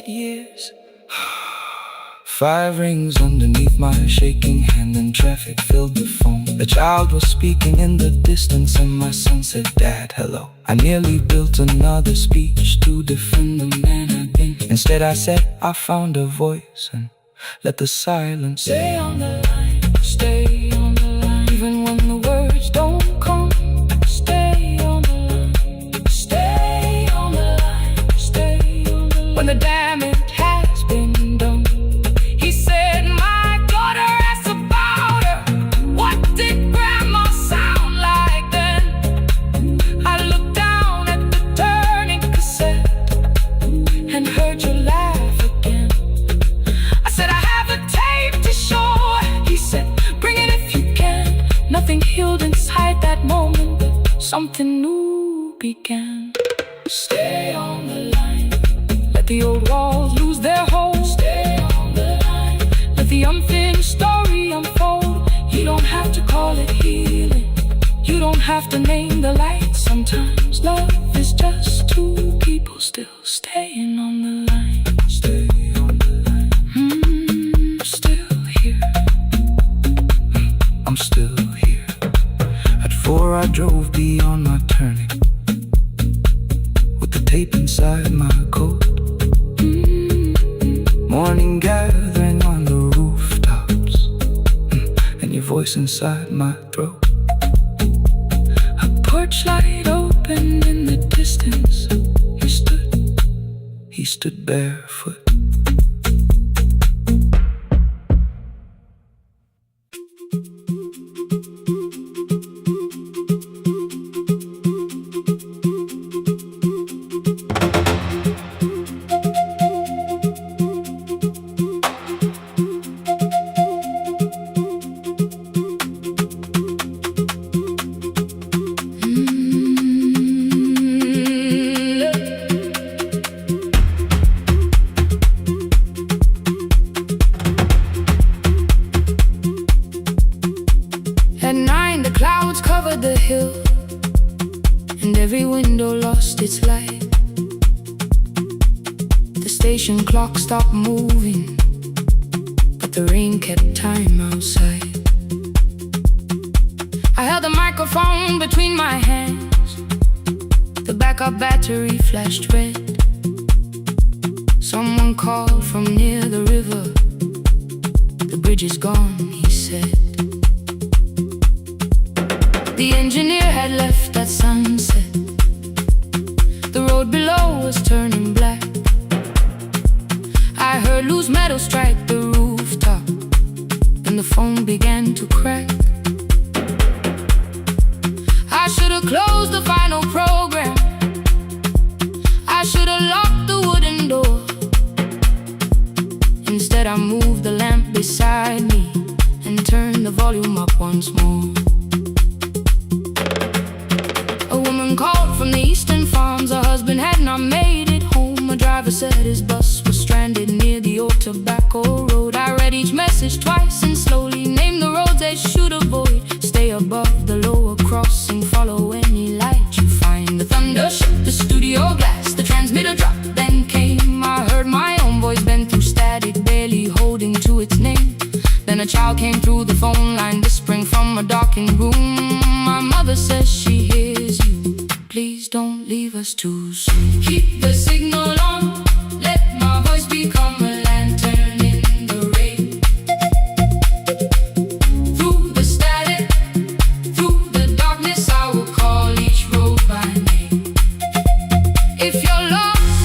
8 years. 5 rings underneath my shaking hand, and traffic filled the phone. The child was speaking in the distance, and my son said, "Dad, hello." I nearly built another speech to defend the man I'd been. Instead I said, I found a voice, and let the silence stay on the line. Stay on the line, even when the words don't come. Stay on the line. Stay on the line. Stay on the line. When the damage has been done, he said, "My daughter asked about her. What did grandma sound like then?" I looked down at the turning cassette and heard you laugh again. I said, "I have a tape to show." He said, "Bring it if you can." Nothing healed inside that moment, but something new began. Stay on the line. Let the old walls lose their hold. Stay on the line. Let the unfinished story unfold. You don't have to call it healing. You don't have to name the light. Sometimes love is just two people still staying on the line. Stay on the line. Still here. I'm still here. At 4 I drove beyond my turning, with the tape inside my coat. Morning gathering on the rooftops, and your voice inside my throat. A porch light opened in the distance. He stood barefoot. At 9 the clouds covered the hill, and every window lost its light. The station clock stopped moving, but the rain kept time outside. I held the microphone between my hands. The backup battery flashed red. Someone called from near the river. "The bridge is gone," he said. The engineer had left at sunset. The road below was turning black. I heard loose metal strike the rooftop, and the phone began to crack. I should have closed the final program. I should have locked the wooden door. Instead I moved the lamp beside me and turned the volume up once more. A woman called from the eastern farms. Her husband had not made it home. A driver said his bus was stranded near the old tobacco road. I read each message twice and slowly named the roads they should avoid. Stay above the lower crossing, follow any light you find. The thunder shook the studio glass, the transmitter dropped, then came. I heard my own voice bend through static, barely holding to its name. Then a child came through the phone line, whispering from a darkened room. My mother says she hears you. Please don't leave us too soon. Keep the signal on. Let my voice become a lantern in the rain. Through the static, through the darkness, I will call each road by name. If you're lost,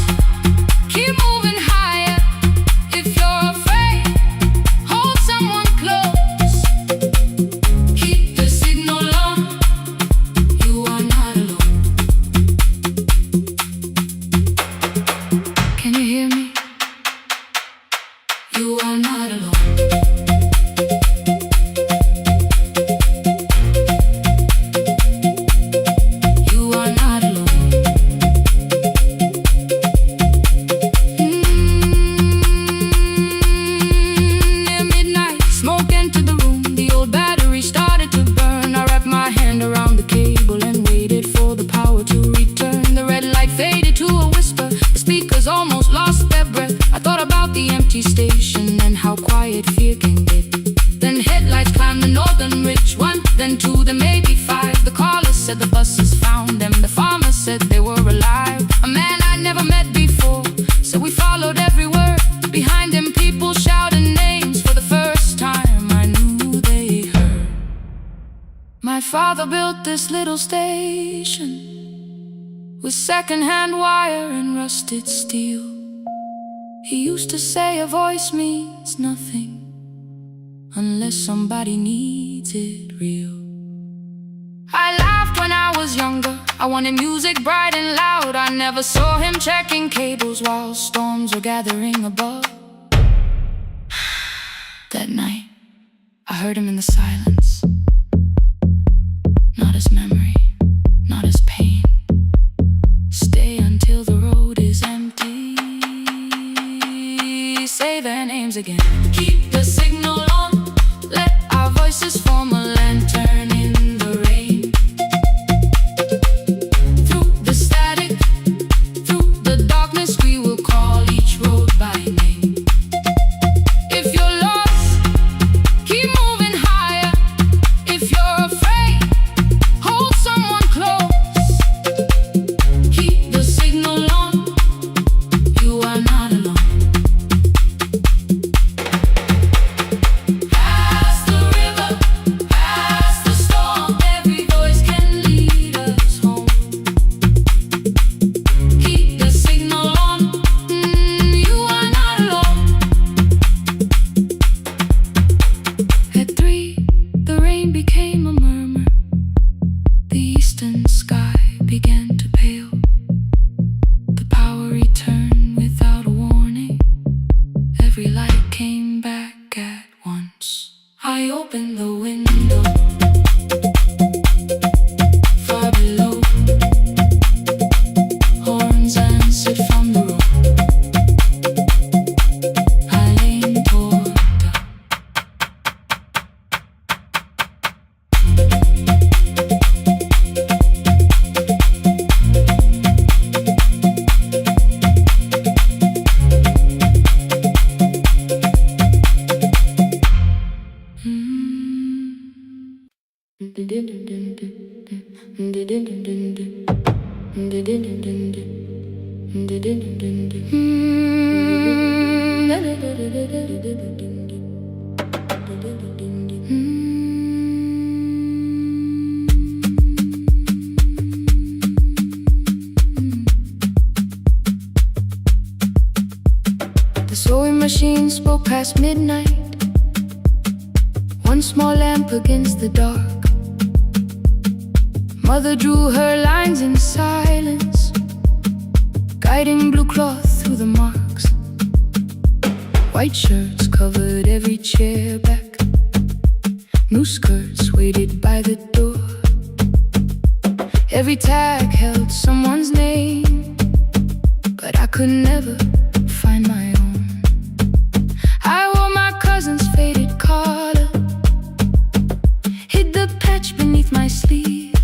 keep moving higher. If you're afraid, hold someone close. Keep the signal on. You are not alone. was found and the farmer said they were alive. A man I'd never met before, so we followed every word. Behind him people shouted names. For the first time I knew they heard. My father built this little station with second-hand wire and rusted steel. He used to say a voice means nothing unless somebody needs it real. I laughed when I was younger. I wanted music bright and loud. I never saw him checking cables while storms were gathering above. That night, I heard him in the silence. Not as memory, not as pain. Stay until the road is empty. Say their names again. Keep the signal on. Let our voices form a lantern in the rain. Through the static, through the darkness, we will call each road by name. If you're lost, keep moving higher. If you're afraid, hold someone close. Keep the signal on. You are not alone. I opened the window. Far below, horns answered from the road. I leaned toward her. The sewing machine spoke past midnight. One small lamp against the dark. Mother drew her lines in silence, guiding blue cloth through the marks. White shirts covered every chair back. New skirts waited by the door. Every tag held someone's name, but I could never find my own. I wore my cousin's faded collar, hid the patch beneath my sleeve.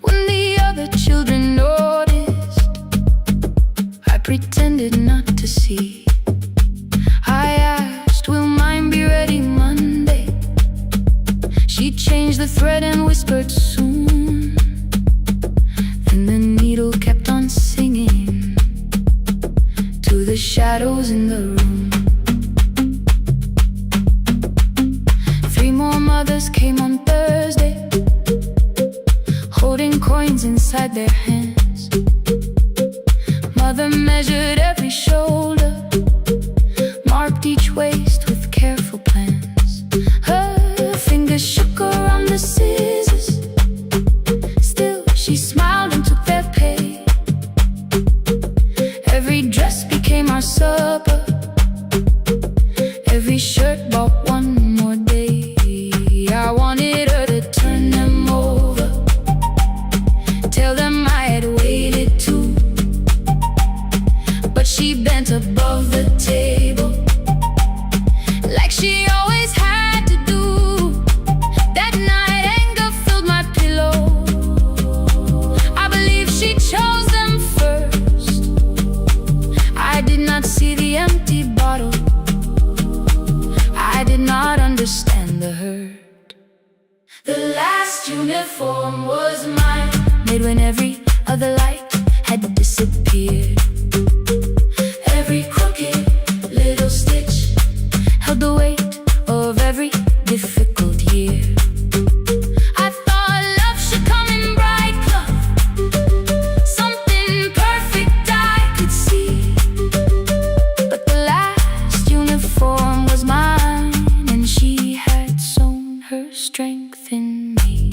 When the other children noticed, I pretended not to see. I asked, will mine be ready Monday? She changed the thread and whispered soon. Then the needle kept on singing to the shadows in the room. 3 more mothers came on Thursday, holding coins inside their hands. Mother measured every shoulder, marked each waist with careful plans. Her fingers shook around the scissors. Still she smiled and took their pay. Every dress became our supper. Every shirt bought one more day. I wanted her to turn them over, tell them I had waited too. But she bent above uniform was mine, made when every other light had disappeared. Every crooked little stitch held the weight of every difficult year. I thought love should come in bright cloth, something perfect I could see. But the last uniform was mine, and she had sewn her strength in me.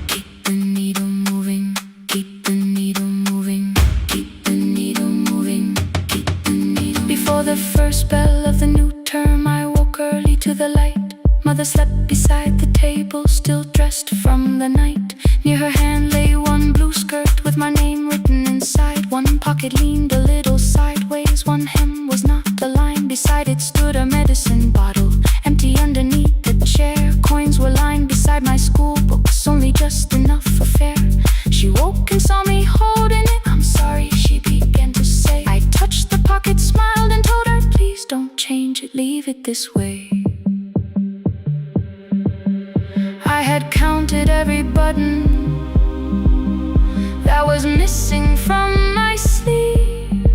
Keep the needle moving, keep the needle moving, keep the needle moving, keep the needle. Before the first bell of the new term, I woke early to the light. Mother slept beside the table, still dressed from the night. Near her hand lay one blue skirt with my name written inside. One pocket leaned a little sideways, one hem was not aligned. Beside it stood a medicine bottle, empty underneath the chair. Coins were lined beside my school books, only just enough for fare. She woke and saw me holding it. "I'm sorry," she began to say. I touched the pocket, smiled and told her, "Please don't change it, leave it this way." I had counted every button that was missing from my sleeve.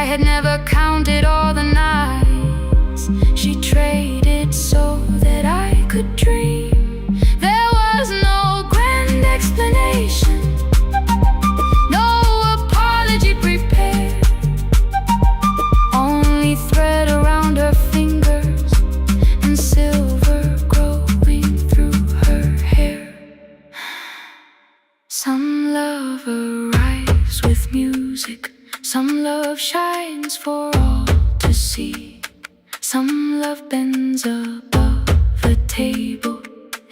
I had never counted all the nights she traded so that I could dream. There was no grand explanation, no apology prepared, only thread around her fingers and silver growing through her hair. Some love arrives with music, some love shines for all to see. Some love bends above the table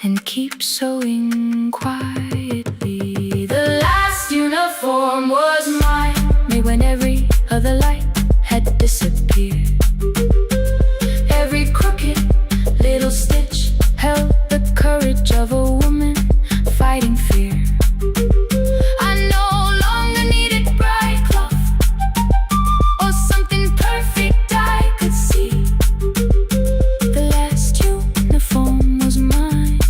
and keeps sewing quietly. The last uniform was mine, made when every other light had disappeared. Every crooked little stitch held the courage of a woman fighting fear. I no longer needed bright cloth or something perfect I could see. The last uniform was mine,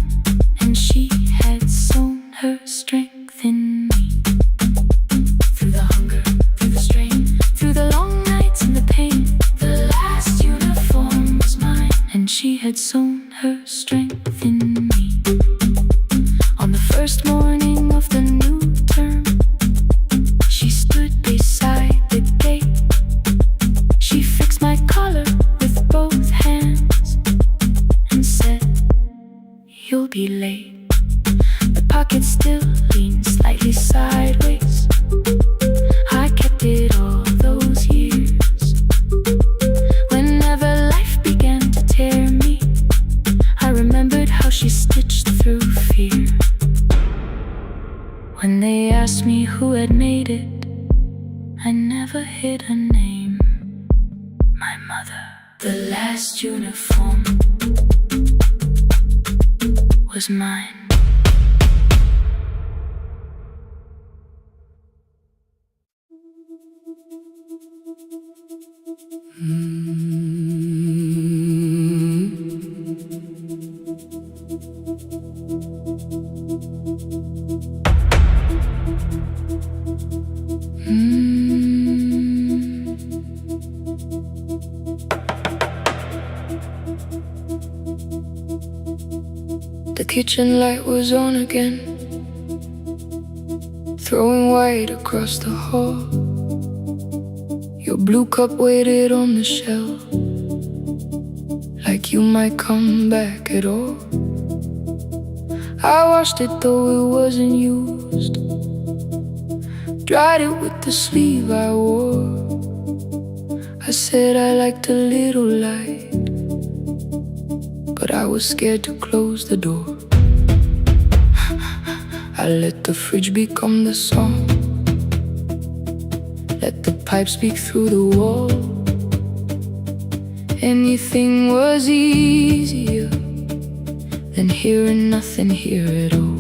and she had sewn her strength in me. Through the hunger, through the strain, through the long nights and the pain, the last uniform was mine, and she had sewn her strength in me. On the first morning of the new term, she stood beside the gate. She fixed my collar with both hands and said, "You'll be late." The pocket still leaned slightly sideways. I kept it all those years. Whenever life began to tear me, I remembered how she stitched through fear. When they asked me who had made it, I never hid a name. My mother. The last uniform was mine. The kitchen light was on again, throwing white across the hall. Your blue cup waited on the shelf, like you might come back at all. I washed it though it wasn't used, dried it with the sleeve I wore. I said I liked a little light, but I was scared to close the door. I let the fridge become the song, let the pipe speak through the wall. Anything was easier than hearing nothing here at all.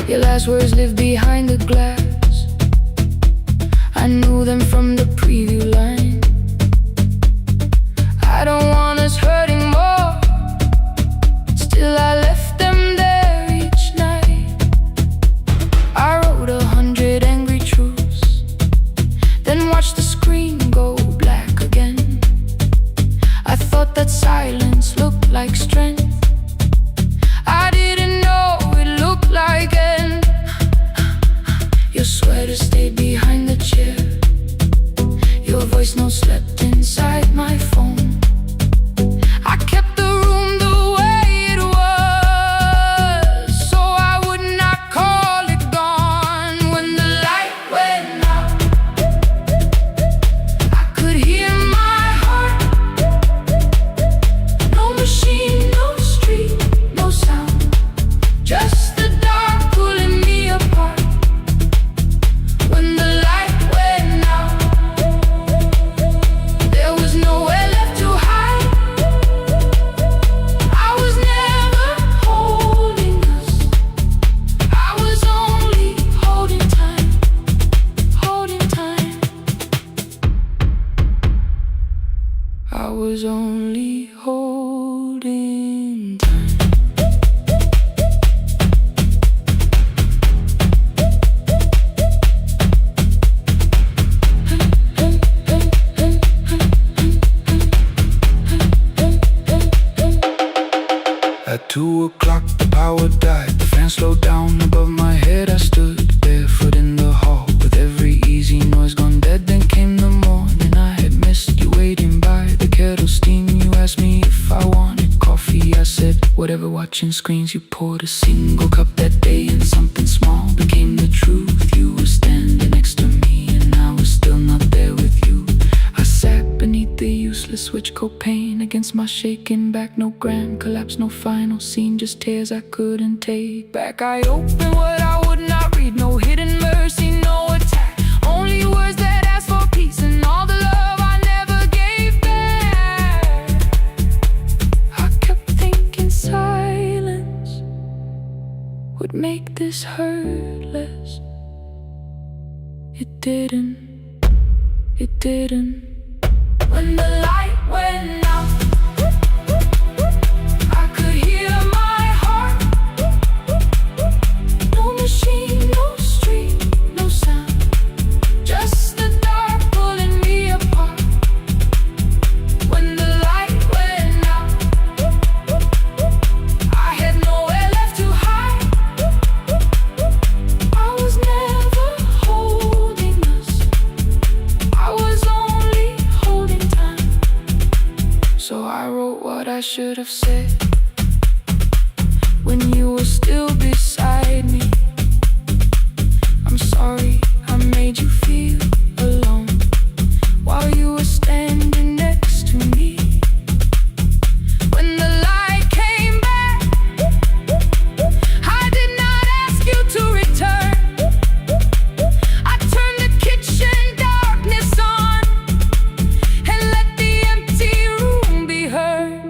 Your last words live behind the glass. I I knew them from the preview line. I don't want us hurting more. Still I left them there each night. I wrote 100 angry truths, then watched the screen go black again. I thought that silence looked like strength. I didn't know it looked like end. Your sweater stayed behind the chair. Your voice note slept inside my phone. I kept the room the way it was, so I would not call it gone. When the light went out, I could hear my heart. No machine, no street, no sound, just the dark pulling me apart. When the light went out, there was nowhere left to hide. I was never holding us, I was only holding time, holding time. I was only holding time. At 2 o'clock the power died. The fan slowed down above my head. I stood barefoot in the hall with every easy noise gone dead. Then came the morning. I had missed you waiting by the kettle steam. You asked me if I wanted coffee. I said whatever, watching screens. You poured a single cup that day, and something small became the truth. You were standing next to me, and I was still not there with you. I sat beneath the useless switch, cocaine against my shaking back. No grand collapse, no final scene, just tears I couldn't take back. I opened what I would not read, no hidden mercy, no attack. Only words that ask for peace and all the love I never gave back. I kept thinking silence would make this hurt less. It didn't, it didn't. When the light went out, I could hear my heart. No machine, no street, no sound, just the dark pulling me apart. When the light went out, I had nowhere left to hide. I was never holding us, I was only holding time. So I wrote what I should have said when you were still beside me. I'm sorry I made you feel alone while you were standing next to me. When the light came back, I did not ask you to return. I turned the kitchen darkness on and let the empty room be heard.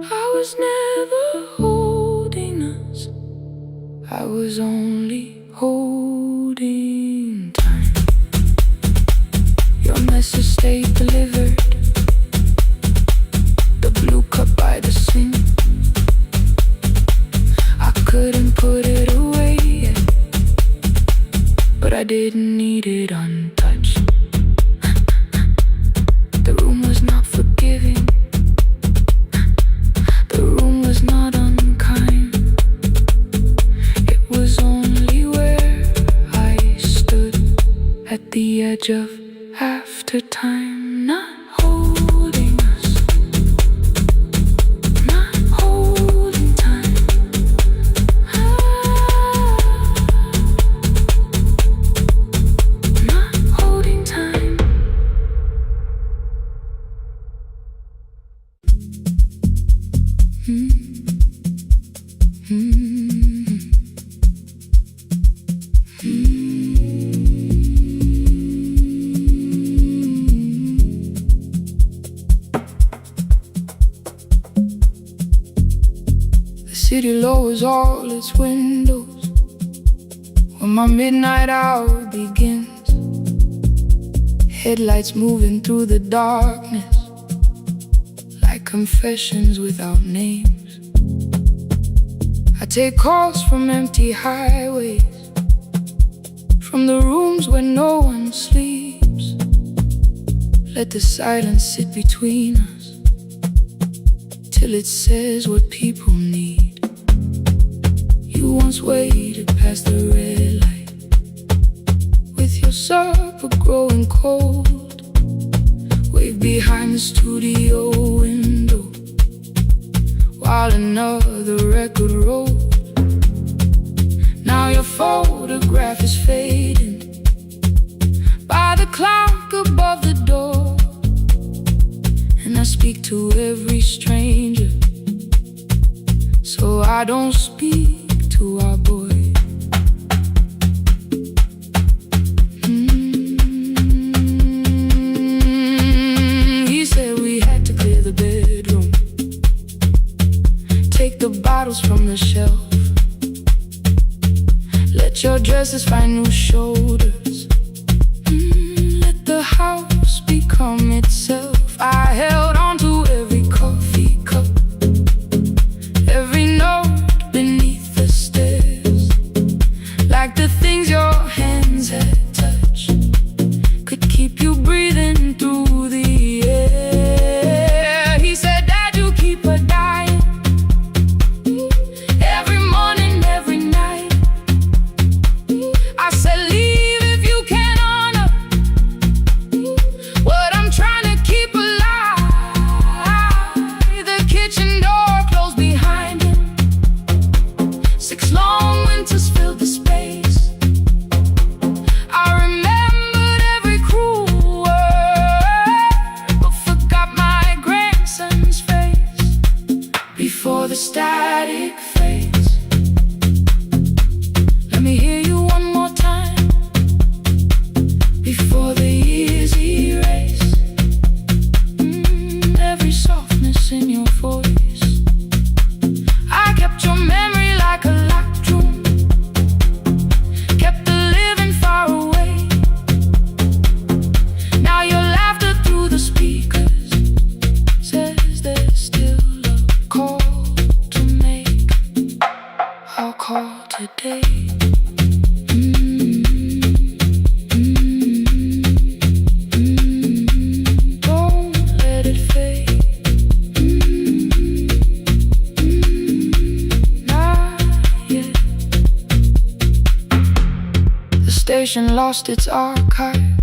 I was never holding us, I was only holding time. Your message stayed delivered, the blue cup by the sink. I couldn't put it away yet, but I didn't need it untouched. The room was not forgiving, the room was not unkind. It was only where I stood at the edge of after time, not holding us, not holding time. Not holding time. city lowers all its windows when my midnight hour begins. Headlights moving through the darkness, like confessions without names. I take calls from empty highways, from the rooms where no one sleeps. Let the silence sit between us, till it says what people need. You once waited past the red light, with your supper growing cold. Wave behind the studio window, while another record rolls. Now your photograph is fading by the clock above the door. And I speak to every stranger, so I don't speak to our boy. He said we had to clear the bedroom, take the bottles from the shelf, let your dresses find new shoulders, let the house become itself. I held on to every coffee cup, every note beneath the stairs, like the things your hands had touched could keep you breathing through the air. He said, Dad, you keep her dying, every morning, every night. I said, leave if you can honor what I'm trying to keep alive. The kitchen door closed behind him, 6 long winters filled the space. I remembered every cruel word, but forgot my grandson's face. Before the static fades, let me hear you one more time. Before the years erase every softness in your voice. I kept your memory like a locked room, kept the living far away. Now your laughter through the speakers says there's still a call to make. I'll call today. Don't let it fade. Not yet. The station lost its archive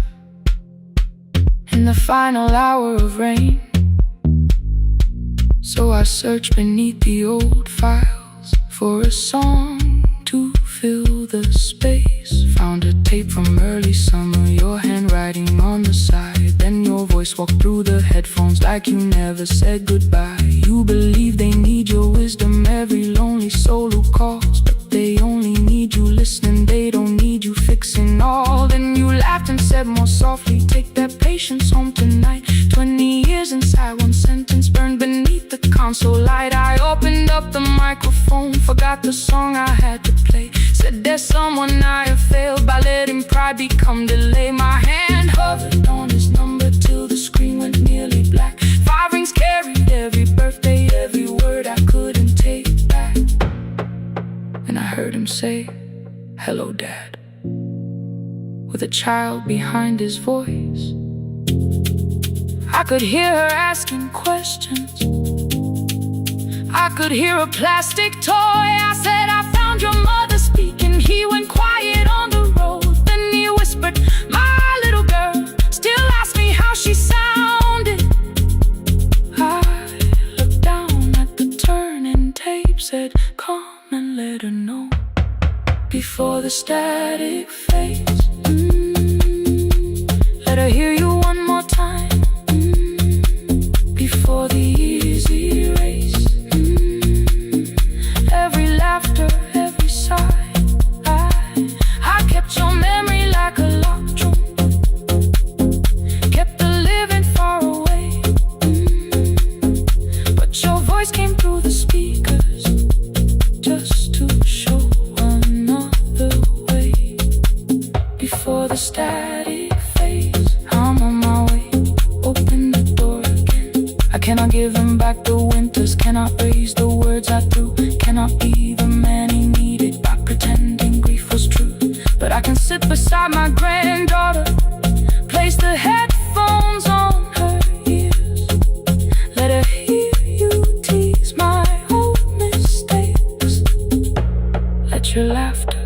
in the final hour of rain, so I searched beneath the old files for a song to fill the space. Found a tape from early summer, your handwriting on the side. Then your voice walked through the headphones like you never said goodbye. You believe they need your wisdom, every lonely soul who calls, but they only need you listening, they don't need you fixing all. Then you laughed and said more softly, take that patience home tonight. 20 years inside one sentence burned beneath the console light. I opened up the microphone, forgot the song I had to play. Said there's someone I have failed by letting pride become delay. My hand hovered on his number till the screen went nearly black. 5 rings carried every birthday, every word I couldn't take back. And I heard him say, hello, Dad, with a child behind his voice. I could hear her asking questions, I could hear a plastic toy. I said, I found your mother speaking. He went quiet on the road, then he whispered, my little girl still asks me how she sounded. I looked down at the turning tape, said, come and let her know before the static fades. Let her hear you one more time, before the years erase every laughter, every sigh. I kept your memory like a locked room, kept the living far away. But your voice came through the speakers, just to show another way. I cannot give him back the winters, cannot erase the words I threw, cannot be the man he needed by pretending grief was true. But I can sit beside my granddaughter, place the headphones on her ears, let her hear you tease my old mistakes. Let your laughter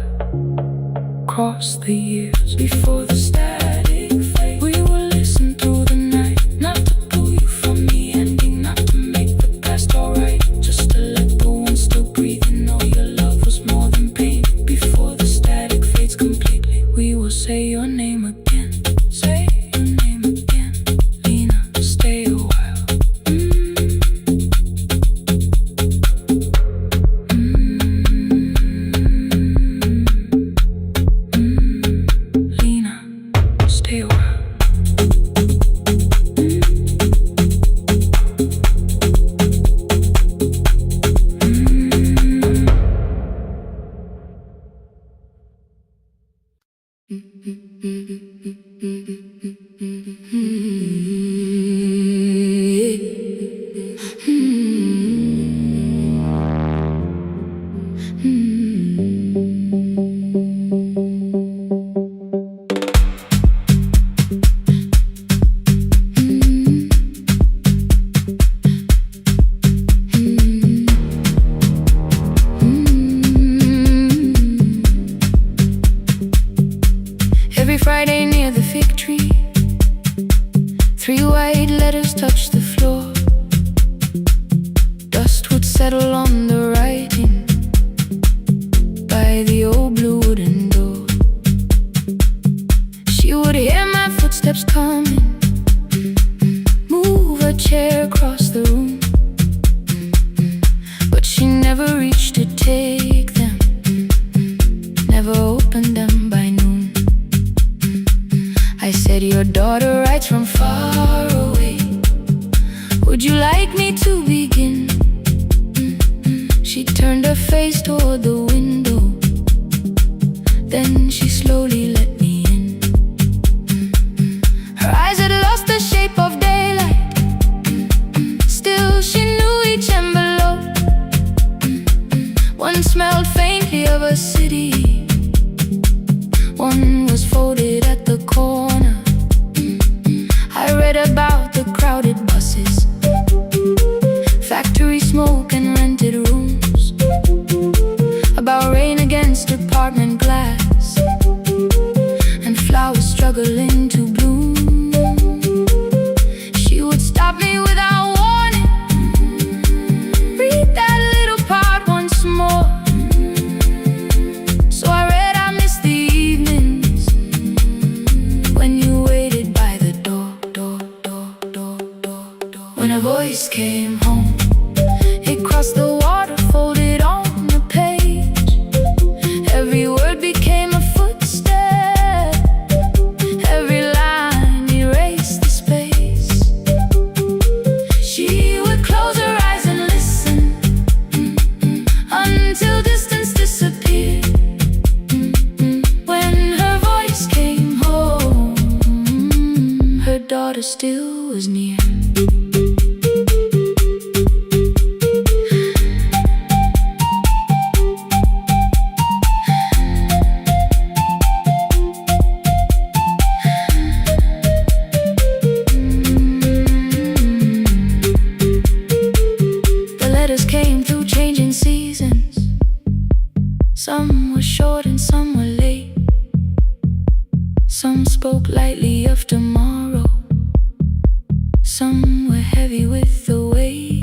cross the years before the static fades. We will listen through the night, not to pull you from the ending, not to make the past alright, just to let the one still breathe and know your love was more than pain. Before the static fades completely, we will say your name again. Say your name again, Lena, stay a while. Lena, stay a while. Every Friday near the fig tree, 3 white letters touched the floor. Dust would settle on the writing by the old blue wooden door. She would hear my footsteps coming, move a chair across the room, but she never reached to take them, never opened them by noon. I said, your daughter writes from far away, would you like me to begin? She turned her face toward the window, then she slowly let me in. Her eyes had lost the shape of daylight, still she knew each envelope. One smelled faintly of a city, one was folded at the corner. I read about the crowded buses, factory smoke and rented rooms, about rain against apartment glass, and flowers struggling to bloom. She would stop me without warning, read that little part once more. So I read, I miss the evenings when you waited by the door. When a voice came home, it crossed the water, folded on the page. Every word became a footstep, every line erased the space. She would close her eyes and listen until distance disappeared. When her voice came home, her daughter still was near. The letters came through changing seasons, some were short and some were late. Some spoke lightly of tomorrow, some were heavy with the weight.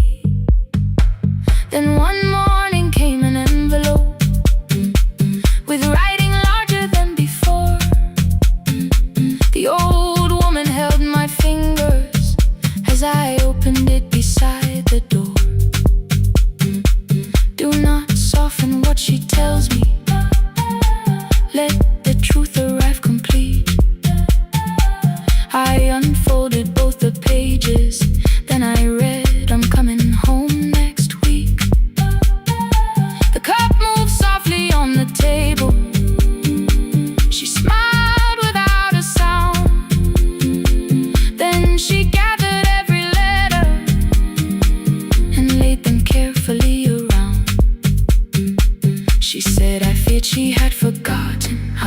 Then one morning came an envelope with writing larger than before. The old woman held my fingers as I opened it beside the door. Do not soften what she tells me, let the truth arrive complete. I unfolded both the pages, then I read, I'm coming home next week. The cup moved softly on the table, she smiled without a sound. Then she gathered every letter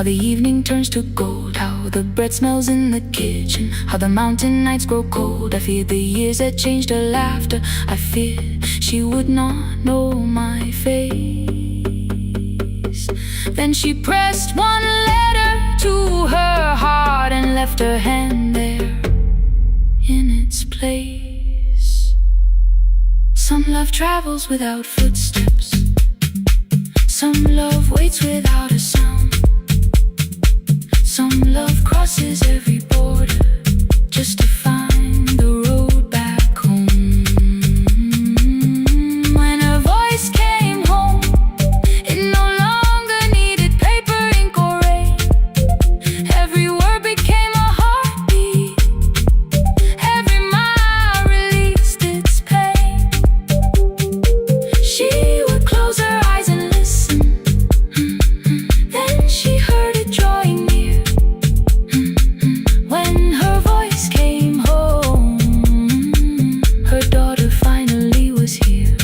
How the evening turns to gold, how the bread smells in the kitchen, how the mountain nights grow cold. I feared the years had changed her laughter. I feared she would not know my face. Then she pressed one letter to her heart and left her hand there in its place. Some love travels without footsteps, some love waits without a sound, some love crosses every border just to find the road back home. When her voice came home, it no longer needed paper, ink, or rain. Every word became a heartbeat, every mile released its pain. She would close her eyes and listen, then she heard it drawing near. When her voice came home, her daughter finally was here.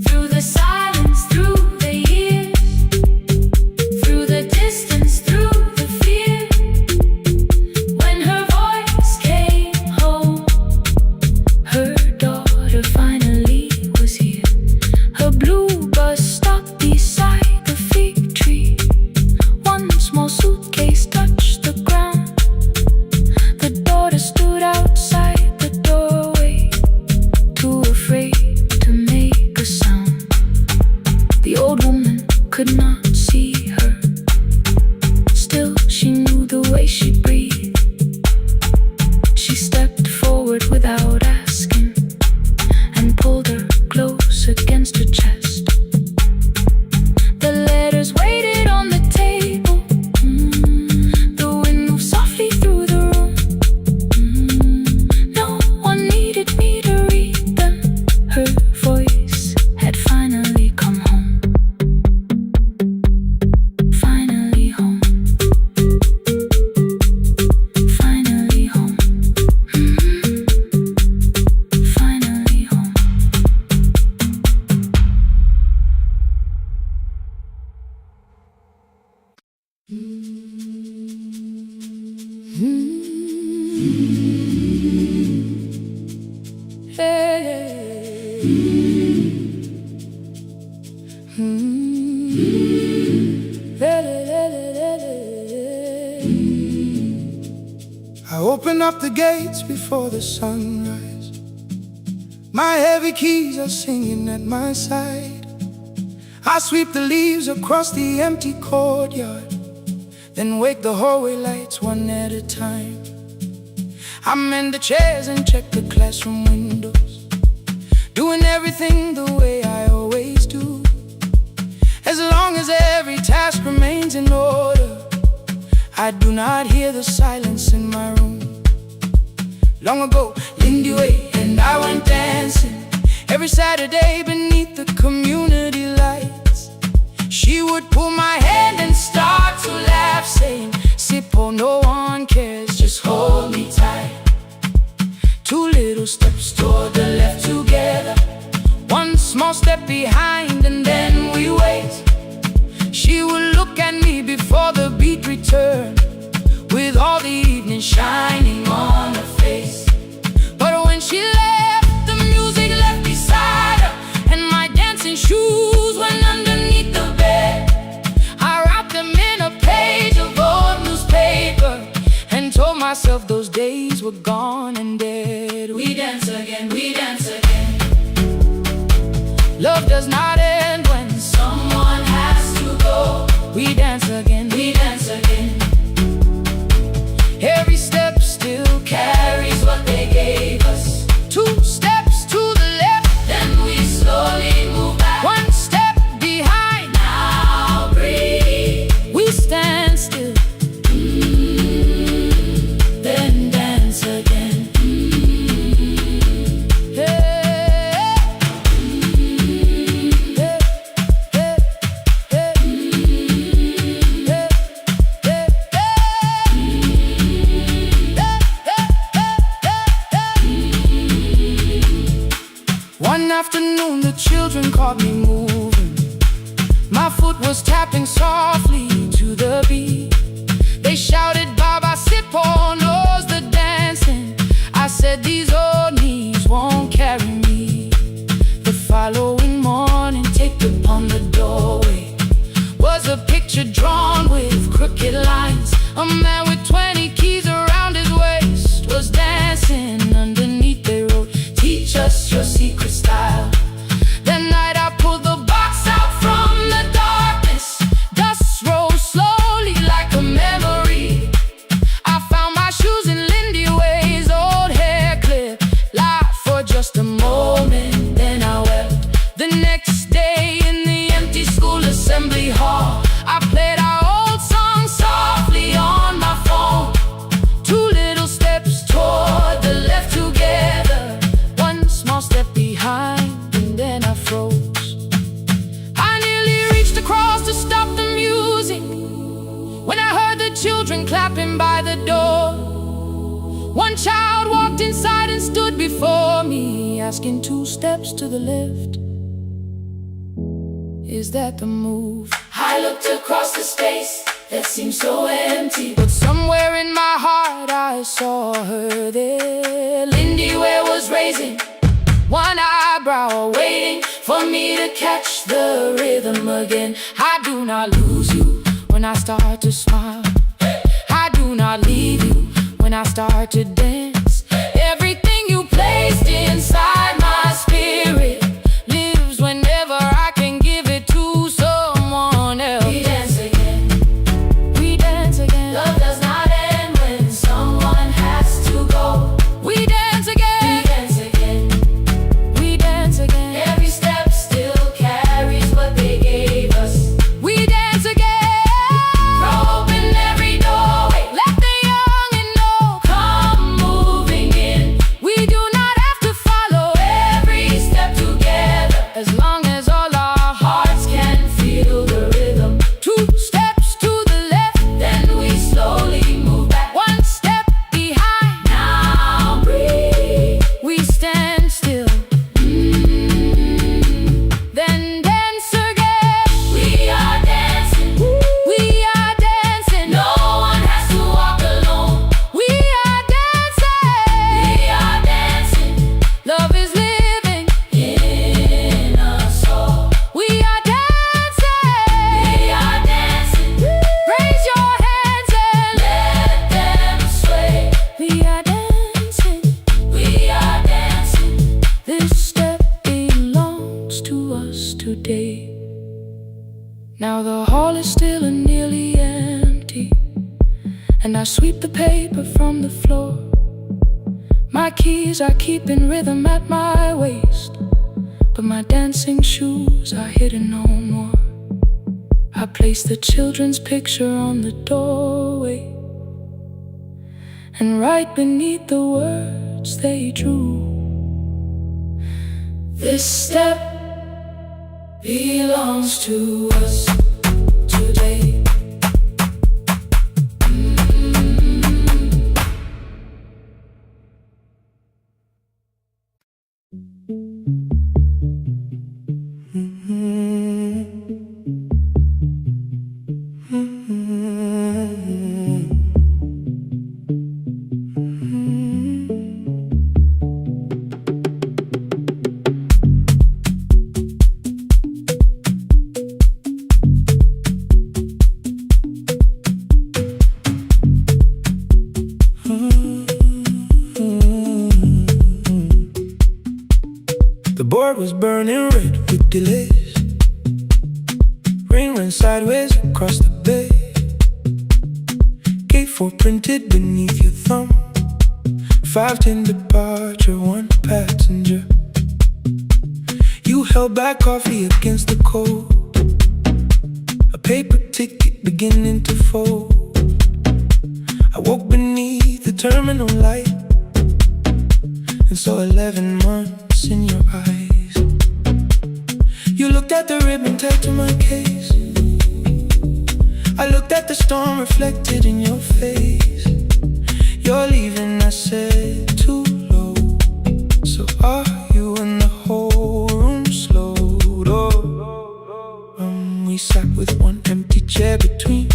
Through the silence, through the years, through the distance, through the fear. When her voice came home, her daughter finally was here. Her blue bus stopped beside the fig tree. One small suitcase touched the ground. The daughter stood outside the doorway, too afraid to make a sound. The old woman could not see her, still she knew the way she breathed. She stepped forward without asking and pulled her close against her chest. The letters waited on the table. The wind moved softly through the room. No one needed me to read them. Her voice had finally come home. Finally home. Finally home. Finally home. I open up the gates before the sunrise. My heavy keys are singing at my side. I sweep the leaves across the empty courtyard, then wake the hallway lights one at a time. I mend the chairs and check the classroom windows, doing everything the way I always do. As long as every task remains in order, I do not hear the silence in my room. Long ago, Lindy Way and I went dancing every Saturday beneath the community lights. She would pull my hand and start to laugh, saying, "Sippo, no one cares, just hold me tight." Two little steps toward the left together, one small step behind, and then we wait. She would look at me before the beat returned, with all the evening shining on her face. But when she left, the music left beside her, and my dancing shoes went underneath the bed. I wrapped them in a page of old newspaper and told myself those days were gone and dead. We dance again, we dance again. Love does not end when someone has to go. We dance again, we dance again. Every step still carries what they gave us. Two steps to the left, then we slowly move back. One step behind, now breathe. We stand still, then dance again. One afternoon the children caught me moving. My foot was tapping softly to to the beat. They shouted, Baba Sipo knows the dancing. I said, these old knees won't carry me. The following morning, taped upon the doorway was a picture drawn with crooked lines. A man with 20 keys around his waist was dancing. Underneath they wrote, teach us your secret style. That night I pulled the box out from the darkness. Dust rose slowly like a memory. I found my shoes in Lindy Way's old hair clip. Laughed for just a moment, then I wept. The next day in the empty school assembly hall, I played our old song softly on my phone. 2 little steps toward the left together, 1 small step behind, and then I froze. I nearly reached across to stop the music when I heard the children clapping by the door. 1 child walked inside and stood before me, asking 2 steps to the left, is that the move? I looked across the space that seemed so empty, but somewhere in my heart I saw her there. Lindy Ware was raising 1 eyebrow, waiting for me to catch the rhythm again. I do not lose you when I start to smile. I do not leave you when I start to dance. Everything you placed inside my spirit lives whenever I can give it to someone else. We dance again, we dance again. Love does not end when someone has to go. We dance again, we dance again, we dance again. Every step still carries what they gave us. We dance again, throw open every doorway, let the young and old come moving in. We do not have to follow every step together, as long as all our hearts can feel the rhythm. 2 steps to the left, then we slowly move back. 1 step behind, now breathe. We stand still, then dance again. We are dancing, we are dancing. No one has to walk alone. We are dancing, we are dancing. Love is living in us all. We are dancing, we are dancing. Raise your hands and let them sway. We are dancing, we are dancing. This step belongs to us today. Now the hall is still and nearly empty, and I sweep the paper from the floor. My keys are keeping rhythm at my waist, but my dancing shoes are hidden no more. I place the children's picture on the doorway, and right beneath the words they drew, this step belongs to us today. The board was burning red with delays. Rain ran sideways across the bay. Gate 4 printed beneath your thumb. 5:10 departure, 1 passenger. You held back coffee against the cold. A paper ticket beginning to fold. I woke beneath the terminal light and saw 11 months in your eyes. You looked at the ribbon tagged to my case. I looked at the storm reflected in your face. You're leaving, I said, too low. So are you? And the whole room slowed up. We sat with 1 empty chair between.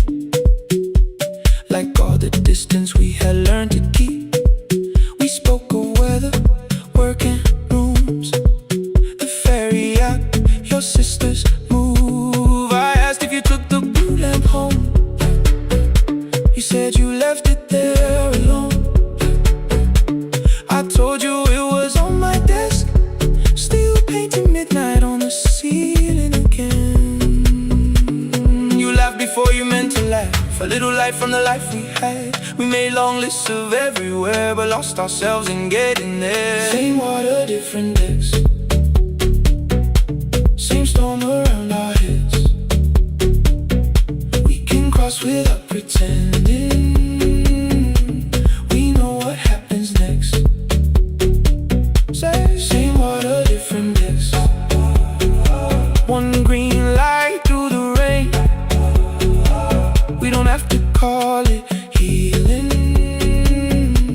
A little light from the life we had. We made long lists of everywhere, but lost ourselves in getting there. Same water, different decks. Same storm around our heads. We can cross without pretending. We know what happens next. Same water, different decks. One green light through the rain. We don't have to call it healing.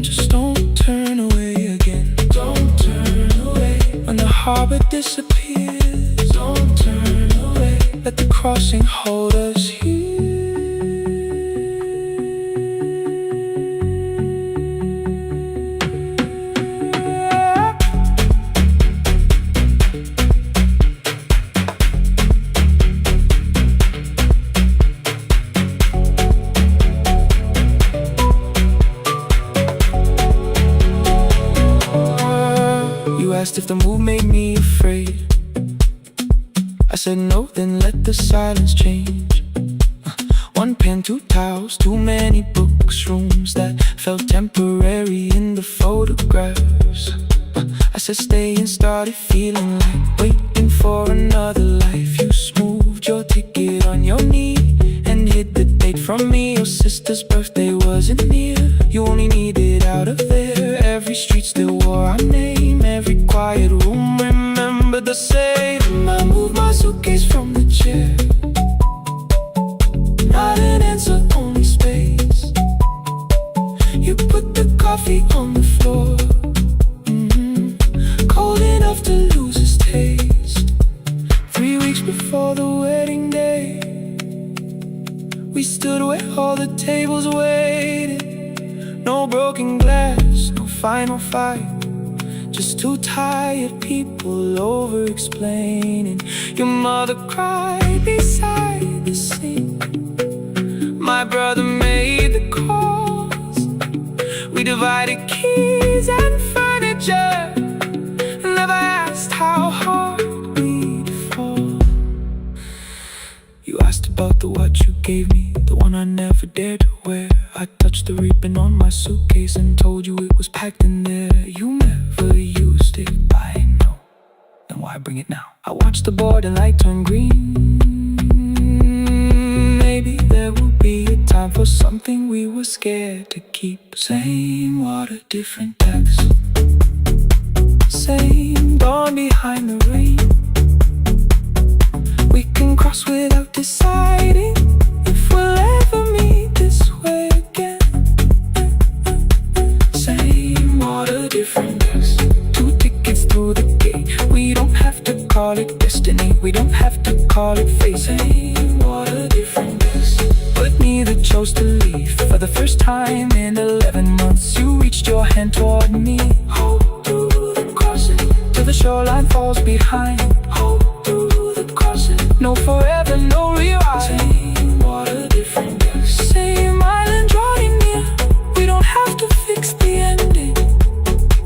Just don't turn away again. Don't turn away. When the harbor disappears, don't turn away. Let the crossing hold us here. Asked if the move made me afraid. I said no, then let the silence change. One pen, two towels, too many books, rooms that felt temporary in the photographs. I said stay and started feeling like waiting for another life. You smoothed your ticket on your knee and hid the date from me. Your sister's birthday wasn't near. You only needed out of there. Every street still wore our name. Every quiet room remembered the same. I moved my suitcase from the chair. Not an answer, only space. You put the coffee on the floor, cold enough to lose its taste. 3 weeks before the wedding day, we stood where all the tables waited. No broken glass, no final fight. Just two tired people over-explaining. Your mother cried beside the sink. My brother made the calls. We divided keys and furniture. Never asked how hard we'd fall. You asked about the watch you gave me, the one I never dared to wear. I touched the ribbon on my suitcase and told you it was packed in there. You never used it, I know. Then why bring it now? I watched the border light turn green. Maybe there will be a time for something we were scared to keep. Same water, different decks. Same dawn behind the rain. We can cross without deciding if we'll ever meet this way again. Same water, different decks. 2 tickets through the gate. We don't have to call it destiny. We don't have to call it fate. Same water, different decks. But neither chose to leave. For the first time in 11 months, you reached your hand toward me. Hold through the crossing till the shoreline falls behind. Hold through the crossing. No forever, no rewrite. Same water, different decks. Same island drawing near. We don't have to fix the ending.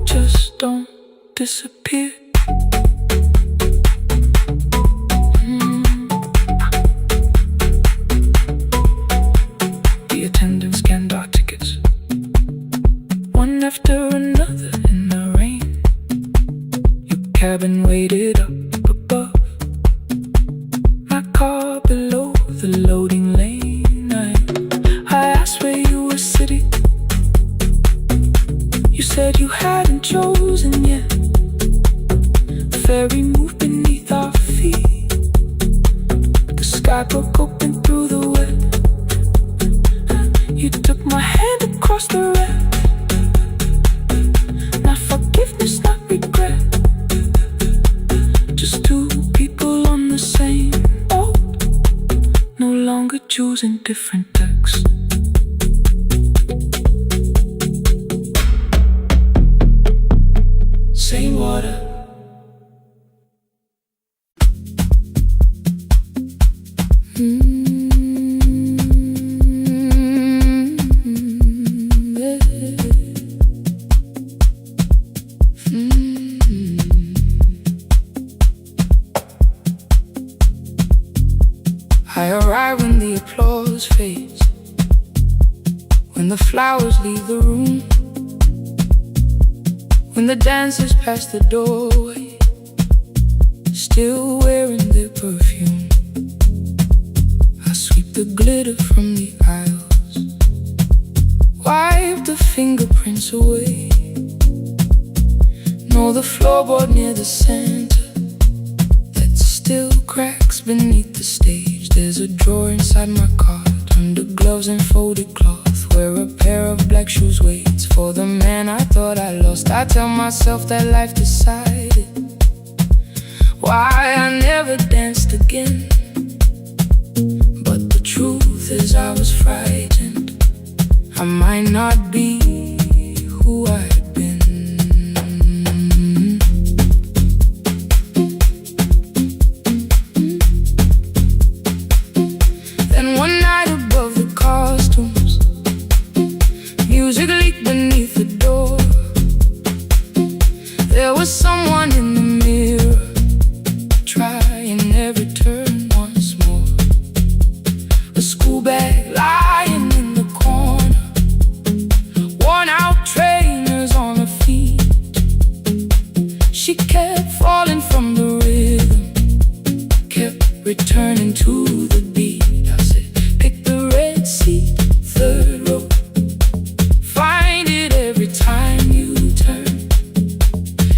Just don't disappear. The attendants scanned our tickets, one after another in the rain. Your cabin waited up above, my car below the loading lane. I asked where you were sitting. You said you hadn't chosen yet. The ferry moved beneath our feet. The sky broke open through the wet. You took my hand across the red. Not forgiveness, not regret. Just 2 people on the same boat, no longer choosing different decks. Same water. I arrive when the applause fades. when the flowers leave the room, when the dancers pass the doorway, still wearing their perfume. I sweep the glitter from the aisles, wipe the fingerprints away. Know the floorboard near the center that still cracks beneath the stage. There's a drawer inside my cart, under gloves and folded cloth, where a pair of black shoes waits for the man I thought I lost. I tell myself that life decided why I never danced again, but the truth is I was frightened. I might not be who I had been. Then one night above the costumes, music leaked beneath the door. There was someone in the mirror, trying every turn once more. A school bag lying in the corner, worn out trainers on her feet. She kept falling from the rhythm, kept returning to the beat. I said, pick the red seat, third row, find it every time you turn.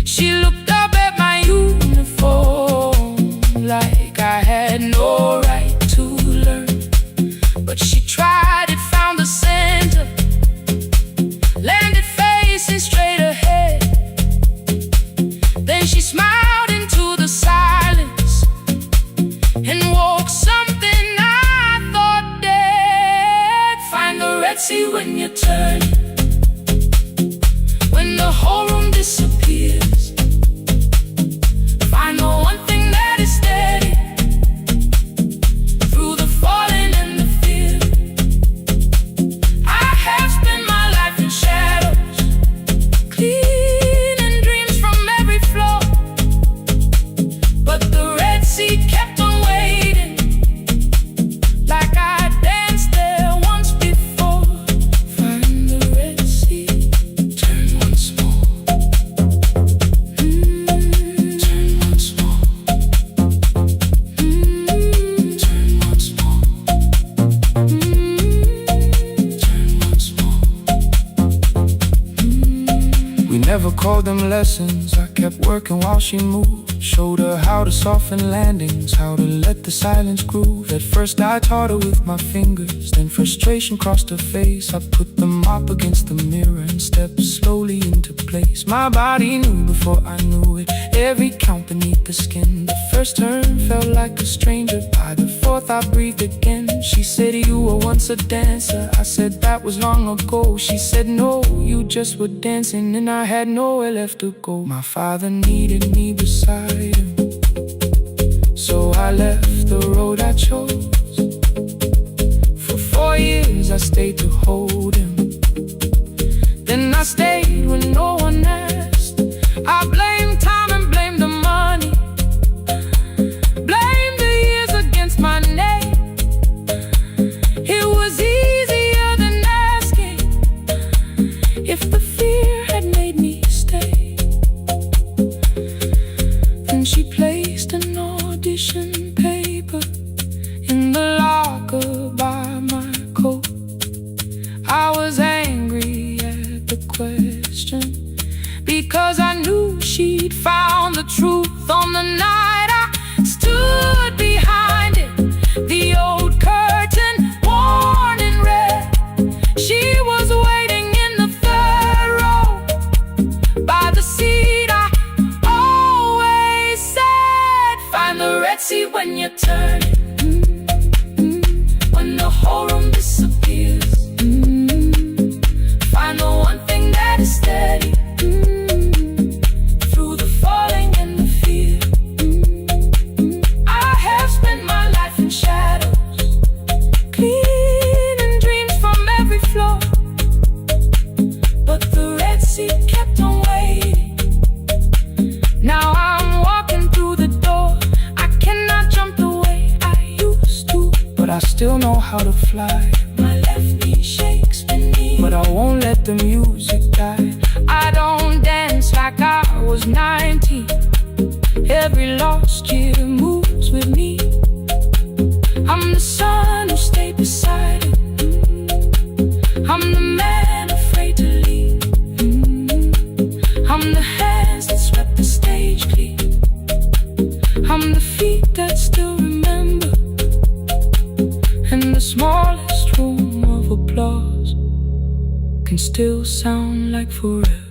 She looked up at my uniform like I had no right to learn, but she tried it, found the center, landed facing straight ahead. Then she smiled into the silence and woke something I thought dead. Find the red sea when you turn, when the whole room disappears. Find the one thing that is steady through the falling and the fear. I have spent my life in shadows, cleaning dreams from every floor, but the red sea kept on waiting, like I danced there once before. Find the red sea, turn once more. Turn once more. Turn once more. Turn once more. We never called them lessons. I kept working while she moved, showed her how to soften landings, how to let the silence groove. At first I taught her with my fingers, then frustration crossed her face. I put them up against the mirror and stepped slowly into place. My body knew before I knew it, every count beneath the skin. The first turn felt like a stranger, by the fourth I breathed again. She said, you were once a dancer. I said, that was long ago. She said, no, you just were dancing, and I had nowhere left to go. My father needed me beside him, so I left the road I chose. For 4 years I stayed to hold him, then I stayed when no one asked. I blamed time and blamed the money, blamed the years against my name. It was easier than asking if the fear had made me stay. Then she placed an audition paper in the locker by my coat. I was angry at the question, because I knew she'd found the truth on the night I stood behind it. The old curtain, worn in red, she was waiting in the third row by the seat I always said. Find the red sea when you turn it, when the whole room disappears. Find the one thing that is steady through the falling and the fear. I have spent my life in shadows, cleaning dreams from every floor, but the red sea kept on waiting. Now I'm walking through the door. I cannot jump the way I used to, but I still know how to fly. My left knee shakes beneath I won't let the music die. I don't dance like I was 19. Every lost year moves with me. I'm the son who stayed beside him. I'm the man afraid to leave. I'm the hands that swept the stage clean. I'm the feet that still remember. And the smallest room of applause can still sound like forever.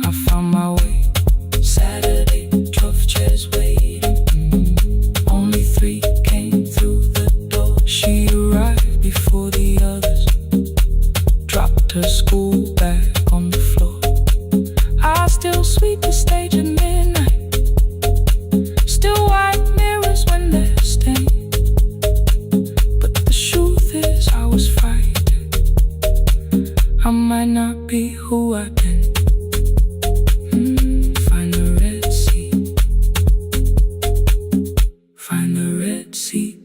I found my way. Saturday, 12 chairs waiting. Only 3 came through the door. She arrived before the others, dropped her school bag on the floor. I still sweep the stage at midnight, still wipe mirrors when they're stained. But the truth is I was frightened. I might not be who I've been. Find the Red Sea. Find the Red Sea.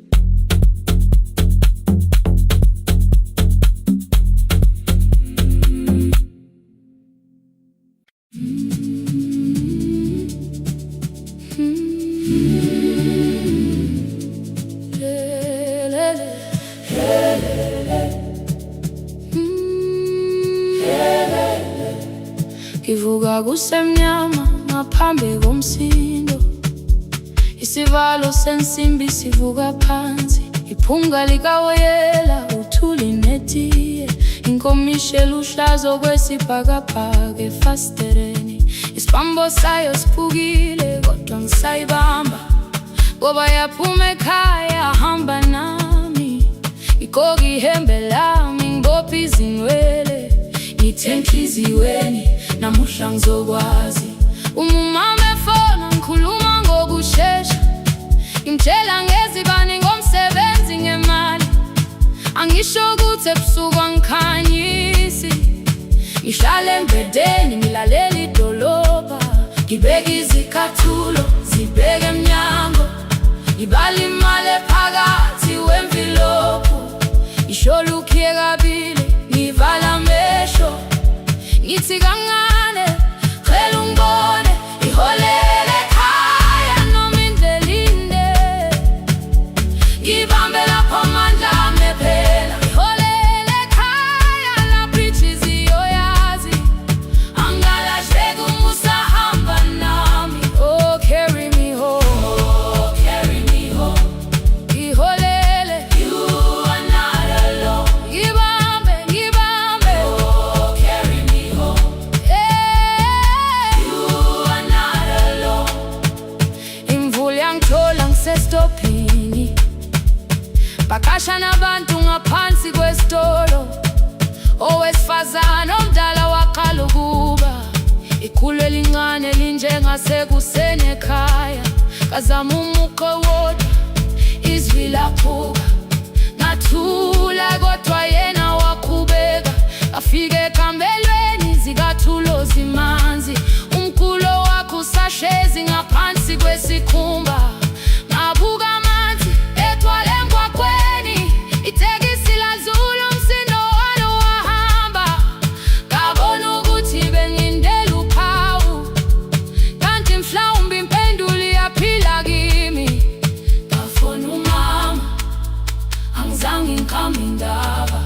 Ngivuka kusemnyama ngaphambi komsindo, isivalo sensimbi sivuka phansi, iphunga likawoyela uthuli netiye, inkomishi eluhlaza okwesibhakabhaka efasitereni, isibambo sayo siphukile kodwa ngisayibamba, ngoba yaphuma ekhaya hamba nami, igqoka ihembe lami ngibophe izinwele, ngithe enhliziyweni namuhla ngizokwazi. Umama efona ngikhuluma ngokushesha, ngimtshela ngezibani ngomsebenzi ngemali, angisho ukuthi ebusuku angikhanyisi, ngihlala embedeni ngilalela idolobha, ngibeka izicathulo zibheke emnyango, ngibala imali ephakathi wemvilophu, isholukhiye kabili ngivala amehlo, ngithi kancane cela ungibone, iholele ekhaya noma indlela inde, ngibambe lapho amandla ami ephela, iholele ekhaya lapho inhliziyo yazi, angalahleki uma usahamba nami. Oh carry me home, oh carry me home, iholele, you are not alone, ngibambe ngibambe, oh carry me home, you are not alone. Imvula yangithola ngisestopini, bakasha nabantu ngaphansi kwesitolo, owesifazane omdala waqala ukuba, ikhulu elincane linjengasekuseni ekhaya, kazama umuqo wodwa izwi laphuka, ngathula kodwa yena waqhubeka, afike ekambelweni zikathulo zimanzi, umkhulo wakho usahlezi ngaphansi kwesikhumba, ngabuka amanzi ethwala emgwaqweni, itekisi ladlula umsindo walo wahamba, ngabona ukuthi bengindela uphawu, kanti mhlawumbe impendulo iyaphila kimi. Ngafona umama, angizange ngikhambe indaba,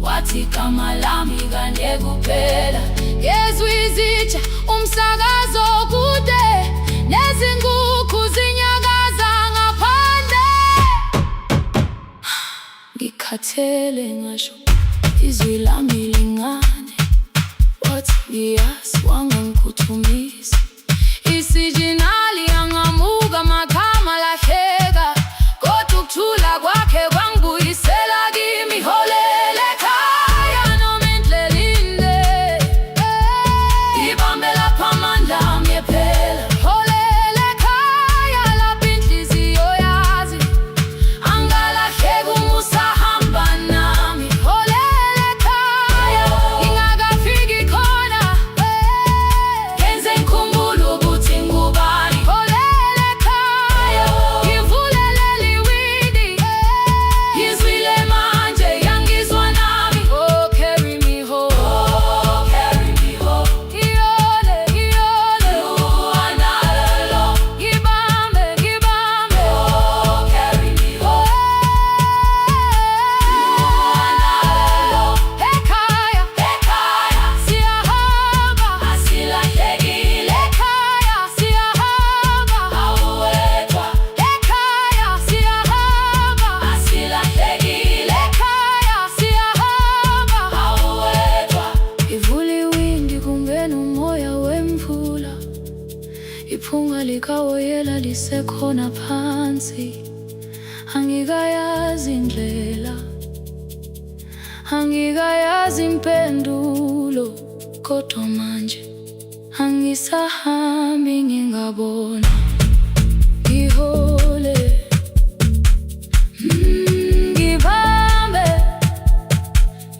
wathi igama lami kanye kuphela, ngezwe izitsha umsakazo kude, nezinkukhu zinyakaza ngaphandle, ngikhathele ngasho izwi lami lingane, wathi ngiyazi wangangikhuthumisa, isijinali angamuka magama lahleka, kodwa ukuthula kwakhe kwangibuyisela kimi, iholele ekhaya noma indlela inde, ngibambe lapho amandla ami ephela, iholele ekhaya lapho inhliziyo yazi, angalahleki uma usahamba nami, iholele ekhaya ngingakafiki khona, Iphunga likawoyela lisekhona phansi, angikayazi indlela, angikayazi impendulo, kodwa manje angisahambi ngingabona. Ngihole, ngibambe,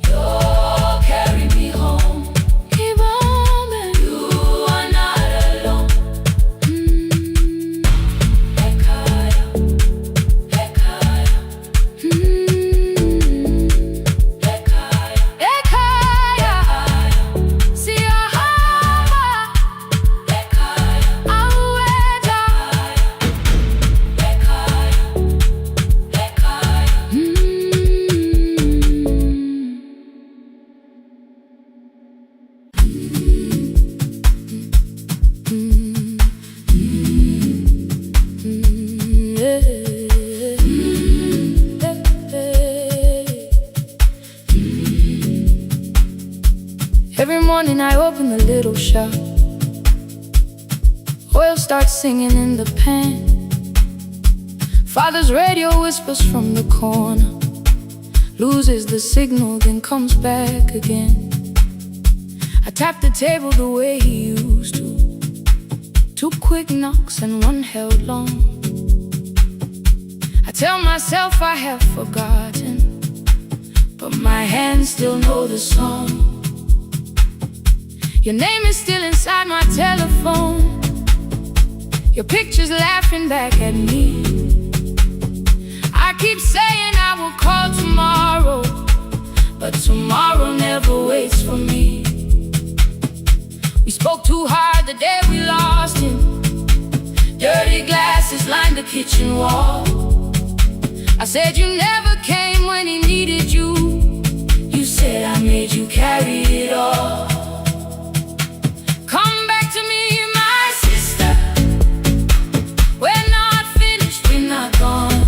you carry me home. Ngibambe, you are not alone. Ekhaya, ekhaya, ekhaya, ekhaya, siyahamba. Ekhaya, aweta. Ekhaya, ekhaya. Every morning I open the little shop. Oil starts singing in the pan. Father's radio whispers from the corner, loses the signal, then comes back again. I tap the table the way he used to. 2 quick knocks and 1 held long. I tell myself I have forgotten, but my hands still know the song. Your name is still inside my telephone. Your picture's laughing back at me. I keep saying I will call tomorrow, but tomorrow never waits for me. We spoke too hard the day we lost him. Dirty glasses lined the kitchen wall. I said you never came when he needed you. You said I made you carry it all. Come back to me, my sister. We're not finished, we're not gone.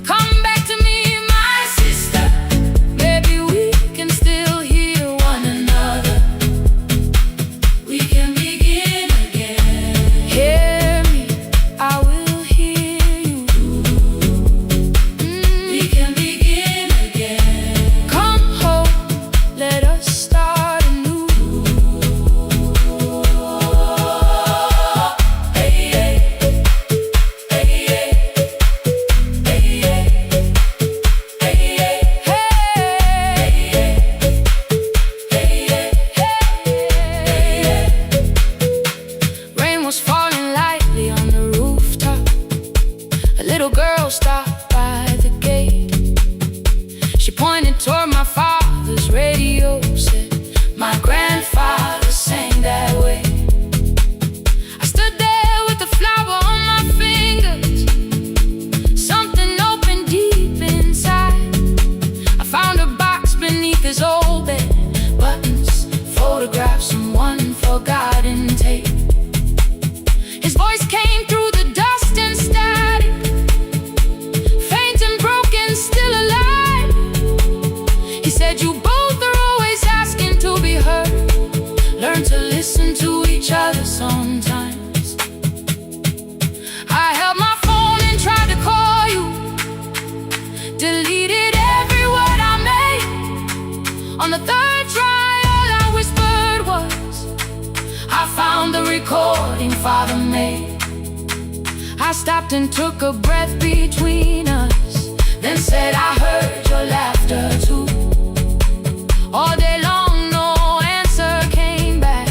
Come back to me, my sister. Maybe we can still hear one another. We can begin again. Hear me, I will hear you. We can begin again. Come home, let us start anew. Hey, hey, hey, hey, hey, hey, hey. Rain was falling lightly on the rooftop. A little girl stopped by the gate. She pointed toward my father's radio, said, my grandfather sang that way. I stood there with the flower on my fingers. Something opened deep inside. I found a box beneath his old bed. Buttons, photographs, and 1 forgotten tape. His voice came through the dust and static, faint and broken, still alive. He said, you both are always asking to be heard. Learn to listen to each other sometimes. I held my phone and tried to call you, deleted every word I made. On the 3rd try, all I whispered was, I found the recording Father made. I stopped and took a breath between us, then said I heard your laughter too. All day long no answer came back,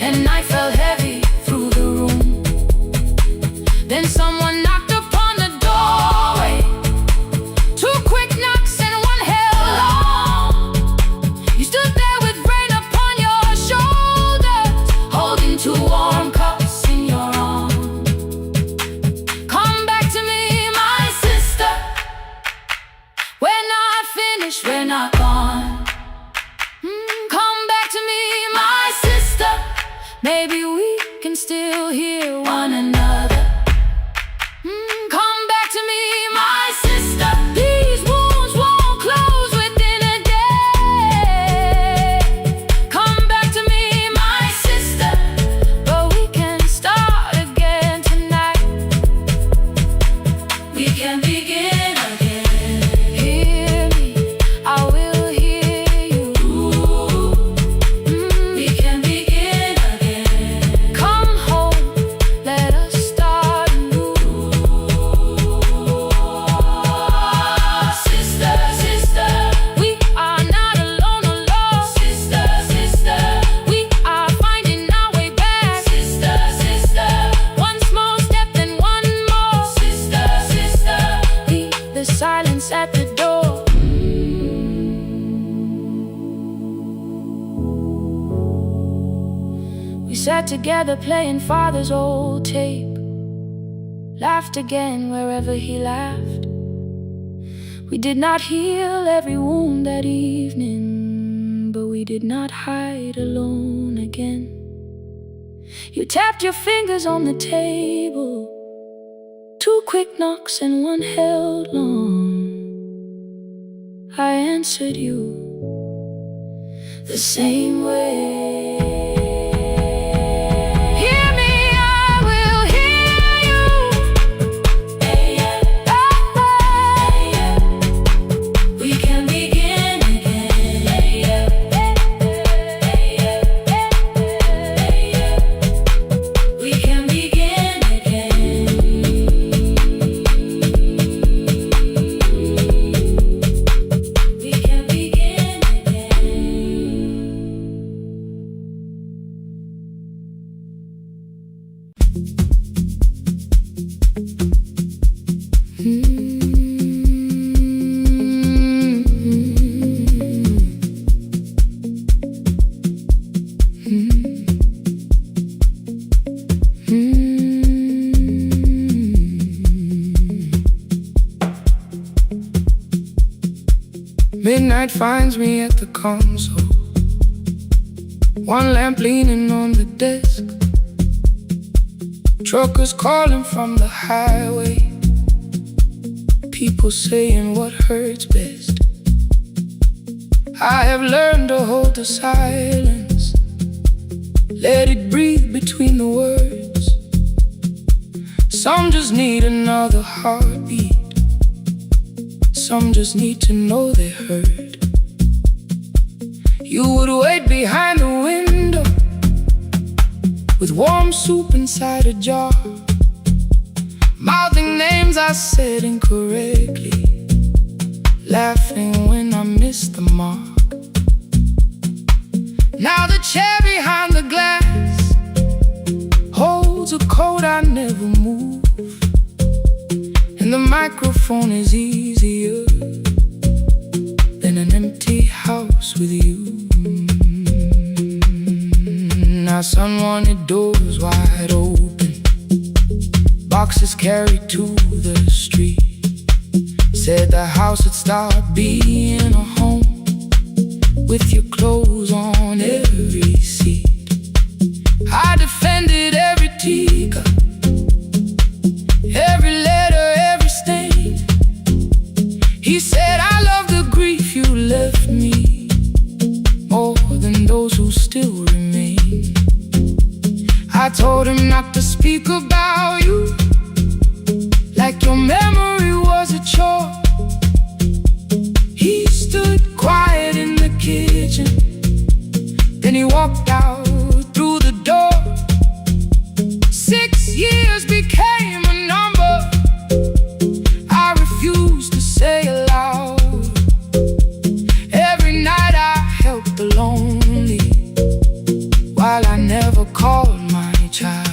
and night fell heavy through the room. Then someone knocked upon the doorway. 2 quick knocks and 1 held long. You stood there with rain upon your shoulders, holding 2 warm cups in your arms. Come back to me, my sister. We're not finished, we're not gone. Come back to me, my sister. Maybe we can still hear one another. Come back to me, my sister. These wounds won't close within a day. Come back to me, my sister. But we can sat together playing father's old tape, laughed again wherever he laughed. We did not heal every wound that evening, but we did not hide alone again. You tapped your fingers on the table, 2 quick knocks and 1 held long. I answered you the same way. Hear me, I will hear you. We can begin again. We can begin again. We can begin Midnight finds me at the console, 1 lamp leaning on the desk. Truckers calling from the highway, people saying what hurts best. I have learned to hold the silence, let it breathe between the words. Some just need another heartbeat, some just need to know they heard. You would wait behind the window with warm soup inside a jar, mouthing names I said incorrectly, laughing when I missed the mark. Now the chair behind the glass holds a coat I never move, and the microphone is easier than an empty house with you. Our son wanted doors wide open, boxes carried to the street. Said the house would start being a home, with your clothes on every seat. I defended every teacup, every letter, every stain. He said I love the grief you left me more than those who still remain. I told him not to speak about you like your memory was a chore. He stood quiet in the kitchen, then he walked out through the door. 6 years became a number I refused to say aloud. Every night I helped the lonely, while I never called my child.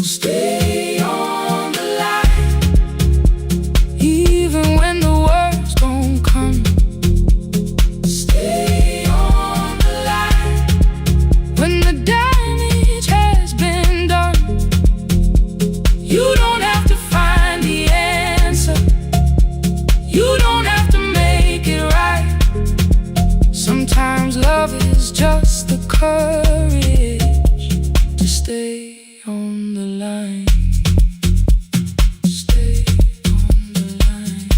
Stay on the line, even when the words don't come. Stay on the line, when the damage has been done. You don't have to find the answer, you don't have to make it right. Sometimes love is just the courage to stay on the line. Stay on the line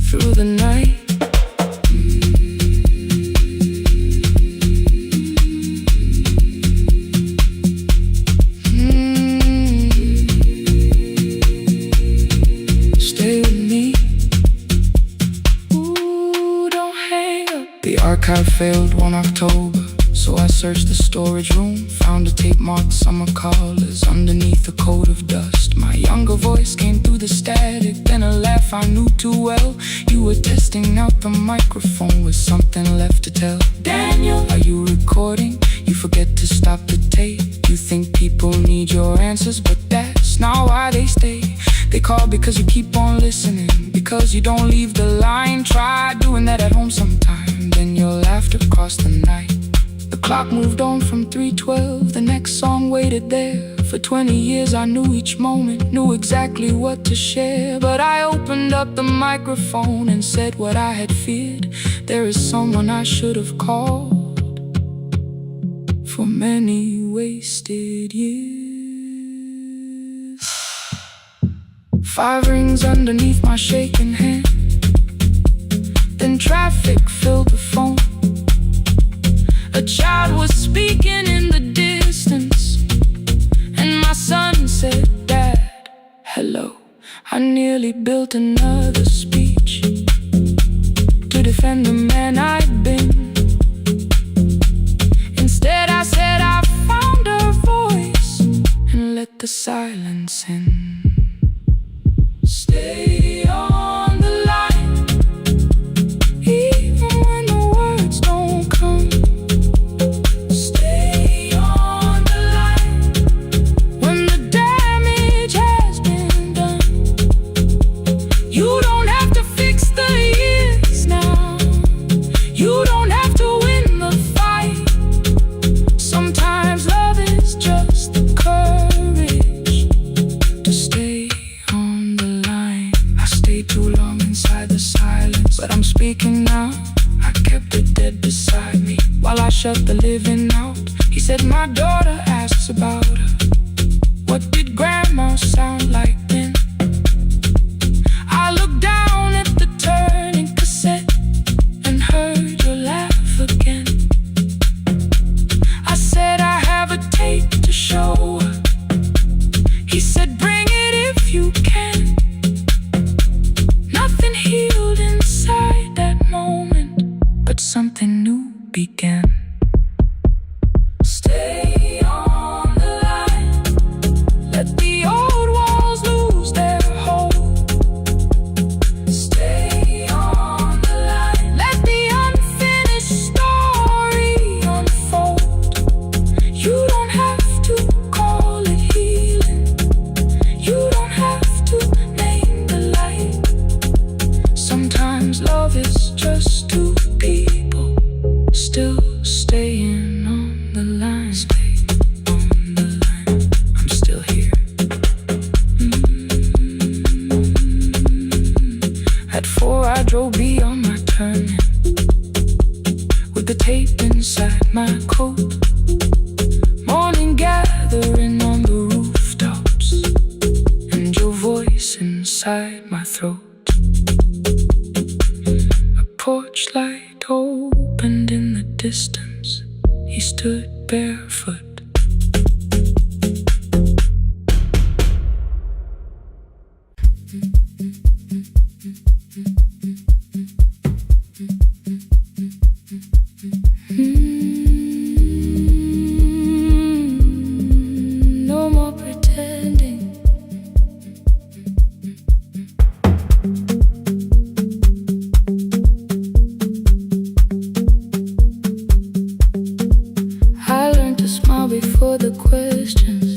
through the night. Stay with me. Ooh, don't hang up. The archive failed 1 October, so I searched the storage room, found a tape marked summer callers underneath a coat of dust. My younger voice came through the static, then a laugh I knew too well. You were testing out the microphone with something left to tell. Daniel, are you recording? You forget to stop the tape. You think people need your answers, but that's not why they stay. They call because you keep on listening, because you don't leave the line. Try doing that at home sometime, then your laughter crossed the night. The clock moved on from 3:12. The next song waited there. For 20 years I knew each moment, knew exactly what to share. But I opened up the microphone and said what I had feared. There is someone I should have called for many wasted years. 5 rings underneath my shaking hand. Then traffic filled the phone. A child was speaking in the distance, and my son said, "Dad, hello." I nearly built another speech to defend the man I'd been. Instead I said I found a voice and let the silence in. Stay on the line, even when the words don't come. Stay on the line when the damage has been done. You don't have to fix the years now. You don't have to win the fight. Sometimes love is just the courage to stay on the line. I stayed too long inside the silence, but I'm speaking now. I kept it dead beside me while I shut the living out. He said, "My daughter asks about her. What did grandma sound like then?" I looked down at the turning cassette and heard your laugh again. I said, "I have a tape to show her." He said, "Bring it if you can." Nothing healed inside that moment, but something new began. Stay on the line, let the old walls lose their hold. Stay on the line, let the unfinished story unfold. You don't have to call it healing. You don't have to name the light. Sometimes love is just two people still staying on the line. Stay on the line, I'm still here. At 4 I drove beyond my turning, with the tape inside my coat. Morning gathering on the rooftops, and your voice inside my throat. A porch light opened in the distance. He stood barefoot. No more pretending. I learned to smile before the questions,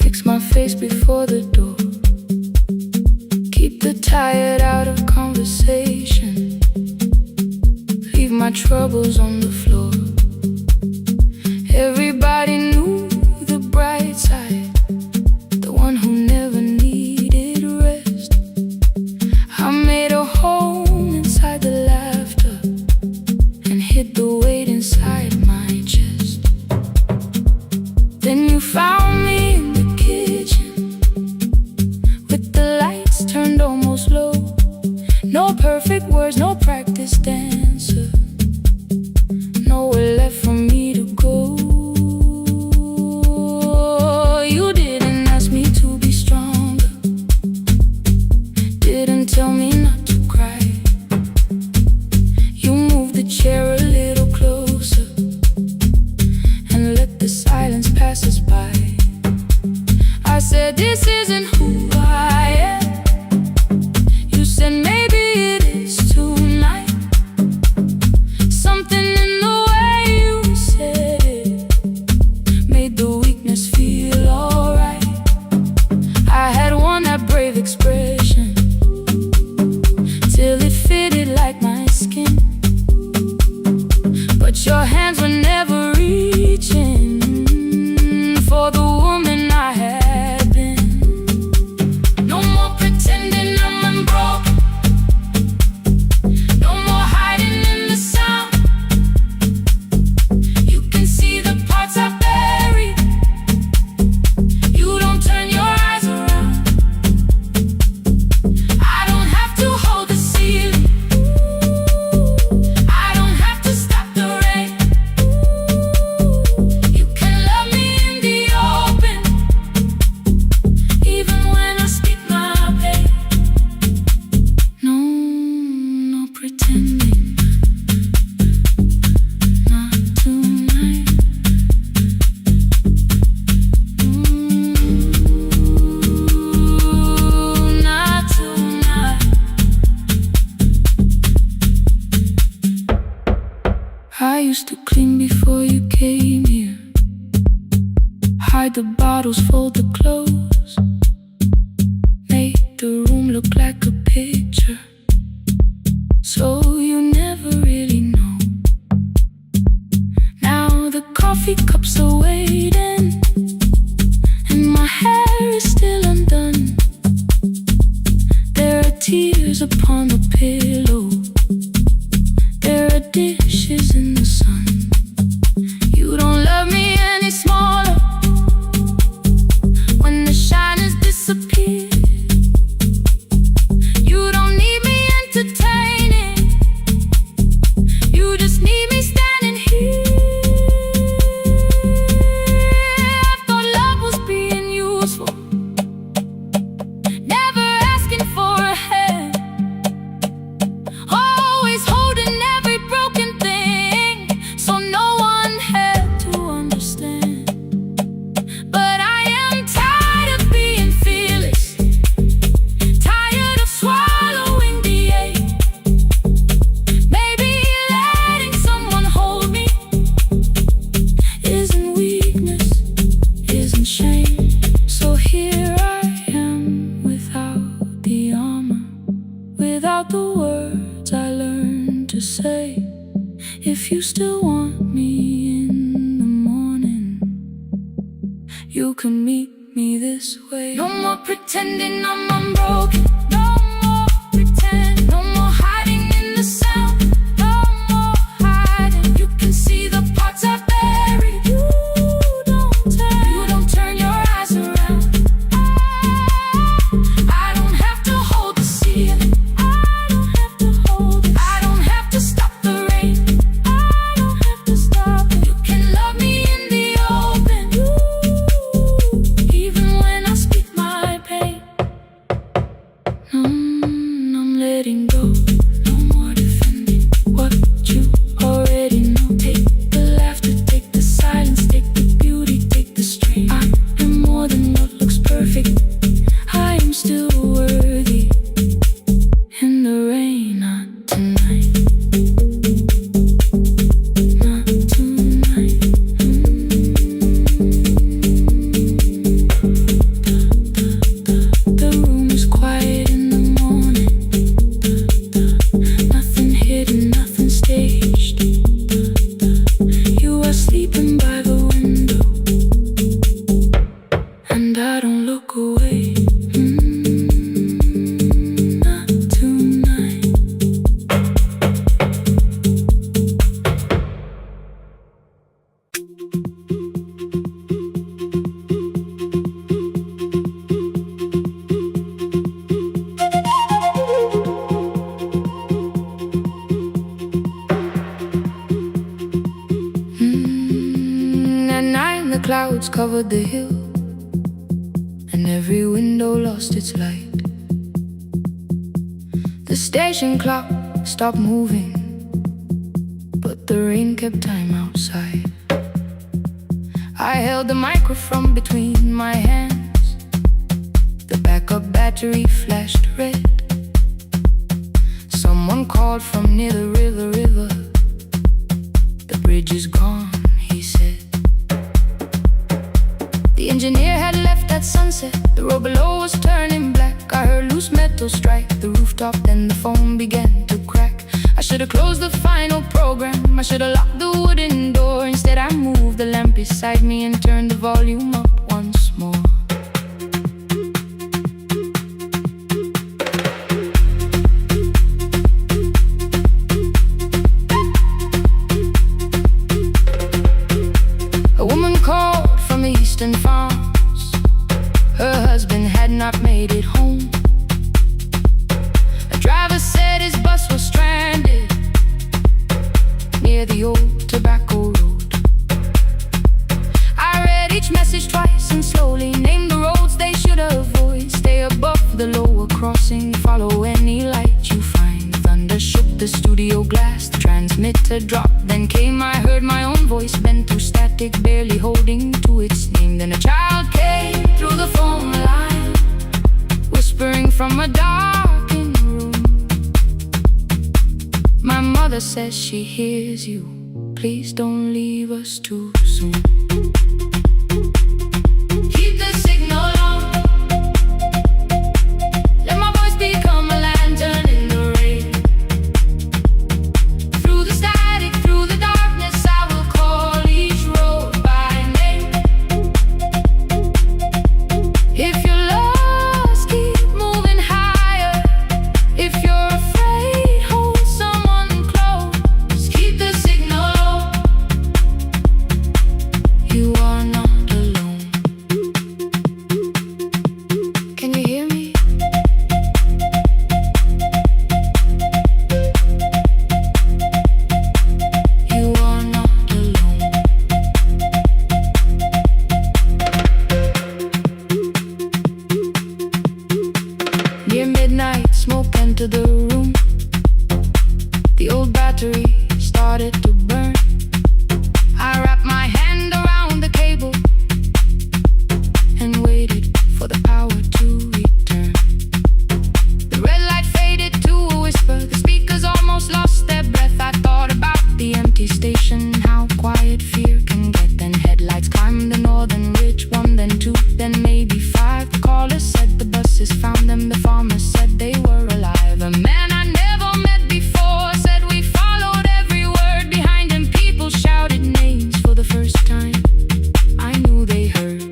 fix my face before the door, keep the tired out of conversation, leave my troubles on the floor. Everybody knew the bright side, the one who never needed rest. I made a home inside the laughter and hid the weight inside my chest. Then you found me in the kitchen, with the lights turned almost low. No perfect words, no practice dancer, nowhere left for me to go. I used to clean before you came here, hide the bottles, fold the clothes, make the room look like a picture, so you never really know. Now the coffee cups are waiting, and my hair is still undone. There are tears upon the pillow, there are dishes in the sun. You don't love me any smaller when the shine has disappeared. You don't need me entertaining, you just need me standing here. I thought love was being useful, never asking for a hand, always holding every broken thing, so no one had to understand. But I am tired of being fearless, tired of swallowing the ache. Maybe letting someone hold me isn't weakness, isn't shame. So here I am without the armor, without the words I learned to say. If you still want me in the morning, you can meet me this way. No more pretending I'm unbroken, no more pretend, no more hiding in the sound, no more hiding. You can see the parts I buried. You don't turn your eyes around. I don't have to hold the ceiling, I don't have to hold it, I don't have to stop the rain, I don't have to stop it. You can love me in the open, even when I speak my pain. I'm letting go, no more defending what you already know. Take the laughter, take the silence, take the beauty, take the strain. I am more than what looks perfect, I am still worthy. In the rain, not tonight, not tonight. The room is quiet in the morning, nothing hidden, nothing staged. You are sleeping by the window, and I don't look away. Not tonight. At night the clouds covered the hill, and every window lost its light. The station clock stopped moving, but the rain kept time outside. I held the microphone between my hands, the backup battery flashed red. Someone called from near the river. The bridge is gone, he said. The engineer had left at sunset, the road below was turning black. I heard loose metal strike the rooftop, then the phone began to crack. I should have closed the final program, I should have locked the wooden door. Instead I moved the lamp beside me and turned the volume up once more. A woman called from the eastern farms, her husband had not made it home. A driver said his bus was stranded near the old tobacco road. I read each message twice and slowly named the roads they should avoid. Stay above the lower crossing, follow any light you find. Thunder shook the studio glass, the transmitter dropped, then came. I heard my own voice bent through static, barely holding to its name. Then a child came through the phone line, whispering from a darkened room. My mother says she hears you please don't leave us too soon. Keep the signal on. Let my voice become a lantern in the rain. Through the static, through the darkness, I will call each road by name. If you're lost, keep moving higher. If you're afraid, hold someone close. Keep the signal low. You are not alone. Can you hear me? You are not alone. Near midnight, smoke entered the room. The old battery started to burn. I wrapped my hand around the cable and waited for the power to return. The red light faded to a whisper. The speakers almost lost their breath. I thought about the empty station, how quiet fear can get. Then headlights climbed the northern ridge, one, then two, then maybe five. The caller said the buses found them. The farmer said they were alive. A man I never met before said we followed every word. Behind him people shouted names for the first time. I knew they heard.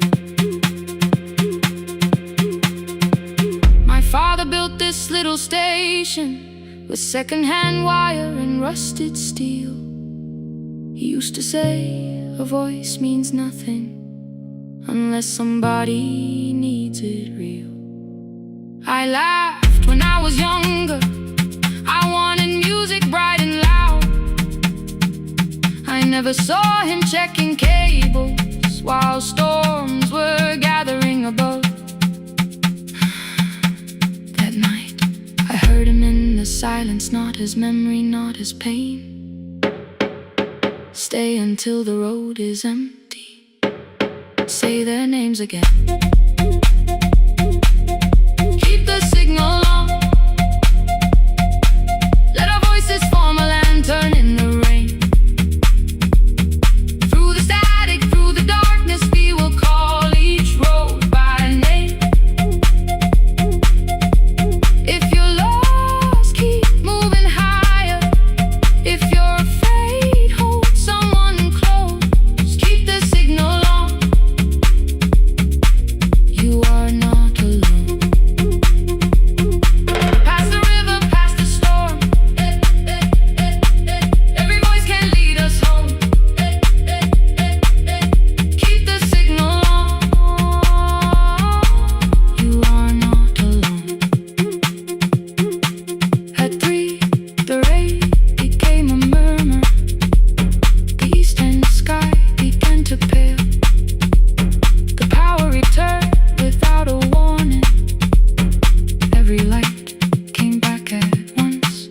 My father built this little station with second-hand wire and rusted steel. He used to say, a voice means nothing unless somebody needs it real. I laughed when I was younger. I wanted music bright and loud. I never saw him checking cables while storms were gathering above. That night, I heard him in the silence, not his memory, not his pain. Stay until the road is empty. Say their names again. Keep the signal on. Let our voices form a lantern in the rain. Through the static, through the darkness, we will call each road by name. If you're lost, keep moving higher. If you're afraid, hold someone close. Keep the signal on. You are not alone. Past the river, past the storm. Every voice can lead us home. Keep the signal on. You are not alone. At 3, the rain became a murmur. The eastern sky began to pale. The power returned without a warning. Every light came back at once.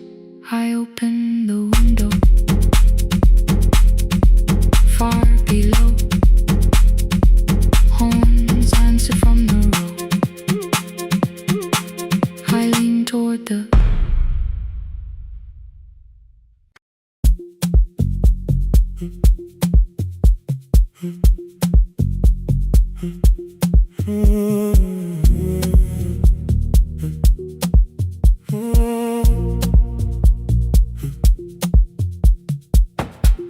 I opened the window. Far below, horns answer from the road. I leaned toward the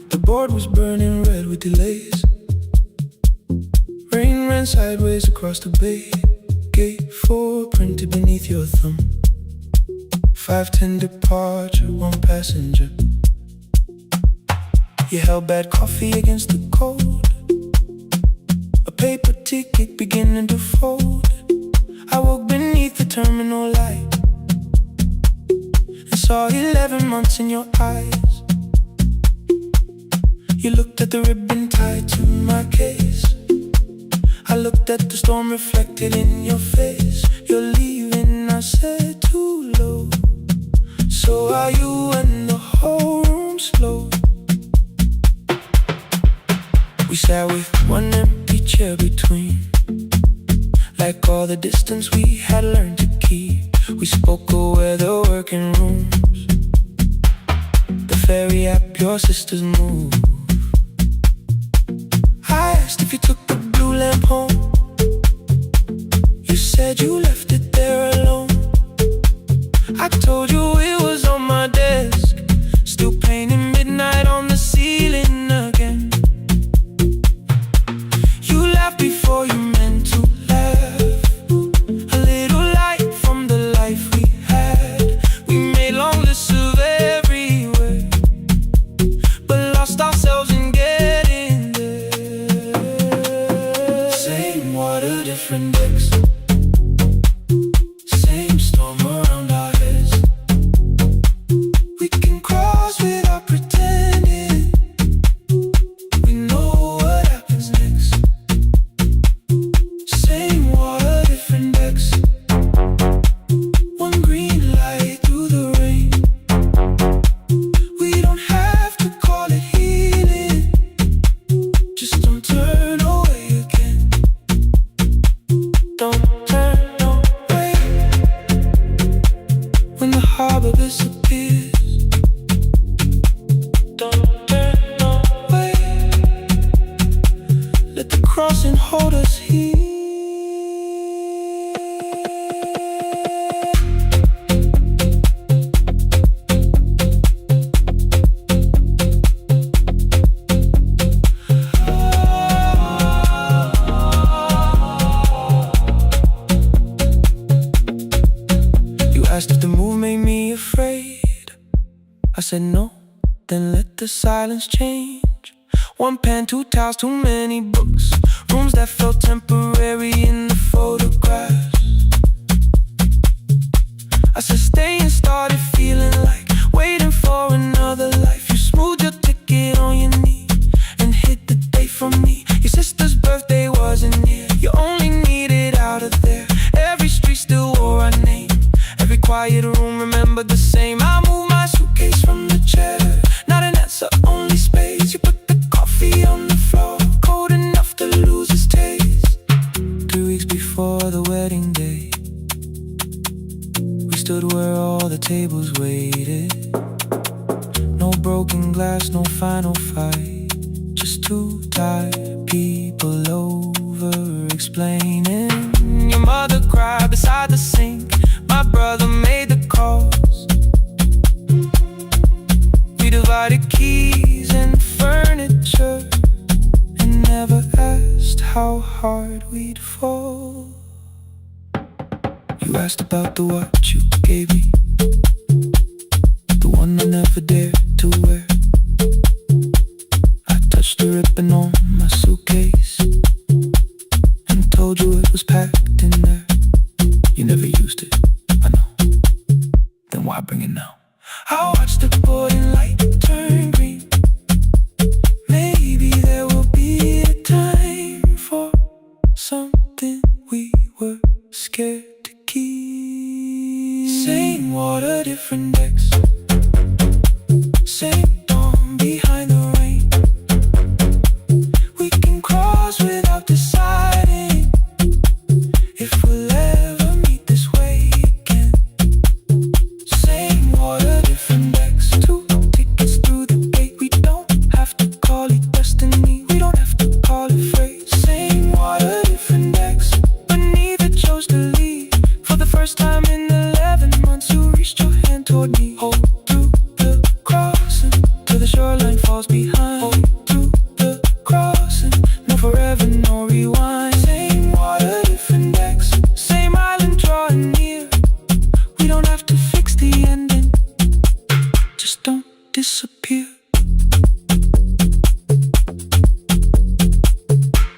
The board was burning red with delays. Rain ran sideways across the bay. Gate 4 printed beneath your thumb. 5:10 departure, 1 passenger. You held bad coffee against the cold. A paper ticket beginning to fold. I woke beneath the terminal light and saw 11 months in your eyes. You looked at the ribbon tied to my case. I looked at the storm reflected in your face. You're leaving, I said, too low. So are you, and the whole room slowed. We sat with one empty chair between, like all the distance we had learned to keep. We spoke of weather, working rooms, the ferry app your sisters moved. asked if you took the blue lamp home. You said you left it there alone. I told you it was on my desk, still painting midnight on the ceiling again. You laughed before you meant to laugh. A little light from the life we had. We made long lists of everywhere, but lost ourselves in getting there. Same water, different decks. Same storm around our heads. We can cross without pretending. We know what happens next. Same water, different decks. One green light through the rain. We don't have to call it healing. Just don't turn away again. Don't turn away. When the harbor disappears, don't turn away. Let the crossing hold us here. You asked if the move made me afraid. I said no, then let the silence change. One pen, two towels, too many books. Rooms that felt temporary in the photographs. I said stay and started feeling like waiting for another life. You smoothed your ticket on your knee and hid the date from me. Your sister's birthday wasn't near. You only needed out of there. Every street still wore our name. Every quiet room remembered the same. I moved my suitcase from the chair. Not an answer, only space. You put the coffee on the floor, cold enough to lose its taste. 3 weeks before the wedding day, we stood where all the tables waited. No broken glass, no final fight. Just two tired people over explaining. Your mother cried beside the sink. My brother made the calls. We divided keys and furniture and never asked how hard we'd fall. You asked about the watch you gave me, the one I never dared to wear. I touched the ribbon on my suitcase and told you it was packed in there. You never used it, I know. Then why bring it now? I watched the boarding light turn green. Maybe there will be a time for something we were scared to keep. Same water, different decks. Same dawn behind the rain. We can cross without deciding if we'll ever meet this way again. Same water, different decks. 2 tickets through the gate. We don't have to call it destiny. We don't have to call it fate. Same water, different decks. But neither chose to leave. For the first time in 11 months, you reached your hand toward me. Hold through the crossing till the shoreline falls behind. Hold through the crossing. No forever, no rewind. Same water, different decks. Same island drawing near. We don't have to fix the ending. Just don't disappear.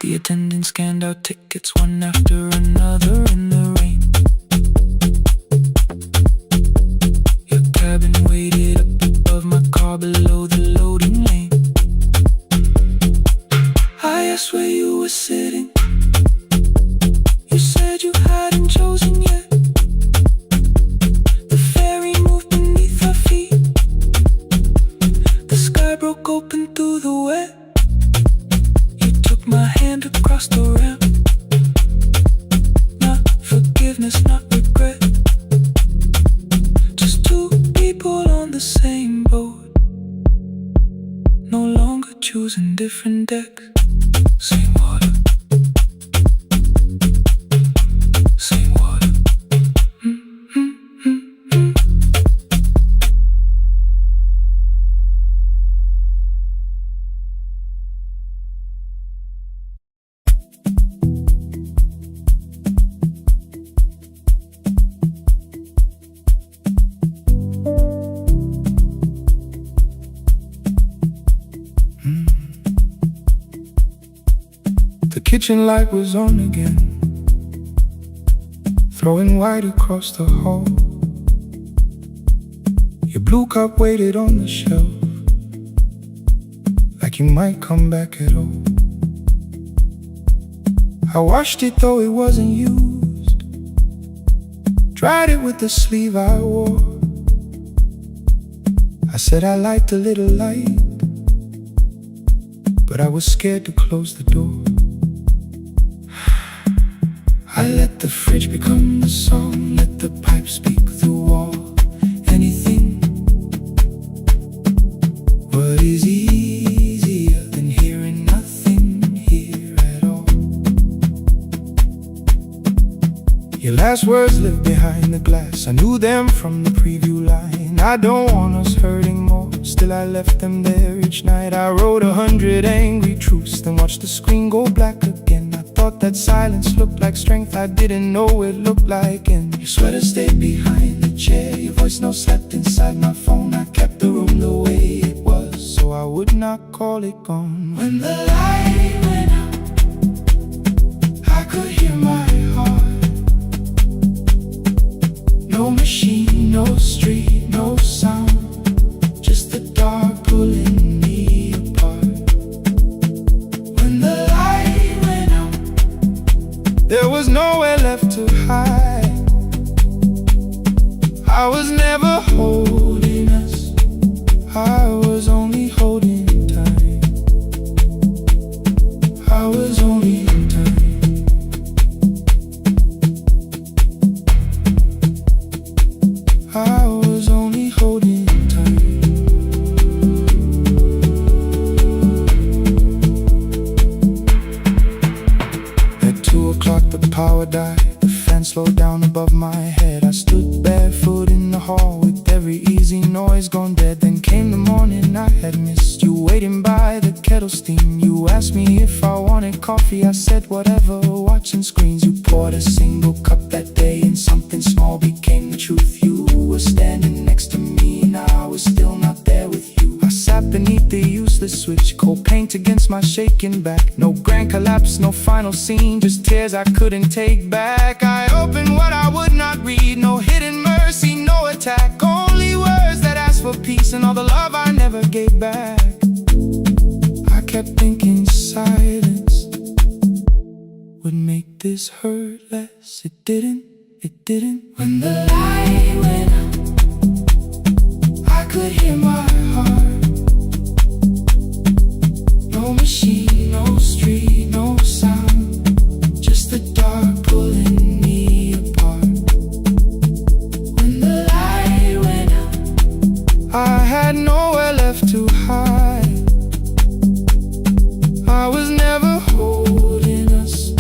The attendant scanned our tickets one after another in the rain. Your cabin waited up above my car below the loading lane. I asked where you were sitting. You said you hadn't chosen yet. The ferry moved beneath our feet. The sky broke open through the wet. You took my hand across the ramp. Not forgiveness, not regret. Just two people on the same boat, no longer choosing different decks. Same water. Same water. The kitchen light was on again, throwing white across the hall. Your blue cup waited on the shelf, like you might come back at all. I washed it though it wasn't used, dried it with the sleeve I wore. I said I liked a little light, but I was scared to close the door. I let the fridge become the song, let the pipe speak through all. Anything. What is easier than hearing nothing here at all? Your last words live behind the glass, I knew them from the preview line. I don't want us hurting more, still I left them there each night. I wrote 100 angry truths, then watched the screen go black again. Thought that silence looked like strength, I didn't know it looked like. And your sweater stayed behind the chair, your voice note slept inside my phone. I kept the room the way it was, so I would not call it gone. When the light went out, I could hear my heart. No machine, no street, no sound, just the dark pulling me apart. When the light went out, there was nowhere left to hide. I was never holding us, I was only holding time. I was only time. I was only holding time. At 2 o'clock the power died, the fan slowed down above my head. I stood barefoot in the hall with every easy noise gone dead. Then came the morning I had missed, you waiting by the kettle steam. You asked me if I wanted coffee, I said whatever, watching screens. You poured a single cup that day and something small became the truth. You were standing next to me, now I was still not there with you. I sat beneath the useless switch, cold paint against my shaking back. No grand collapse, no final scene, just tears I couldn't take back. I opened what I would not read, no hidden mercy, no attack. Only words that asked for peace and all the love I never gave back. I kept thinking silence would make this hurt less. It didn't, it didn't. When the light went out, I could hear my heart. No machine, no street, no sound, just the dark pulling me apart. When the light went out, I had nowhere left to hide. I was never holding us,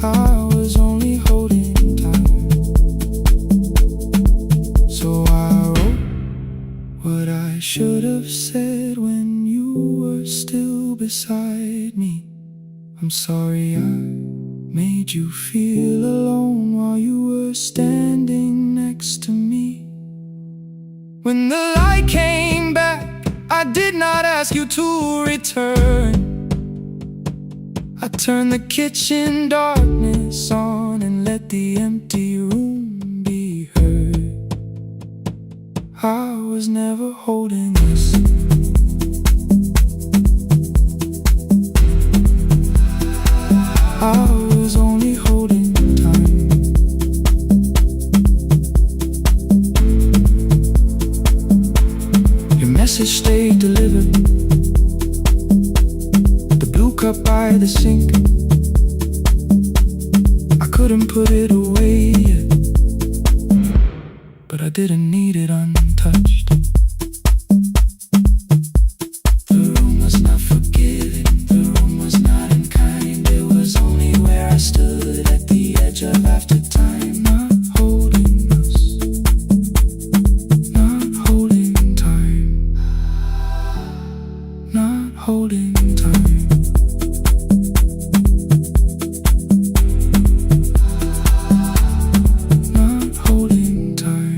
I was only holding time. So I wrote what I should have said when you were still beside me. I'm sorry I made you feel alone while you were standing next to me. When the light came back, I did not ask you to return. I turned the kitchen darkness on and let the empty room be heard. I was never holding us, I was only holding time. Your message stayed delivered, the blue cup by the sink. I couldn't put it away yet, but I didn't need it untouched. The room was not forgiving, the room was not in holding time. Not holding time.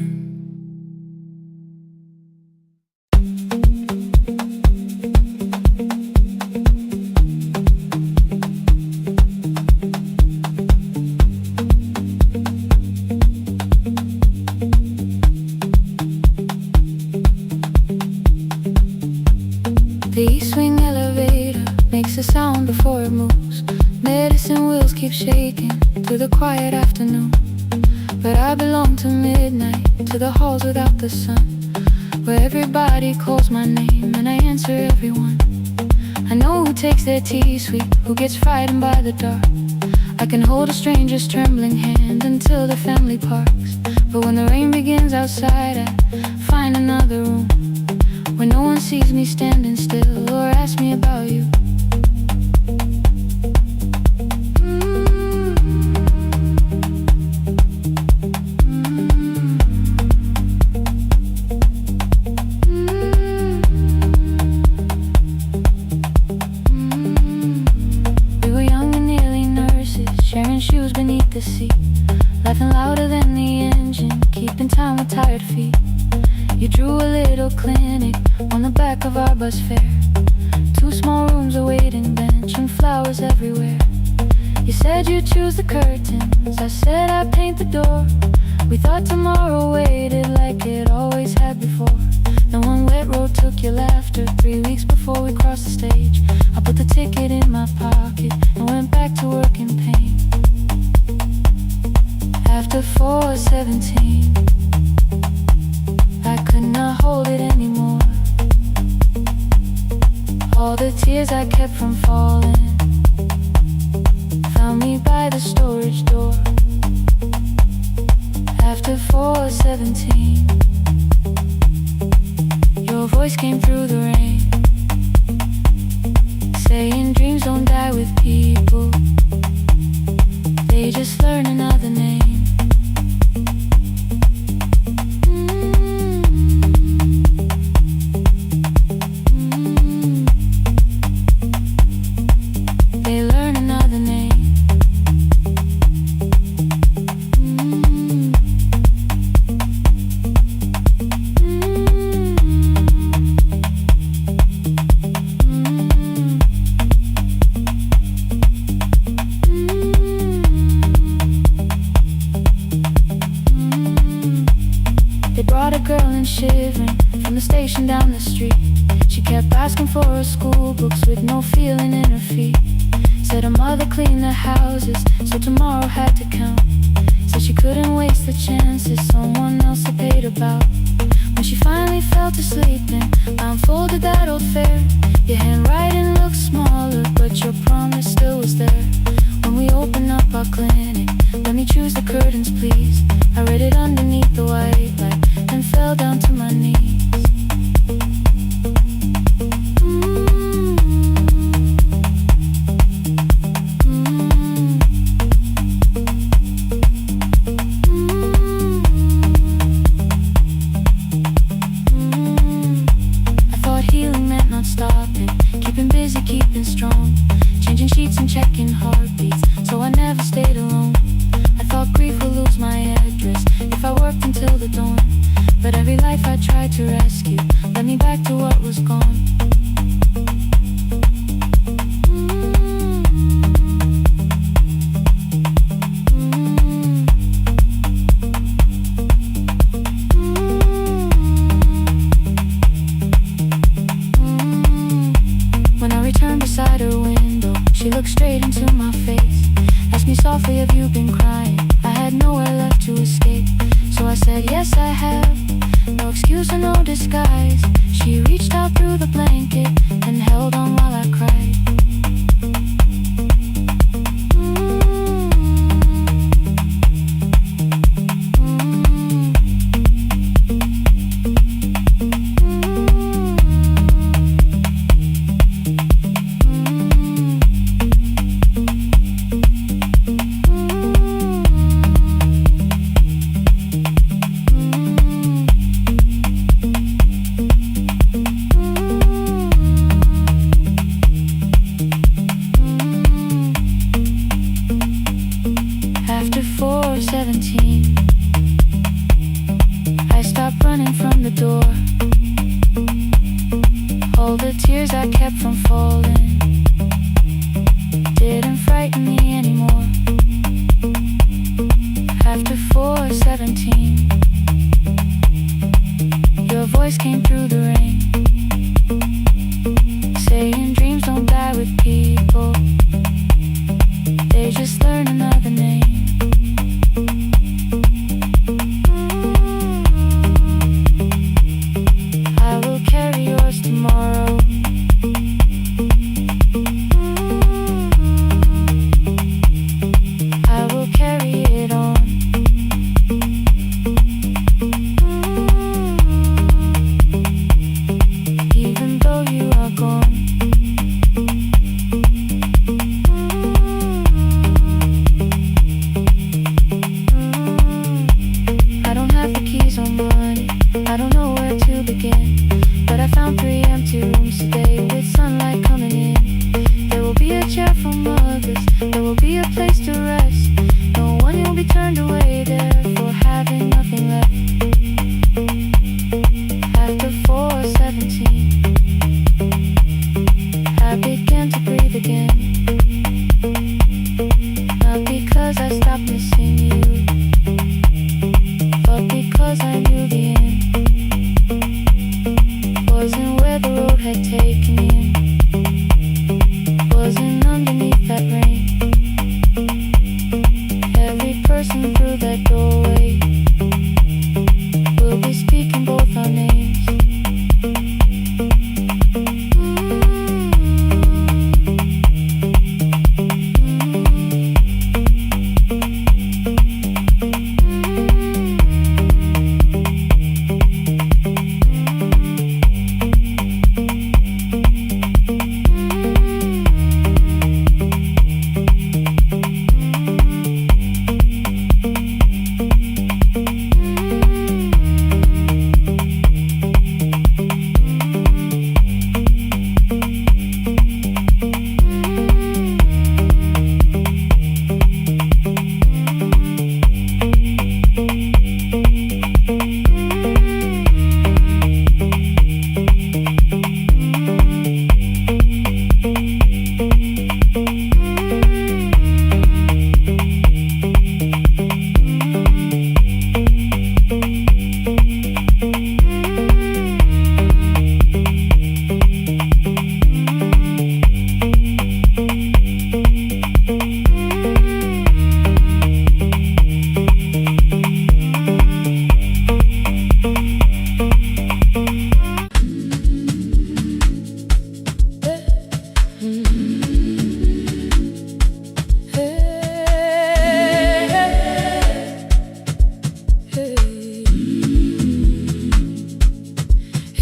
The east wing elevator makes a sound before it moves. Medicine wheels keep shaking through the quiet afternoon. But I belong to midnight, to the halls without the sun, where everybody calls my name and I answer everyone. I know who takes their tea sweet, who gets frightened by the dark. I can hold a stranger's trembling hand until the family parks. But when the rain begins outside, I find another room where no one sees me standing still or asks me about you. We were young and nearly nurses, sharing shoes beneath the seat, laughing louder than the engine, keeping time with tired feet. You drew a little clinic on the back of our bus fare. 2 small rooms, a waiting bench, and flowers everywhere. You said you'd choose the curtains, I said I'd paint the door. We thought tomorrow waited like it always had before. Then one wet road took your laughter 3 weeks before we crossed the stage. I put the ticket in my pocket and went back to work in pain. After 4:17, I could not hold it anymore. All the tears I kept from falling found me by the storage door. After 4:17, your voice came through the rain, saying dreams don't die with people, they just learn another name. Shivering from the station down the street, she kept asking for her school books with no feeling in her feet. Said her mother cleaned the houses, so tomorrow had to count. Said she couldn't waste the chances someone else had paid about. When she finally fell to sleep and I unfolded that old fare, your handwriting looked smaller, but your promise still was there. When we opened up our clinic, let me choose the curtains please. I read it underneath the white light and fell down to my knees. I thought healing meant not stopping, keeping busy, keeping strong, changing sheets and checking heartbeats, so I never stayed alone. I thought grief would lose my address if I worked until the dawn. But every life I tried to rescue led me back to what was gone. When I returned beside her window, she looked straight into my face, asked me softly, have you been crying? I had nowhere left to escape, so I said, yes I have, no excuse or no disguise. She reached out through the blanket and held on while I cried.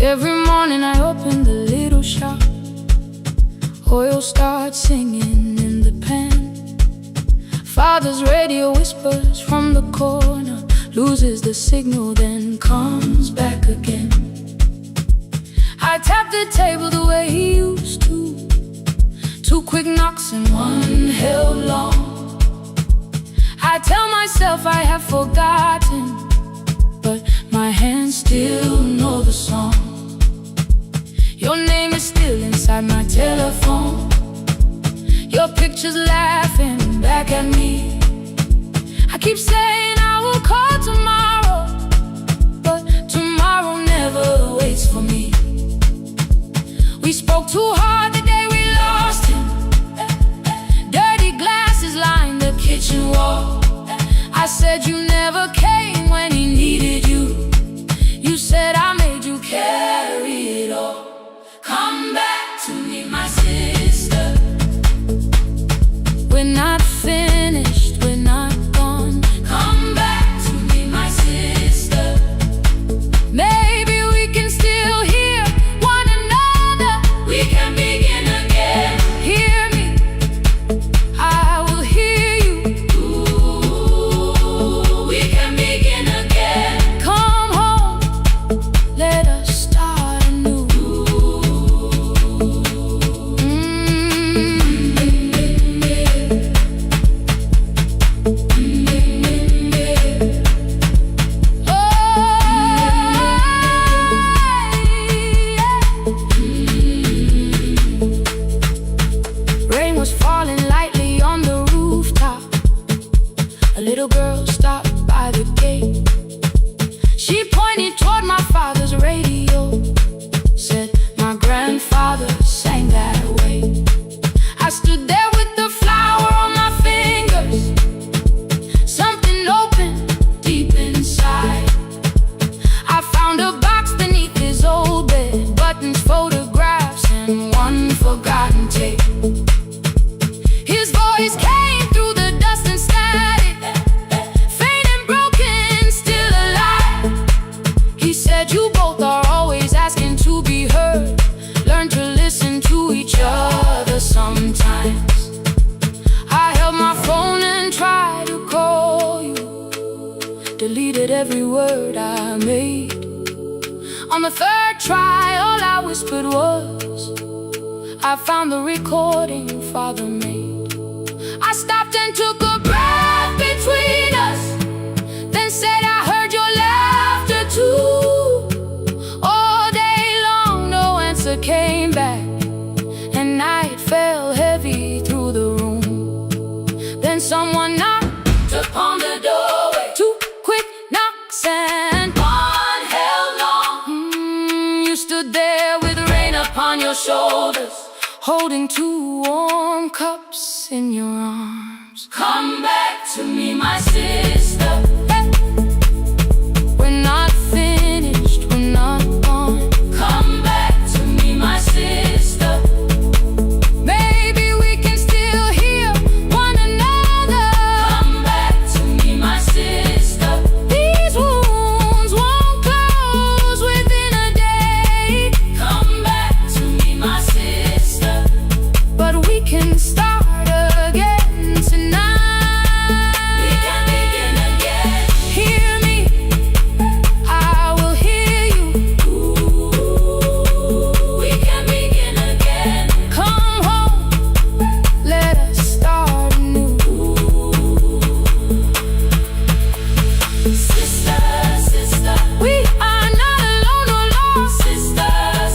Every morning I open the little shop. Oil starts singing in the pan. Father's radio whispers from the corner, loses the signal, then comes back again. I tap the table the way he used to. 2 quick knocks and 1 held long. I tell myself I have forgotten, but my hands still know the song. Your name is still inside my telephone. Your picture's laughing back at me. I keep saying I will call tomorrow, but tomorrow never waits for me. We spoke too hard the day we lost him. Dirty glasses line the kitchen wall. I said you never came when he needed you. You said I made you carry it all. Come back to me, my sister. We're not finished, we're not gone. Come back to me, my sister. Maybe we can still hear one another. We can begin again. Hear me, I will hear you. Ooh, we can begin again. Come home, let us start anew. Rain was falling lightly on the rooftop. A little girl stopped by the gate. She pointed toward my father's radio, said my grandfather sang that way. I stood there with the flower on my fingers. Something opened deep inside. I found a box beneath his old bed, buttons, photographs, and 1 forgotten tape. His voice came through the dust and static, faint and broken, still alive. He said you both are always asking to be heard. Learn to listen to each other sometimes. I held my phone and tried to call you, deleted every word I made. On the 3rd try, all I whispered was, I found the recording Father made. I stopped and took a breath between us, then said I heard your laughter too. All day long no answer came back, and night fell heavy through the room. Then someone knocked upon the doorway. 2 quick knocks and 1 held long. You stood there with rain upon your shoulders, holding 2 warm cups in your arms. Come back to me, my sister. We're not finished, we're not gone. Come back to me, my sister. Maybe we can still hear one another. Come back to me, my sister. These wounds won't close within a day. Come back to me, my sister. But we can start again tonight. We can begin again. Hear me, I will hear you. Ooh, we can begin again. Come home, let us start anew. Sister, sister, we are not alone or lost. Sister,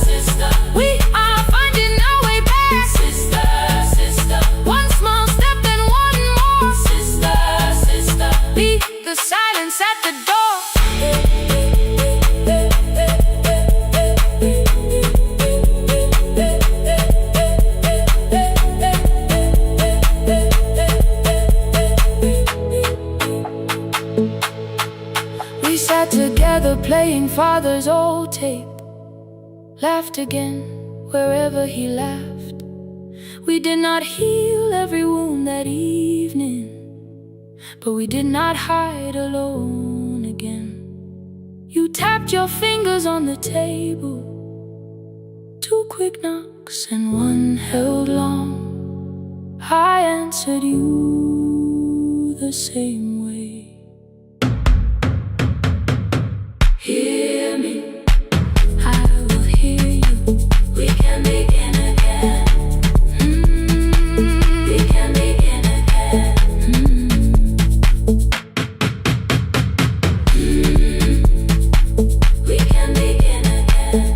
sister, we are finding our way back. Sister, sister, 1 small step and 1 more. Sister, sister, beat the silence at the door. We sat together playing Father's old tape, laughed again wherever he laughed. We did not heal every wound that evening, but we did not hide alone again. You tapped your fingers on the table, 2 quick knocks and 1 held long. I answered you the same way. Hear me, I will hear you. We can begin again. We can begin again. We can begin again.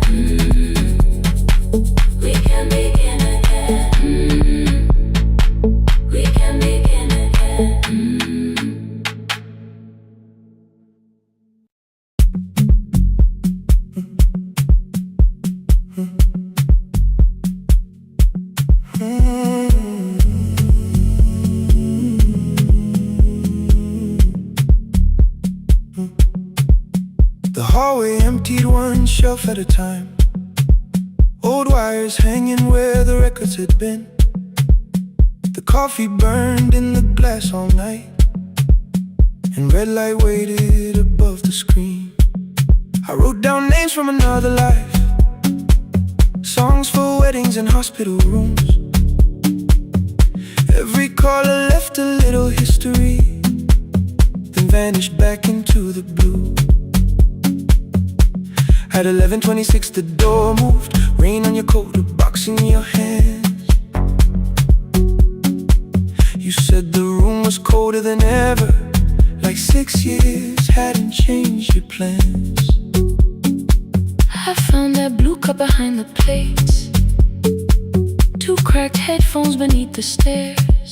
We can begin again. We can begin again. The hallway emptied 1 shelf at a time. Old wires hanging where the records had been. The coffee burned in the glass all night, and red light waited above the screen. I wrote down names from another life, songs for weddings and hospital rooms. Every caller left a little history, then vanished back into the blue. At 11:26 the door moved, rain on your coat, a box in your hands. You said the room was colder than ever, like 6 years hadn't changed your plans. I found that blue cup behind the plates, 2 cracked headphones beneath the stairs,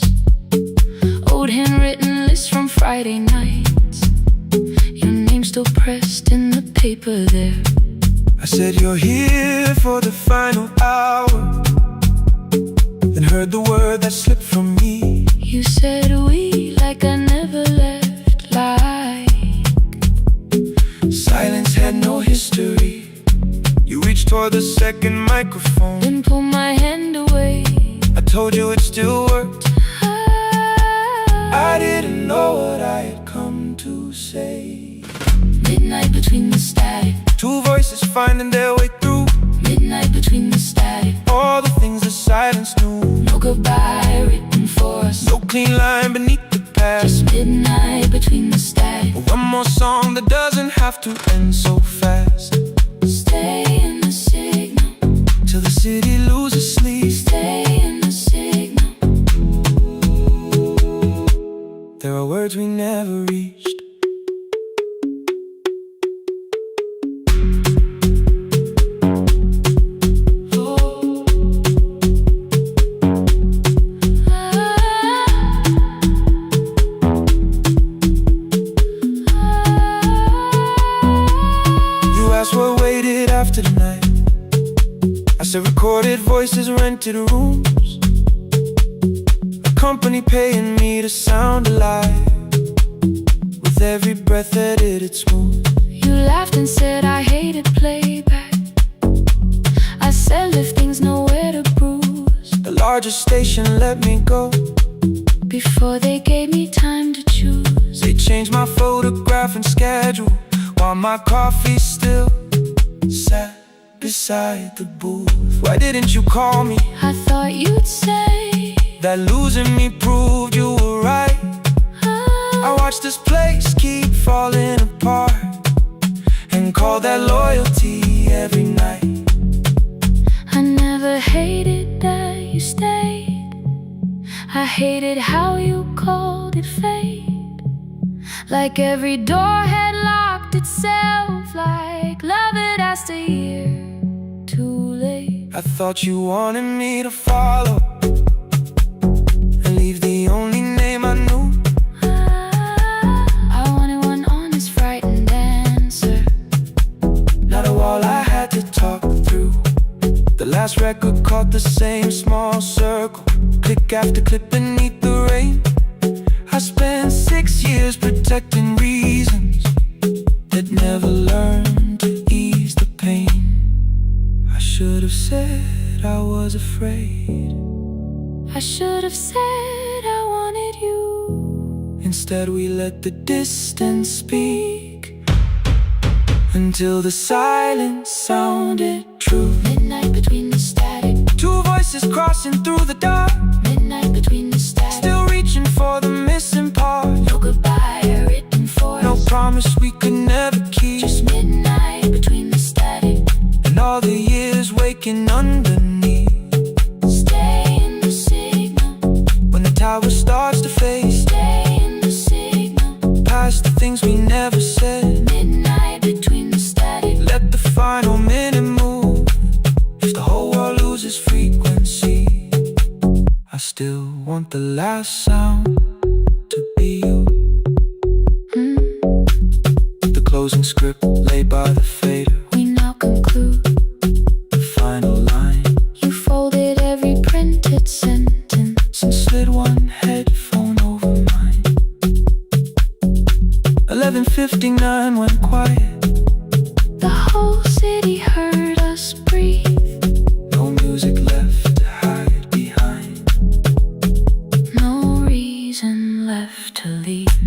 old handwritten lists from Friday nights, your name still pressed in the paper there. I said you're here for the final hour, then heard the word that slipped from me. You said we like I never left, like silence had no history. You reached toward the second microphone, then pulled my hand away. I told you it still worked. I didn't know what I had come to say. Midnight between the static, 2 voices finding their way through. midnight between the static, All the things the silence knew. no goodbye written for us, No clean line beneath the past. just midnight between the static. One more song that doesn't have to end so fast. Stay in the signal, Till the city loses sleep. stay in the signal. There are words we never reached. What waited after the night? I said recorded voices, rented rooms, a company paying me to sound alive, with every breath edited smooth. You laughed and said I hated playback. I said lifting's nowhere to bruise, The largest station let me go before they gave me time to choose. They changed my photograph and schedule, while my coffee still sat beside the booth. Why didn't you call me? I thought you'd say that losing me proved you were right. I watched this place keep falling apart, and call that loyalty every night. I never hated that you stayed, I hated how you called it fate. Like every door had locked itself, like love had asked a year too late. I thought you wanted me to follow and leave the only name I knew. I wanted one honest, frightened answer, not a wall I had to talk through. The last record caught the same small circle, click after click beneath the rain. I spent 6 years protecting reasons that never learned to ease the pain. I should have said I was afraid, I should have said I wanted you. Instead we let the distance speak, until the silence sounded true. Midnight between the static, Two voices crossing through the dark, midnight between the static. still reaching for the missing part. No goodbye written for No us, promise we could never keep. just midnight between the static. And all the years waking underneath. Stay in the signal, When the tower starts to fade, stay in the signal. past the things we never said. Midnight between the static. Let the final minute move. If the whole world loses frequency, I still want the last sound to be you. The closing script laid by the fader, We now conclude. the final line. You folded every printed sentence. And slid one headphone over mine. 11:59 went quiet. The whole city heard us breathe. No music left to hide behind. No reason left to leave.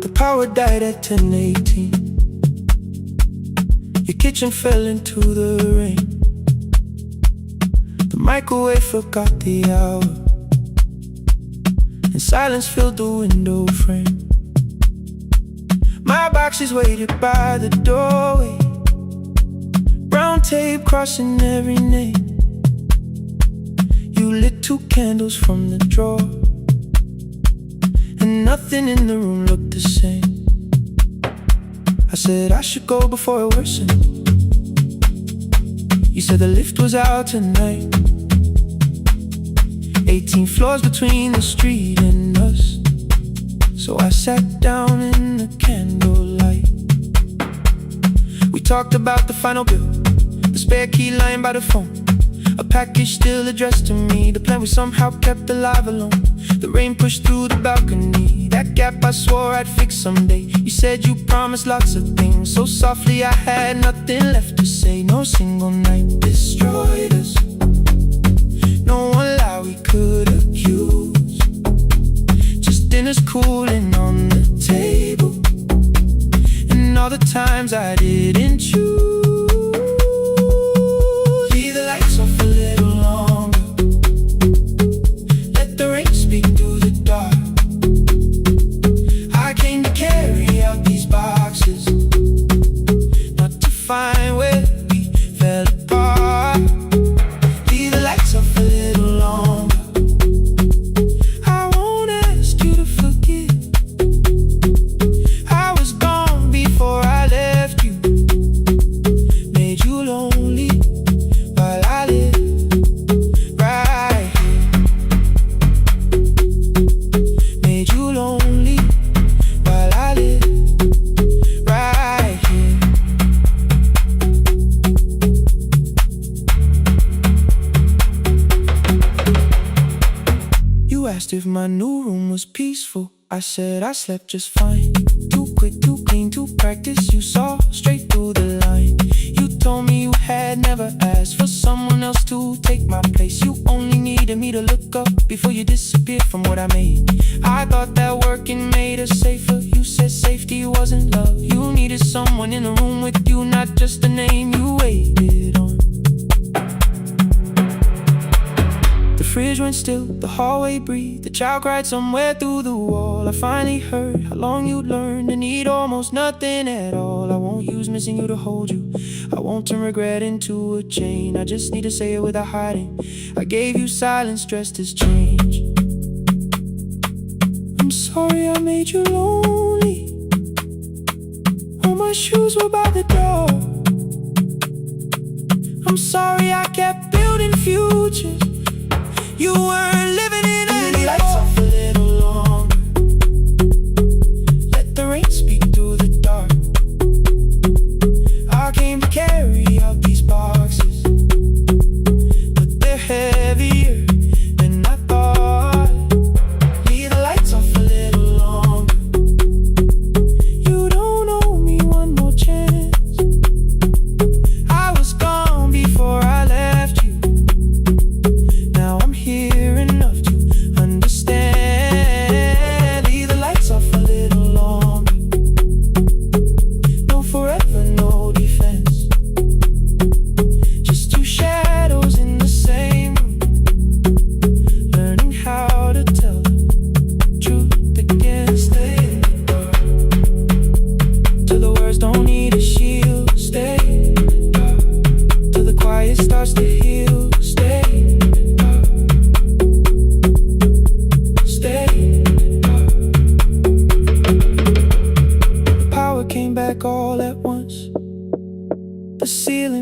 The power died at 10:18. Your kitchen fell into the rain. The microwave forgot the hour, and silence filled the window frame. My boxes waited by the doorway, brown tape crossing every name. You lit 2 candles from the drawer, and nothing in the room looked the same. I said I should go before it worsened. You said the lift was out tonight. 18 floors between the street and us. So I sat down in the candlelight. We talked about the final bill, the spare key lying by the phone, a package still addressed to me, the plan we somehow kept alive alone. The rain pushed through the balcony, that gap I swore I'd fix someday. You said you promised lots of things, so softly I had nothing left to say. No single night destroyed us, no one lie we could accuse. Just dinners cooling on the table, and all the times I didn't choose. Leave the lights off a little longer, let the rain speak through the dark. I came to carry out these boxes, not to find where we fell apart. Leave the lights off a little longer. I won't ask you to forget. I was gone before I left you, made you lonely while I live right here. Made you lonely while I live right here. You asked if my new room was peaceful. I said I slept just fine. Too quick, too clean, too practiced. You saw straight through the line. You told me you had never asked for someone else to take my place. You only needed me to look up before you disappeared from what I made. I thought that working made us safer. You said safety wasn't love. You needed someone in the room with you, not just the name you waited on. The fridge went still, the hallway breathed, the child cried somewhere through the wall. I finally heard how long you'd learned to need almost nothing at all. I won't use missing you to hold you, I won't turn regret into a chain. I just need to say it without hiding. I gave you silence dressed as change. I'm sorry I made you lonely. All my shoes were by the door. I'm sorry I kept building futures you weren't living in anymore. Lights off a little longer, let the rain speak through the dark. I came to carry out these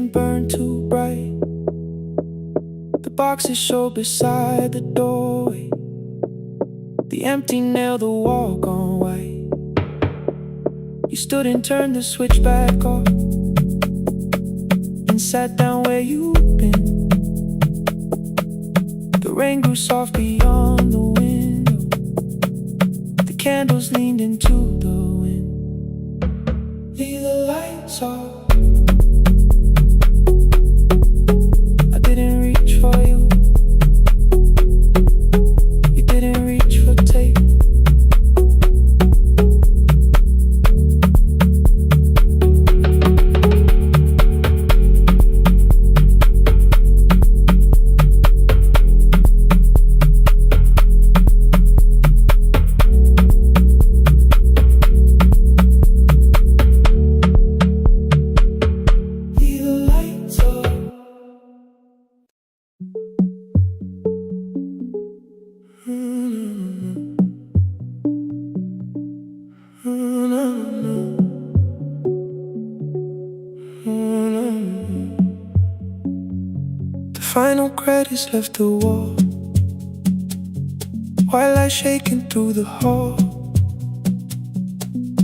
didn't burn too bright. The boxes show beside the doorway. The empty nail, the wall gone white. You stood and turned the switch back off and sat down where you'd been. The rain grew soft beyond the window. The candles leaned into the wind. Leave the lights off. I didn't reach for you. You didn't reach for tape. The final credits left the wall, white light shaking through the hall.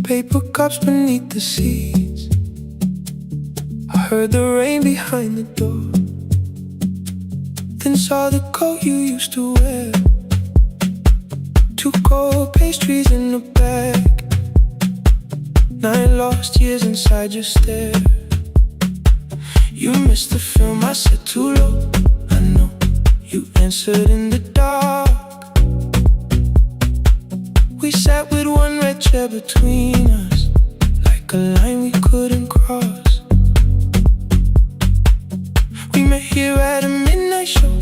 Paper cups beneath the seats. I heard the rain behind the door, then saw the coat you used to wear. 2 cold pastries in a bag. 9 lost years inside your stare. You missed the film, I said too low. I know, you answered in the dark. We sat with one red chair between us, like a line we couldn't cross. We met here at a midnight show.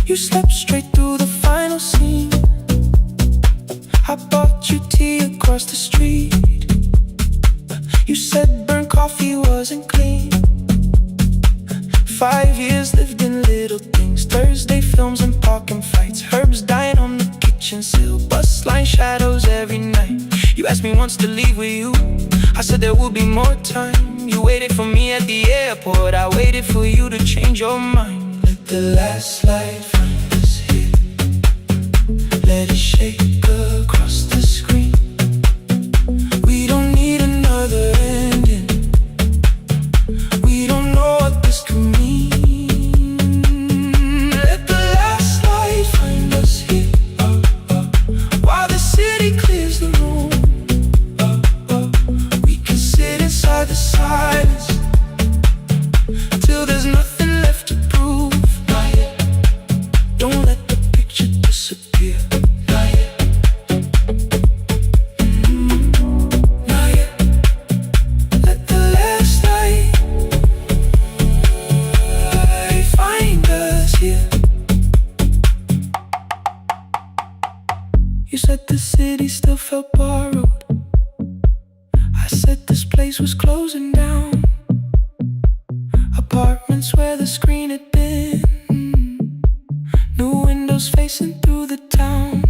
You slept straight through the final scene. I bought you tea across the street. You said burnt coffee wasn't clean. 5 years lived in little things. Thursday films and parking fights. Herbs dying on the kitchen sill. Bus line shadows every night. You asked me once to leave with you. I said there would be more time. You waited for me at the airport. I waited for you to change your mind. Let the last light find us here. Let it shake across the screen. We don't need another ending. We don't know what this could mean. Let the last light find us here, while the city clears the room. We can sit inside the silence till there's nothing left to prove. Not yet. Don't let the picture disappear. Not yet. Not yet. Let the last light find us here. You said the city still felt borrowed. I said this place was closing down. Apartments where the screen had been. New windows facing through the town.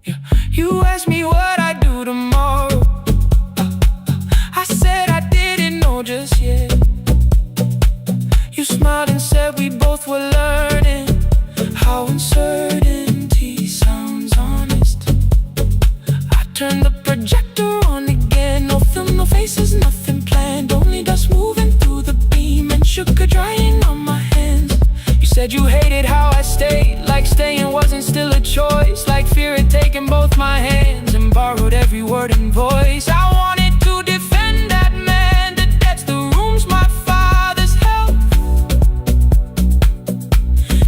Yeah. You asked me what I'd do tomorrow. I said I didn't know just yet. You smiled and said we both were learning how uncertainty sounds honest. I turned the projector on again. No film, no faces, nothing planned. Only dust moving through the beam and sugar drying on my hands. You said you hated how I stayed, like staying wasn't still a choice, like fear had taken both my hands and borrowed every word and voice. I wanted to defend that man, the debts, the rooms, my father's health,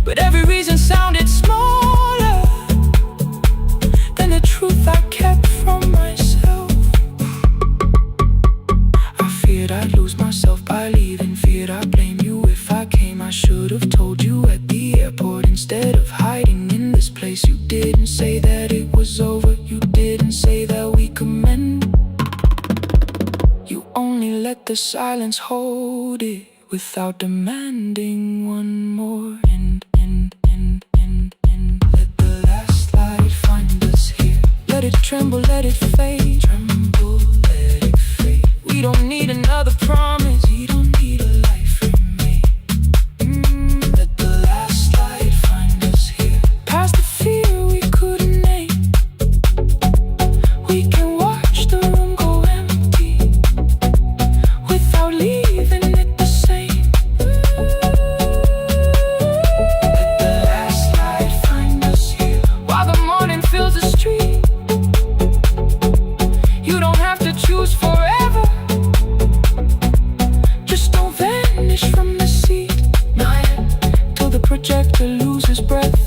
but every reason sounded smaller than the truth I kept from myself. I feared I'd lose myself by leaving, feared I'd blame you if I came. I should have told you at the airport instead of hiding in this place. You didn't say that it was over. You didn't say that we could mend. You only let the silence hold it without demanding one more. Let the last light find us here. Let it tremble, let it fade. Tremble, let it fade. We We don't need another promise. We don't need a life from me. Let the last light find us here. Past the fear we couldn't name. We can watch the room go empty without leaving it the same. Let the last light find us here. While the morning fills the street, you don't have to choose forever. Just don't vanish from the seat. Not yet, till the projector loses breath.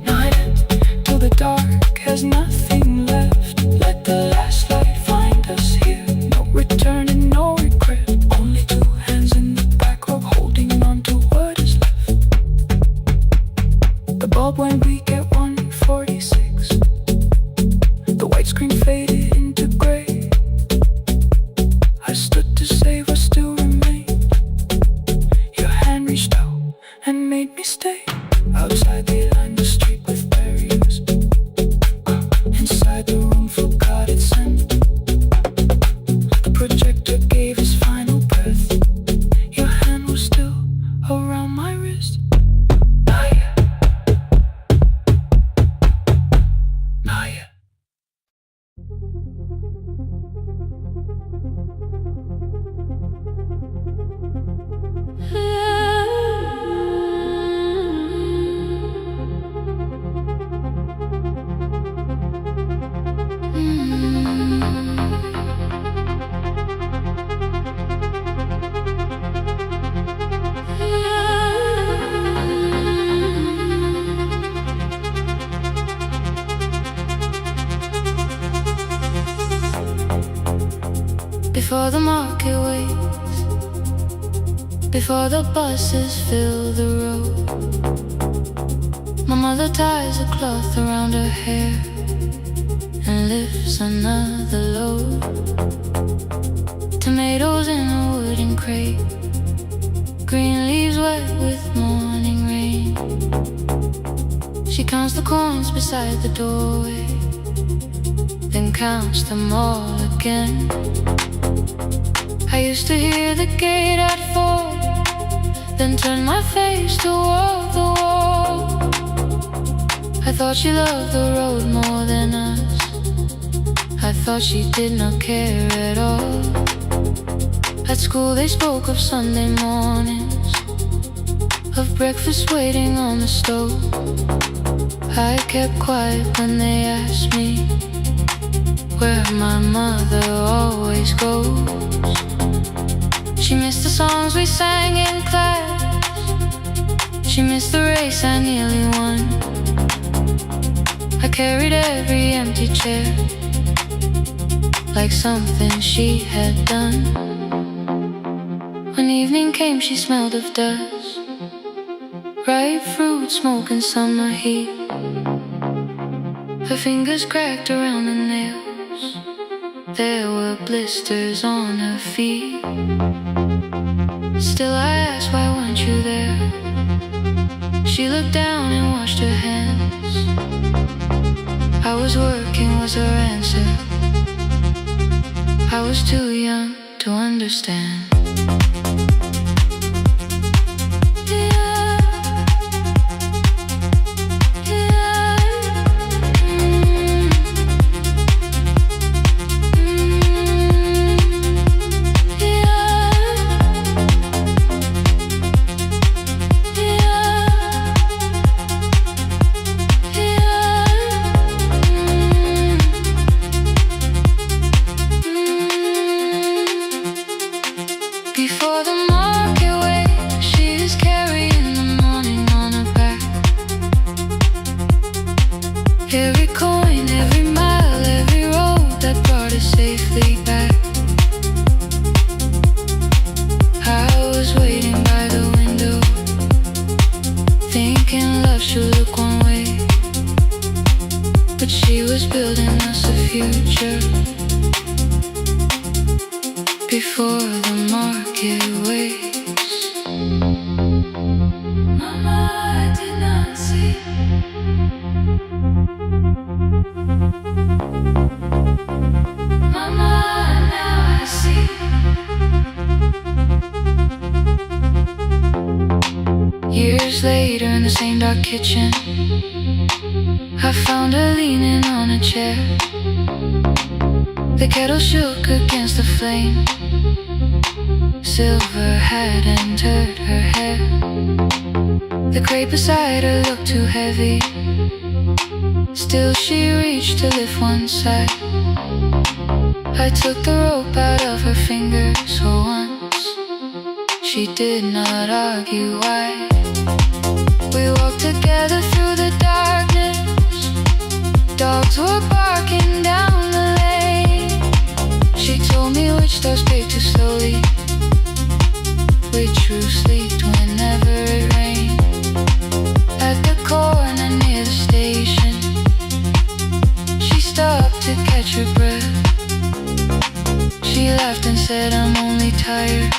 Not yet, till the dark has nothing left. Let the last light find us here. No return and no regret. Only two hands in the back row holding on to what is left. The bulb went weak at 1:46. The white screen faded into gray. I stood to save what still remained. Your hand reached out and made me stay. Outside they lined the street with barriers. Inside the room forgot its scent. The projector gave his final breath. Your hand was still around my wrist. Not yet. Not yet. Before the market waits, before the buses fill the road, my mother ties a cloth around her hair and lifts another load. Tomatoes in a wooden crate, green leaves wet with morning rain. She counts the coins beside the doorway, then counts them all again. I used to hear the gate at 4, then turn my face toward the wall. I thought she loved the road more than us. I thought she did not care at all. At school they spoke of Sunday mornings, of breakfast waiting on the stove. I kept quiet when they asked me where my mother always goes. She missed the songs we sang in class. She missed the race I nearly won. I carried every empty chair like something she had done. When evening came she smelled of dust, ripe fruit, smoke and summer heat. Her fingers cracked around the nails. There were blisters on her feet. Still I asked, why weren't you there? She looked down and washed her hands. I was working was her answer. I was too young to understand. Before the market waits, she is carrying the morning on her back. Every coin, every mile, every road that brought us safely back. I was waiting by the window, thinking love should look one way, but she was building us a future. Before the market waits, Mama, I did not see. Mama, now I see. Years later in the same dark kitchen, I found her leaning on a chair. The kettle shook against the flame. Silver had entered her hair. The crate beside her looked too heavy. Still she reached to lift one side. I took the rope out of her fingers for once. She did not argue why. We walked together through the darkness. Dogs were barking down the lane. She told me which doors break too slowly, which roofs leaked whenever it rained. At the corner near the station, she stopped to catch her breath. She laughed and said, I'm only tired.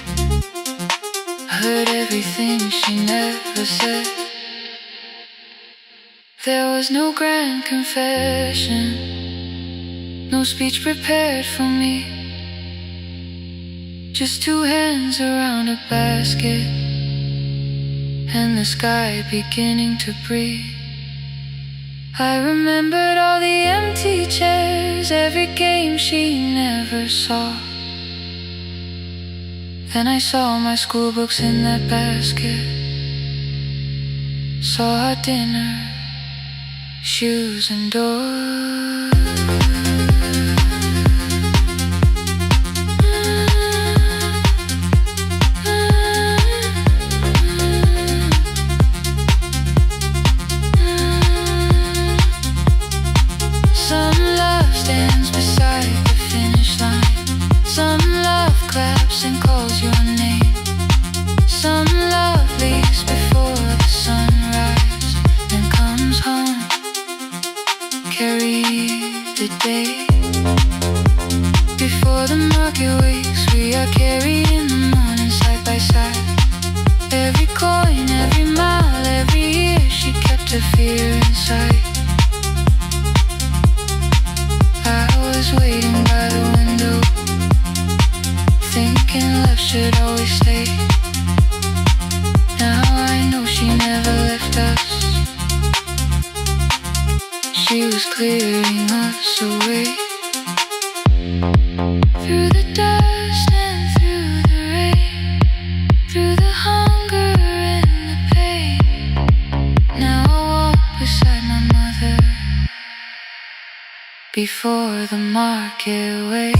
I heard everything she never said. There was no grand confession, no speech prepared for me. Just two hands around a basket, and the sky beginning to breathe. I remembered all the empty chairs, every game she never saw. Then I saw my school books in that basket, saw our dinner, shoes and doors. Some love stands beside the finish line. Some love claps and calls your name. Some love leaves before the sunrise and comes home. Carry the day. Before the market wakes, we are carried in the morning side by side. Every coin, every mile, every year, she kept her fear inside. I was waiting by the window, thinking love should always stay. Now I know she never left us. She was clearing us away. Through the dust and through the rain, through the hunger and the pain. Now I walk beside my mother before the market waits.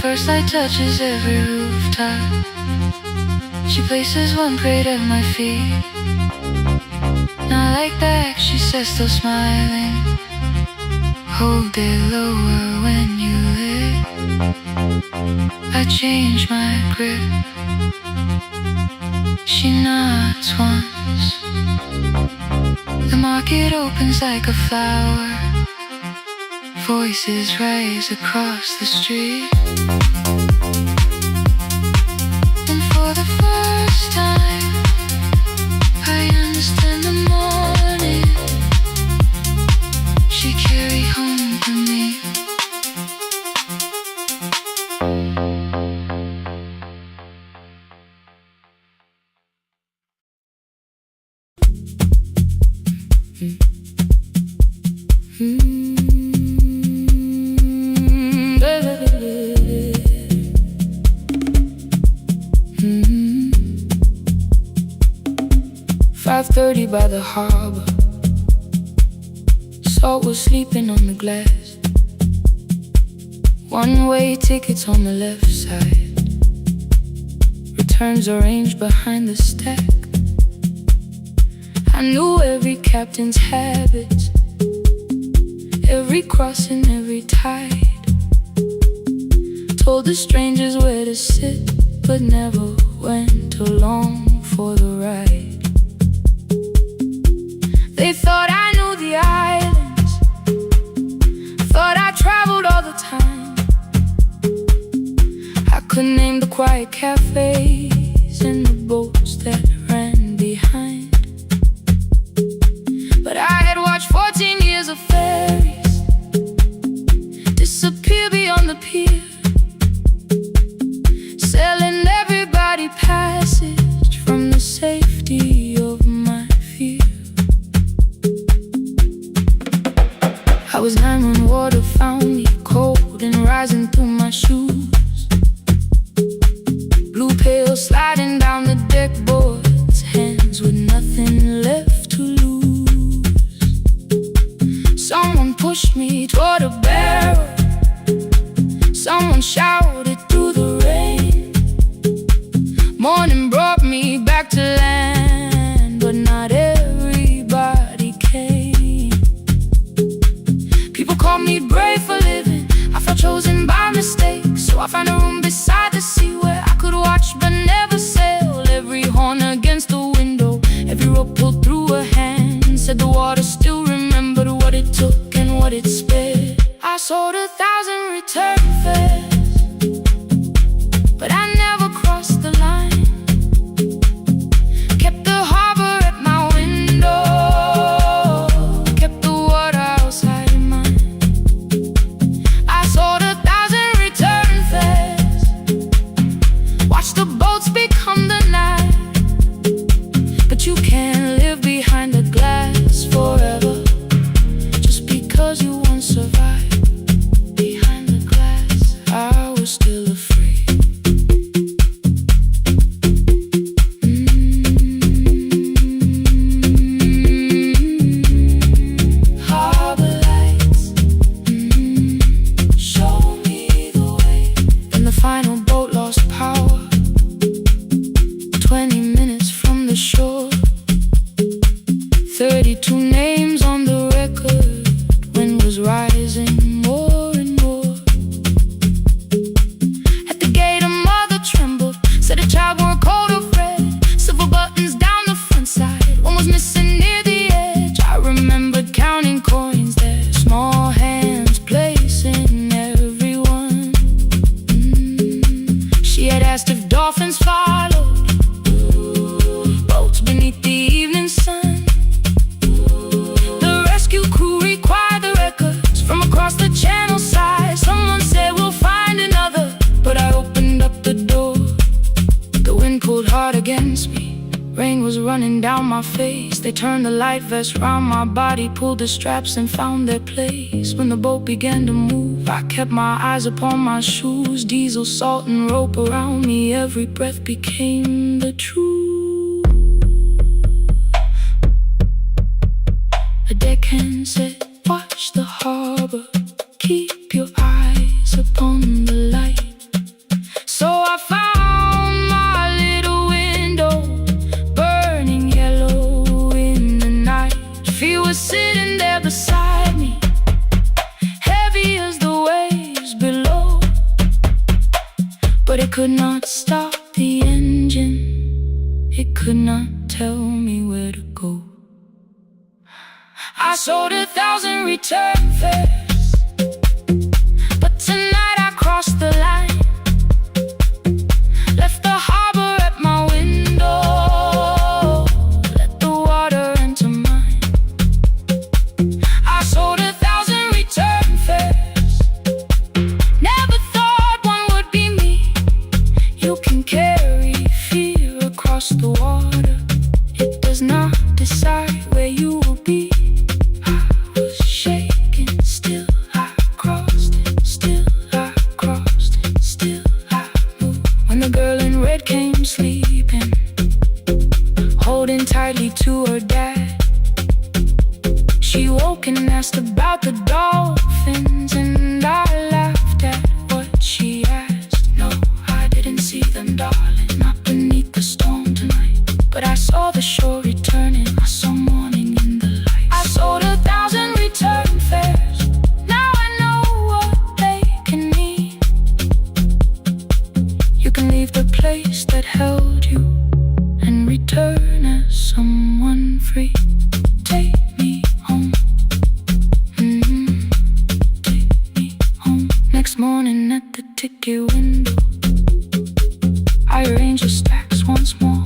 First light touches every rooftop. She places one crate at my feet. Not like back, she says, still smiling. Hold it lower when you lit. I change my grip. She nods once. The market opens like a flower. Voices rise across the street. And for the first time, I understand the morning she carried home to me. Mm-hmm. 5:30 by the harbor. Salt was sleeping on the glass. One-way tickets on the left side. Returns arranged behind the stack. I knew every captain's habits, every crossing, every tide. Told the strangers where to sit, but never went along for the ride. They thought I knew the islands, thought I traveled all the time. I could name the quiet cafes and the boats that ran behind. Morning brought me back to land, but not everybody came. People called me brave for living. I felt chosen by mistake, so I found a room beside the sea where I could watch but never sail. Every horn against the window, every rope pulled through a hand, said the water still remembered what it took and what it spared. I sold 1,000 return fares, but I never crossed the line. Kept the harbor at my window, kept the water outside of mine. I sold 1,000 return fares, watched the boats become the night. But you can't live behind the glass forever, just because you once survived. Behind the glass, I was still afraid. Harbor lights, show me the way. Then the final boat lost power, 20 minutes from the shore. 32 names on the record, wind was rising more and more. At the gate a mother trembled, said a child wore a coat of red, silver buttons down the front side, one was missing near the edge. I remembered counting coins there, small hands placing everyone. She had asked if dolphins followed, boats beneath the evening sun. The rescue crew required the records from across the channel side. Someone said we'll find another, but I opened up the door. The wind pulled hard against me, rain was running down my face. They turned the life vest round my body, pulled the straps and found their place. When the boat began to move, I kept my eyes upon my shoes. Diesel, salt and rope around me, every breath became the truth. A deckhand said, watch the harbor, keep your eyes upon the light. So I found my little window, burning yellow in the night. She was sitting there beside me, heavy as the waves below, but it could not stop the engine, it could not tell me where to go. I sold 1,000 return fares, but tonight I crossed the line. Left the harbor at my window, let the water enter mine. I sold 1,000 return fares, never thought one would be me. You can carry fear across the water, it does not decide where you will be. Still I crossed it, still I crossed it, still I moved. When the girl in red came sleeping, holding tightly to her dad, she woke and asked about the dolphins, and I laughed at what she asked. No, I didn't see them, darling, not beneath the storm tonight, but I saw the shore returning, I saw morning in the light. I sold 1,000 return fares, now I know what they can mean. You can leave the place that held you and return as someone free. Take me home, take me home. Next morning at the ticket window, I arrange the stacks once more.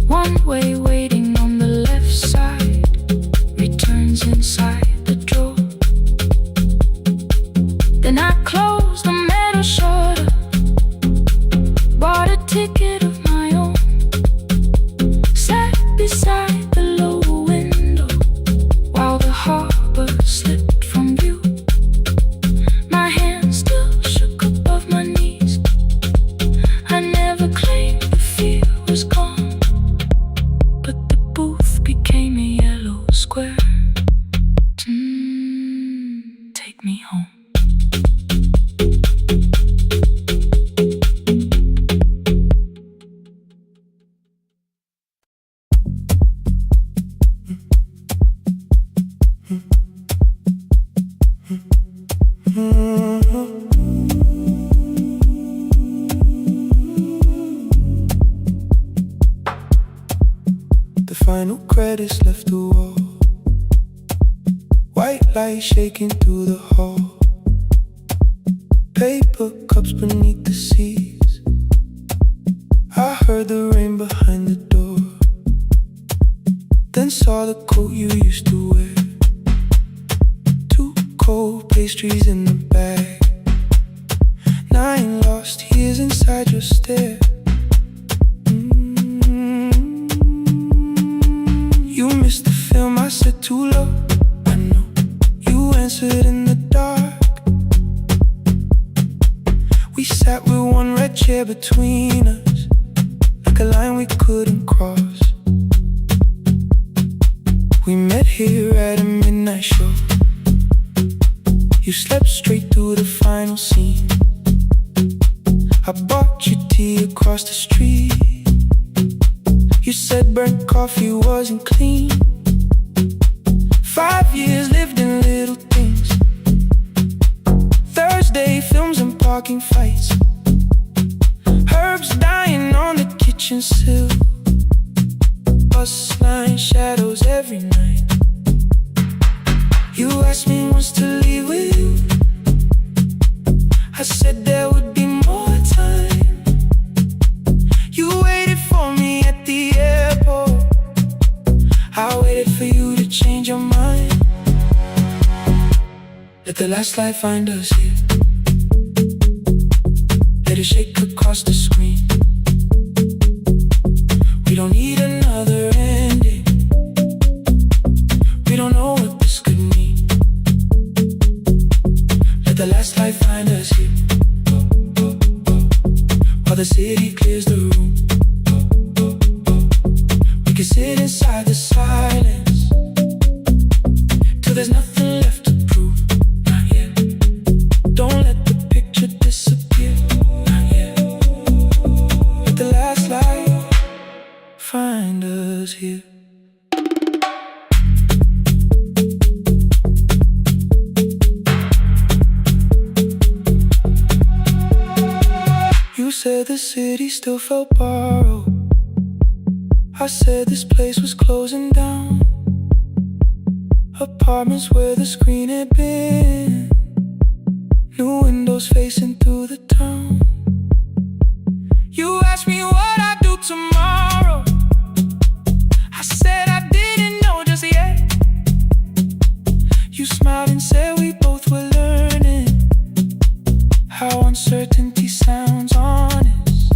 One way waiting on the left side, returns inside the drawer. Then I closed the metal shutter, bought a ticket of my own, sat beside the final credits left the wall. White light shaking through the hall. Paper cups beneath the seas. I heard the rain behind the door. Then saw the coat you used to wear. Two cold pastries in the bag. 9 lost years inside your stare. You missed the film, I said too low. I know you answered in the dark. We sat with one red chair between us, like a line we couldn't cross. We met here at a midnight show. You slept straight through the final scene. I bought you tea across the street. You said burnt coffee wasn't clean. 5 years lived in little things. Thursday films and parking fights. Herbs dying on the kitchen sill. Bus line shadows every night. You asked me once to leave with you. I said there would be more time. You waited for me at the airport. I waited for you to change your mind. Let the last light find us here. Let it shake across the screen. We don't need another ending. We don't know what this could mean. Let the last light find us here, while the city clears the room. We can sit inside the silence till there's nothing left to prove. Not yet. Don't let the picture disappear. Not yet. Let the last light find us here. You said the city still felt borrowed. I said this place was closing down. Apartments where the screen had been. New windows facing through the town. You asked me what I'd do tomorrow. I said I didn't know just yet. You smiled and said we both were learning how uncertainty sounds honest.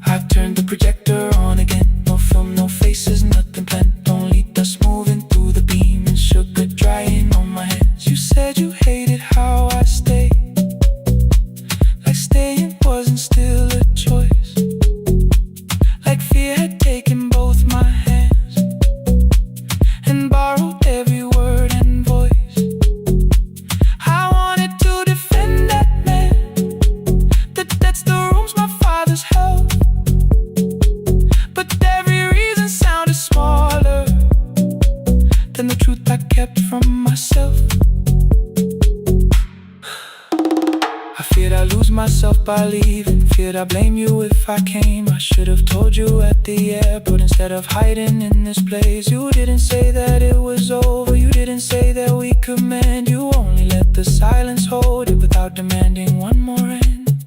I've turned the projector on again. No film, no faces, nothing planned. Only dust moving through the beam and sugar drying on my hands. You said you hated how I stayed, like staying wasn't still a choice. Like fear had taken both my hands and borrowed every word and voice. I wanted to defend that man, that's the rooms my father's held. But every reason sounded smaller than the truth I kept from myself. I feared I'd lose myself by leaving. Feared I'd blame you if I came. I should have told you at the airport instead of hiding in this place. You didn't say that it was over. You didn't say that we could mend. You only let the silence hold it without demanding one more end.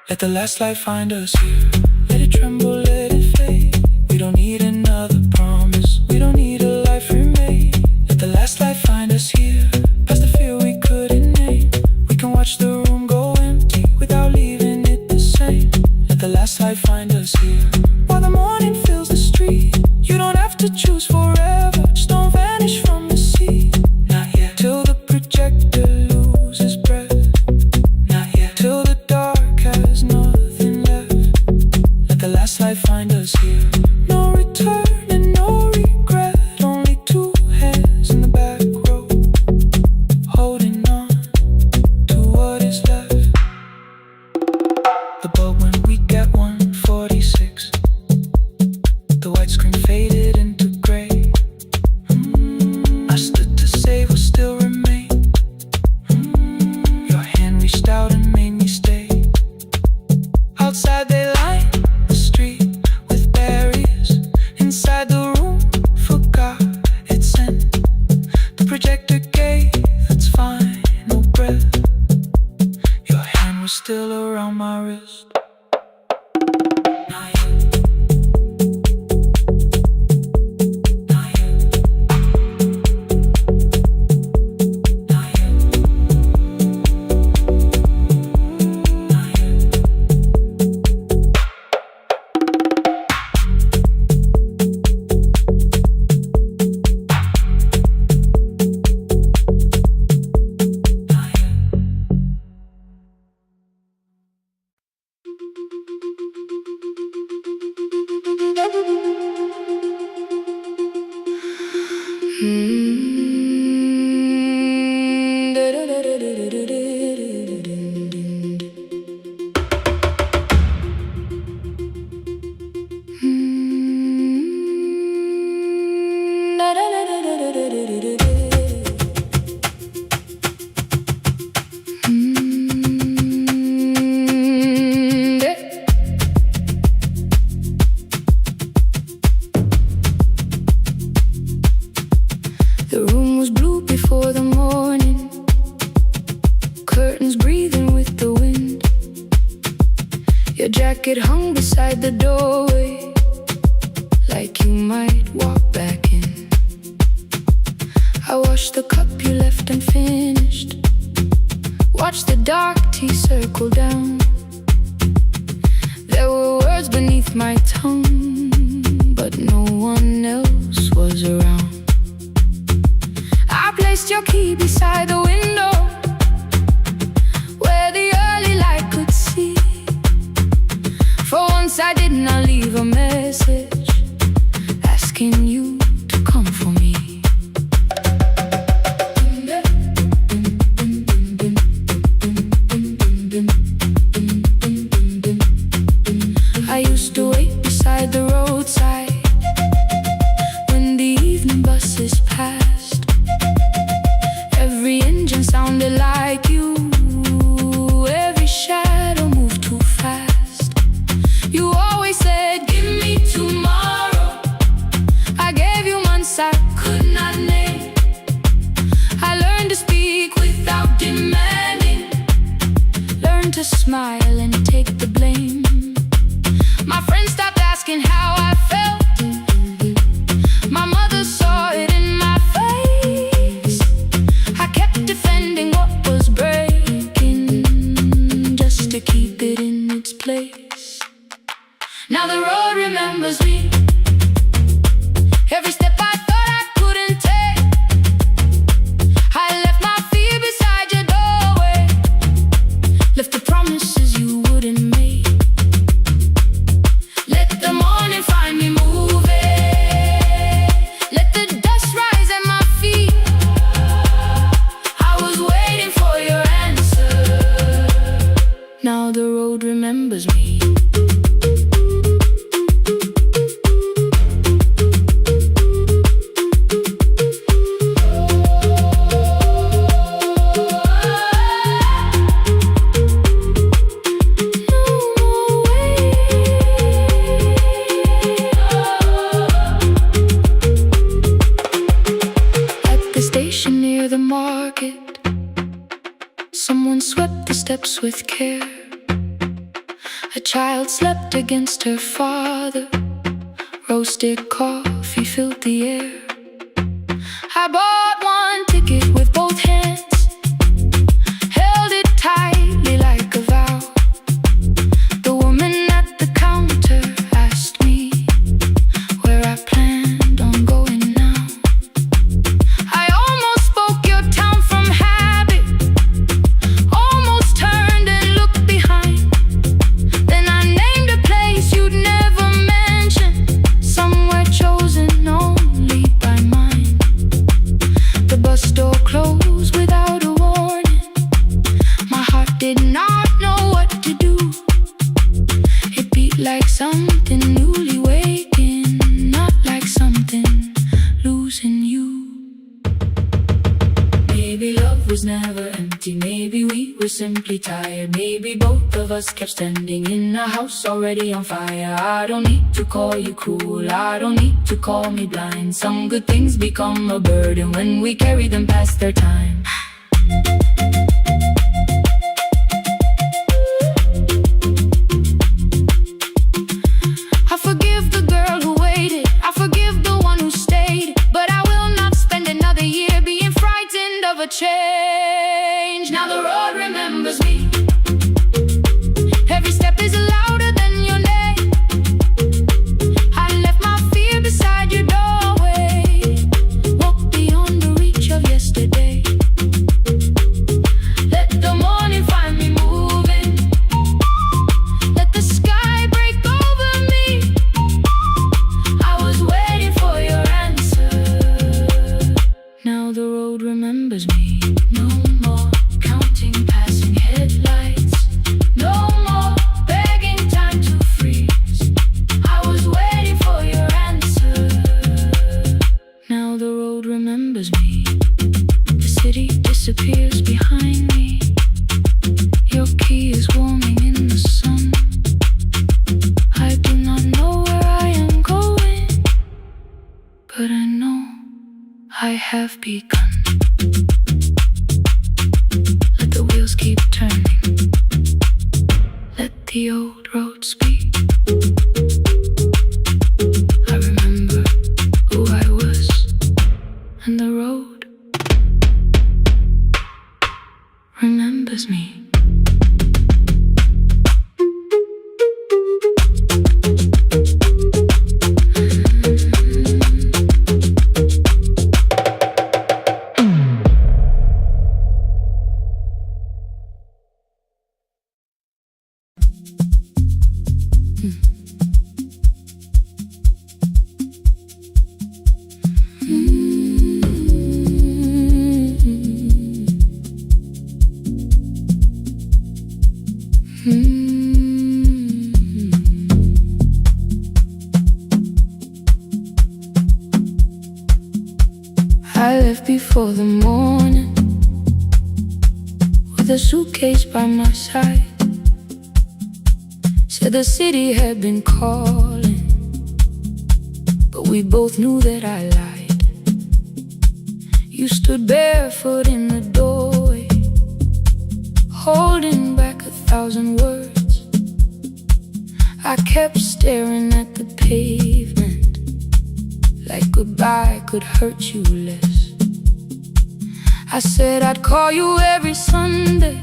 Let the last light find us here. Let it tremble, let it fade. We don't need another promise. We don't need a life remade. Let the last light find us here. Past the fear we couldn't name. We can watch the room go empty without leaving it the same. Let the last light find us here, while the morning fills the street. You don't have to choose forever. Just don't vanish from the sea. Not yet. Till the projector loses breath. Not yet. Till the dark has nothing left. Let the last light find us here. No return and no regret. Only two hands in the back row, holding on to what is left. The bulb when we get 146. The white screen faded into gray. I stood to save what still remained. Your hand reached out and made me stay. Outside they line the street with barriers. Inside rest. The room was blue before the morning, curtains breathing with the wind. Your jacket hung beside the doorway, like you might walk back in. I washed the cup you left unfinished, watched the dark tea circle down. There were words beneath my tongue, but no one else was around. I placed your key beside the window, where the early light could see. For once I did not leave a message asking you to come for me. I used to wait beside the roadside when the evening buses passed. Every engine sounded like you, every shadow moved too fast. You always said, give me tomorrow. I gave you months I could not name. I learned to speak without demanding, learned to smile and take the blame. My friends stopped asking how I felt. My mother saw it in my face. I kept defending what was breaking, just to keep it in its place. Now the road remembers me. Every step I thought I couldn't take, I left my fear beside your doorway, left the promises you wouldn't make. Let the morning find me moving, let the dust rise at my feet. I was waiting for your answer. Now the road remembers me. The market, someone swept the steps with care. A child slept against her father, roasted coffee filled the air. I bought one ticket with both hands, held it tightly like a vow. The woman at the counter asked me where I planned on going now. I almost spoke your town from habit, almost turned and looked behind. Then I named a place you'd never mention, somewhere chosen only by mine. The bus door closed without a warning. My heart did not know what to do. It beat like something newly waking, not like something losing you. Maybe love was never empty, maybe we were simply tired. Maybe both of us kept standing in a house already on fire. I don't need to call you cruel, I don't need to call me blind. Some good things become a burden when we carry them past their time. have begun. Let the wheels keep turning. Let the old road speak. I remember who I was, and the road remembers me. I left before the morning, with a suitcase by my side. Said the city had been calling, but we both knew that I lied. You stood barefoot in the doorway, holding back 1,000 words. I kept staring at the pavement, like goodbye could hurt you less. I said I'd call you every Sunday,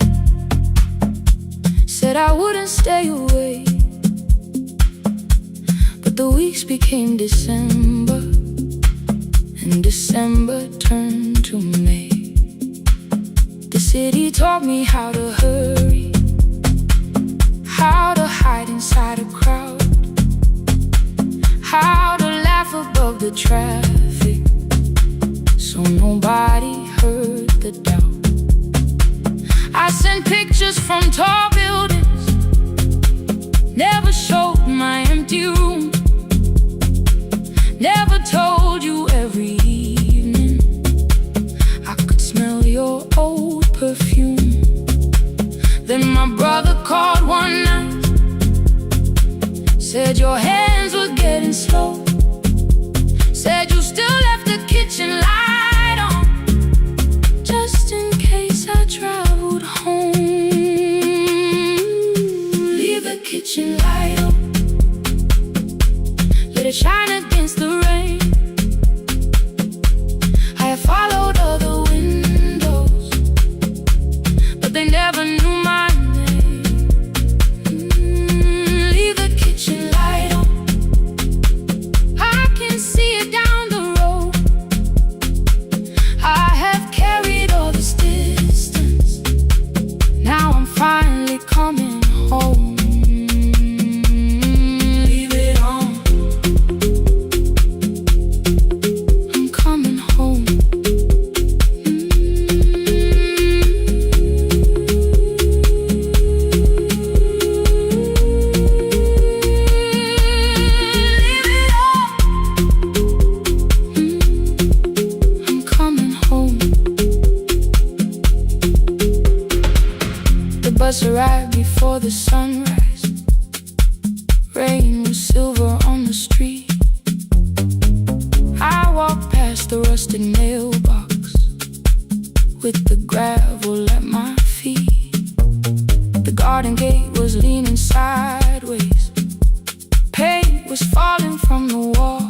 said I wouldn't stay away. But the weeks became December, and December turned to May. The city taught me how to hurry, how to hide inside a crowd, how to laugh above the traffic, so nobody heard the doubt. I sent pictures from tall buildings, never showed my empty room, never told you every evening I could smell your old perfume. Then my brother called one night, said your hands were getting slow, said you still left the kitchen light on, just in case I traveled home. Leave the kitchen light on, let it shine against the rain. I have followed other windows, but they never knew my name. Leave the kitchen light on, I can see it down the road. I have carried all this distance, now I'm finally coming home. Leave it on, I'm coming home. Leave it on, I'm coming home. The bus arrived before the sunrise. Rain was silver on the street. I walked past the rusted mailbox, with the gravel at my feet. The garden gate was leaning sideways, paint was falling from the wall,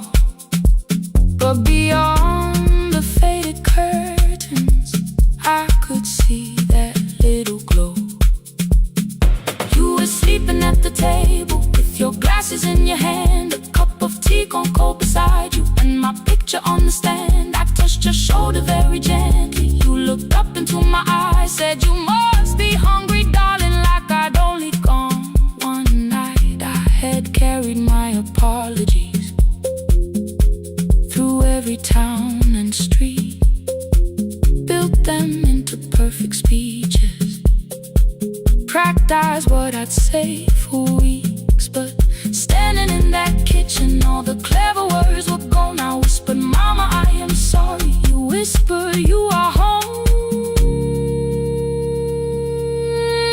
but beyond the faded curtains I could see that little glow. You were sleeping at the table, with your glasses in your hand, a cup of tea gone cold beside you, and my picture on the stand. I touched your shoulder very gently. You looked up into my eyes, said you must be hungry, darling, like I'd only gone one night. I had carried my apologies through every town and street, built them into perfect speeches, practiced what I'd say for weeks. But standing in that kitchen, all the clever words were gone. I whispered, Mama, I am sorry. You whisper, you are home.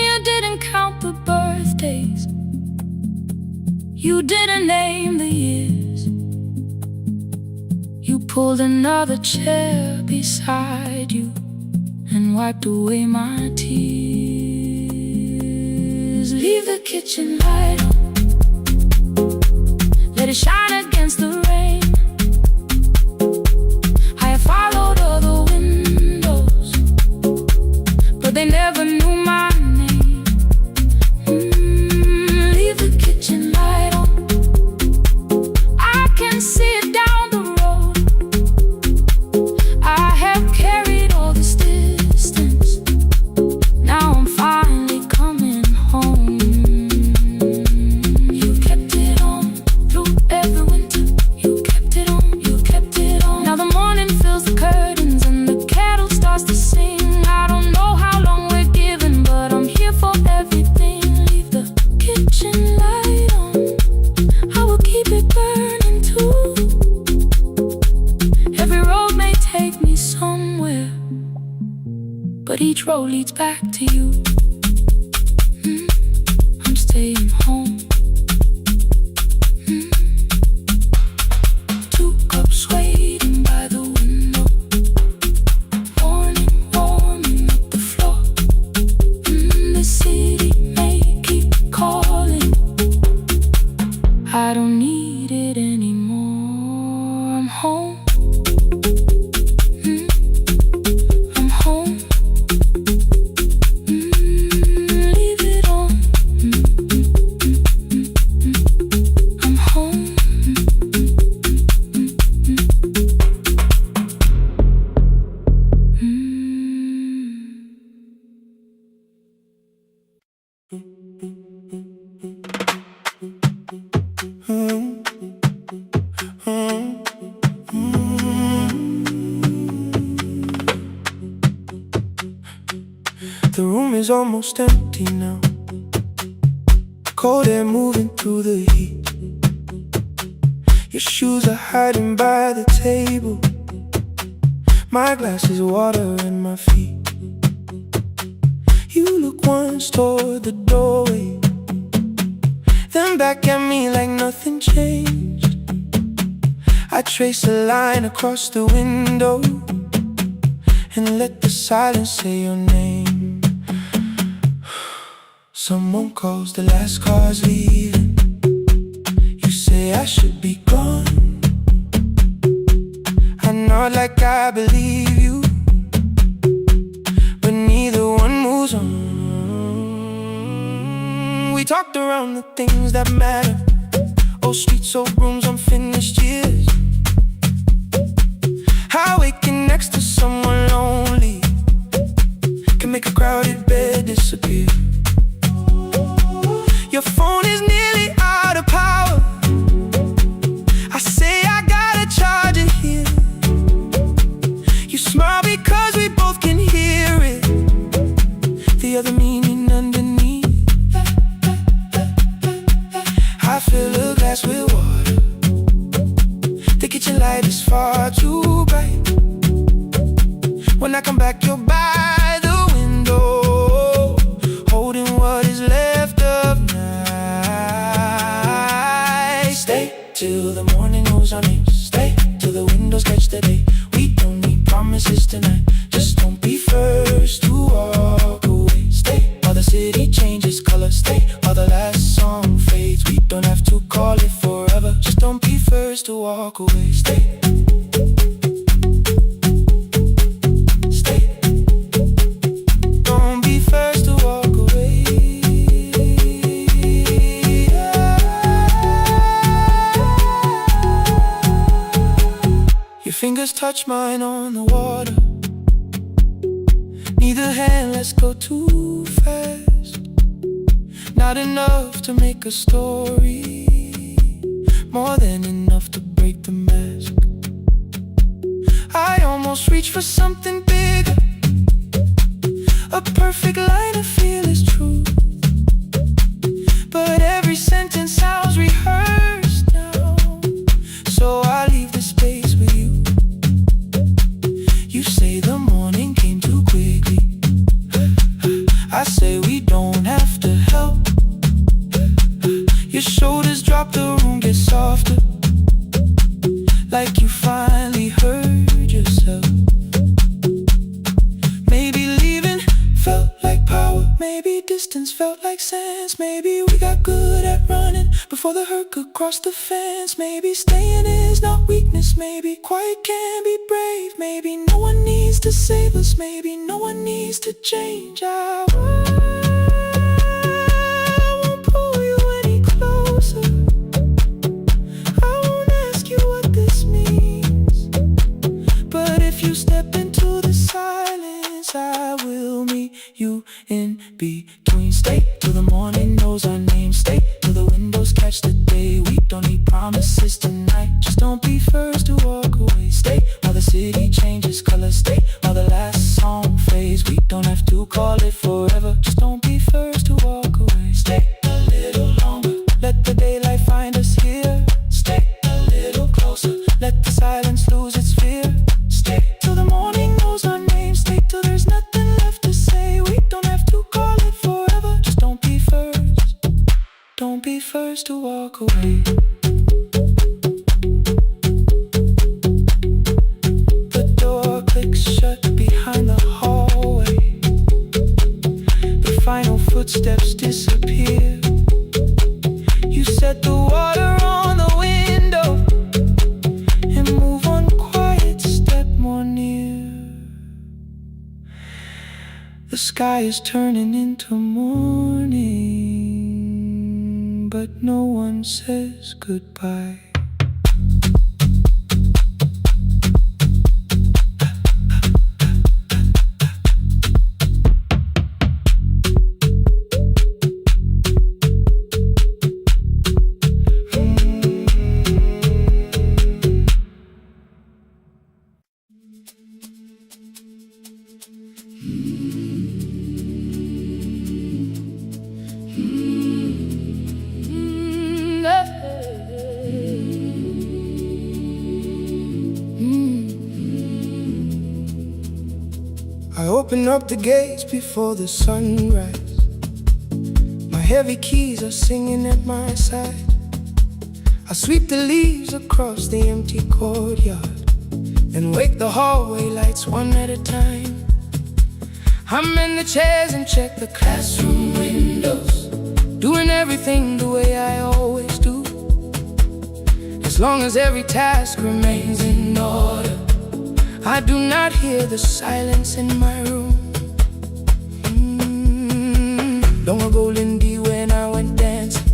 You didn't count the birthdays, you didn't name the years. You pulled another chair beside you and wiped away my tears. Leave the kitchen light on, let it shine against the rain. I have followed other windows, but they never knew my name. Leave the kitchen light on, I can see it down the road. I have carried all this distance, now I'm finally coming home. You kept it on through every winter, you kept it on, you kept it on. Now the morning fills the curtains and the kettle starts to sing. I don't know how long we're given, but I'm here for everything. Leave the kitchen light on, I will keep it burning too. Every road may take me somewhere, but each road leads back to you. I'm staying home. 2 cups waiting by the window, morning warming up the floor. The city may keep calling, I don't need it anymore. I'm home. I'm home. Leave it on. I'm home. The room is almost empty now, cold air moving through the heat. Your shoes are hiding by the table, my glass is water in my feet. You look once toward the doorway, then back at me like nothing changed. I trace a line across the window and let the silence say your name. Someone calls, the last car's leaving. You say I should be gone. I nod like I believe you, but neither one moves on. We talked around the things that matter, old streets, old rooms, unfinished years. How waking next to someone lonely can make a crowded bed disappear. Your phone is nearly out of power, I say I gotta charge it here. You smile because we both can hear it, the other meaning underneath. I fill a glass with water, the kitchen light is far too bright. When I come back you're by the window, holding what is left of night. Stay till the morning knows our names, stay till the windows catch the day. We don't need promises tonight, just don't be first to walk away. Stay while the city changes color, stay while the last song fades. We don't have to call it forever, just don't be first to walk away. Stay. Don't be first to walk away. Your fingers touch mine on the water, neither hand lets go too fast. Not enough to make a story, more than enough to break the mask. I almost reach for something bigger, a perfect line of fearless truth, but every sentence sounds rehearsed now, so I leave the space with you. You say the morning came too quickly, I say we don't have to help. Your shoulders drop, the room gets softer, like you finally heard got good at running before the hurt could cross the fence. Maybe staying is not weakness, maybe quiet can be brave. Maybe no one needs to save us, maybe no one needs to change. I won't pull you any closer, I won't ask you what this means. But if you step into the silence, I will meet you in between. Stay till the morning knows our name. Stay till the windows catch the day. We don't need promises tonight, just don't be first to walk away. Stay while the city changes color. Stay while the last song fades. We don't have to call it forever, just don't be first to walk away. Stay a little longer, let the daylight find us here. Stay a little closer, let the silence lose its fear. Stay till the morning knows our name. Stay till there's nothing left to say. We don't have to call it forever, just don't be first. Don't be first to walk away. The door clicks shut behind the hallway. The final footsteps disappear. You set the water on the window and move one quiet step more near. The sky is turning into morning, but no one says goodbye. I open up the gates before the sunrise. My heavy keys are singing at my side. I sweep the leaves across the empty courtyard and wake the hallway lights one at a time. I'm in the chairs and check the classroom windows, doing everything the way I always do. As long as every task remains in order, I do not hear the silence in my room. Long ago, Lindy, when I went dancing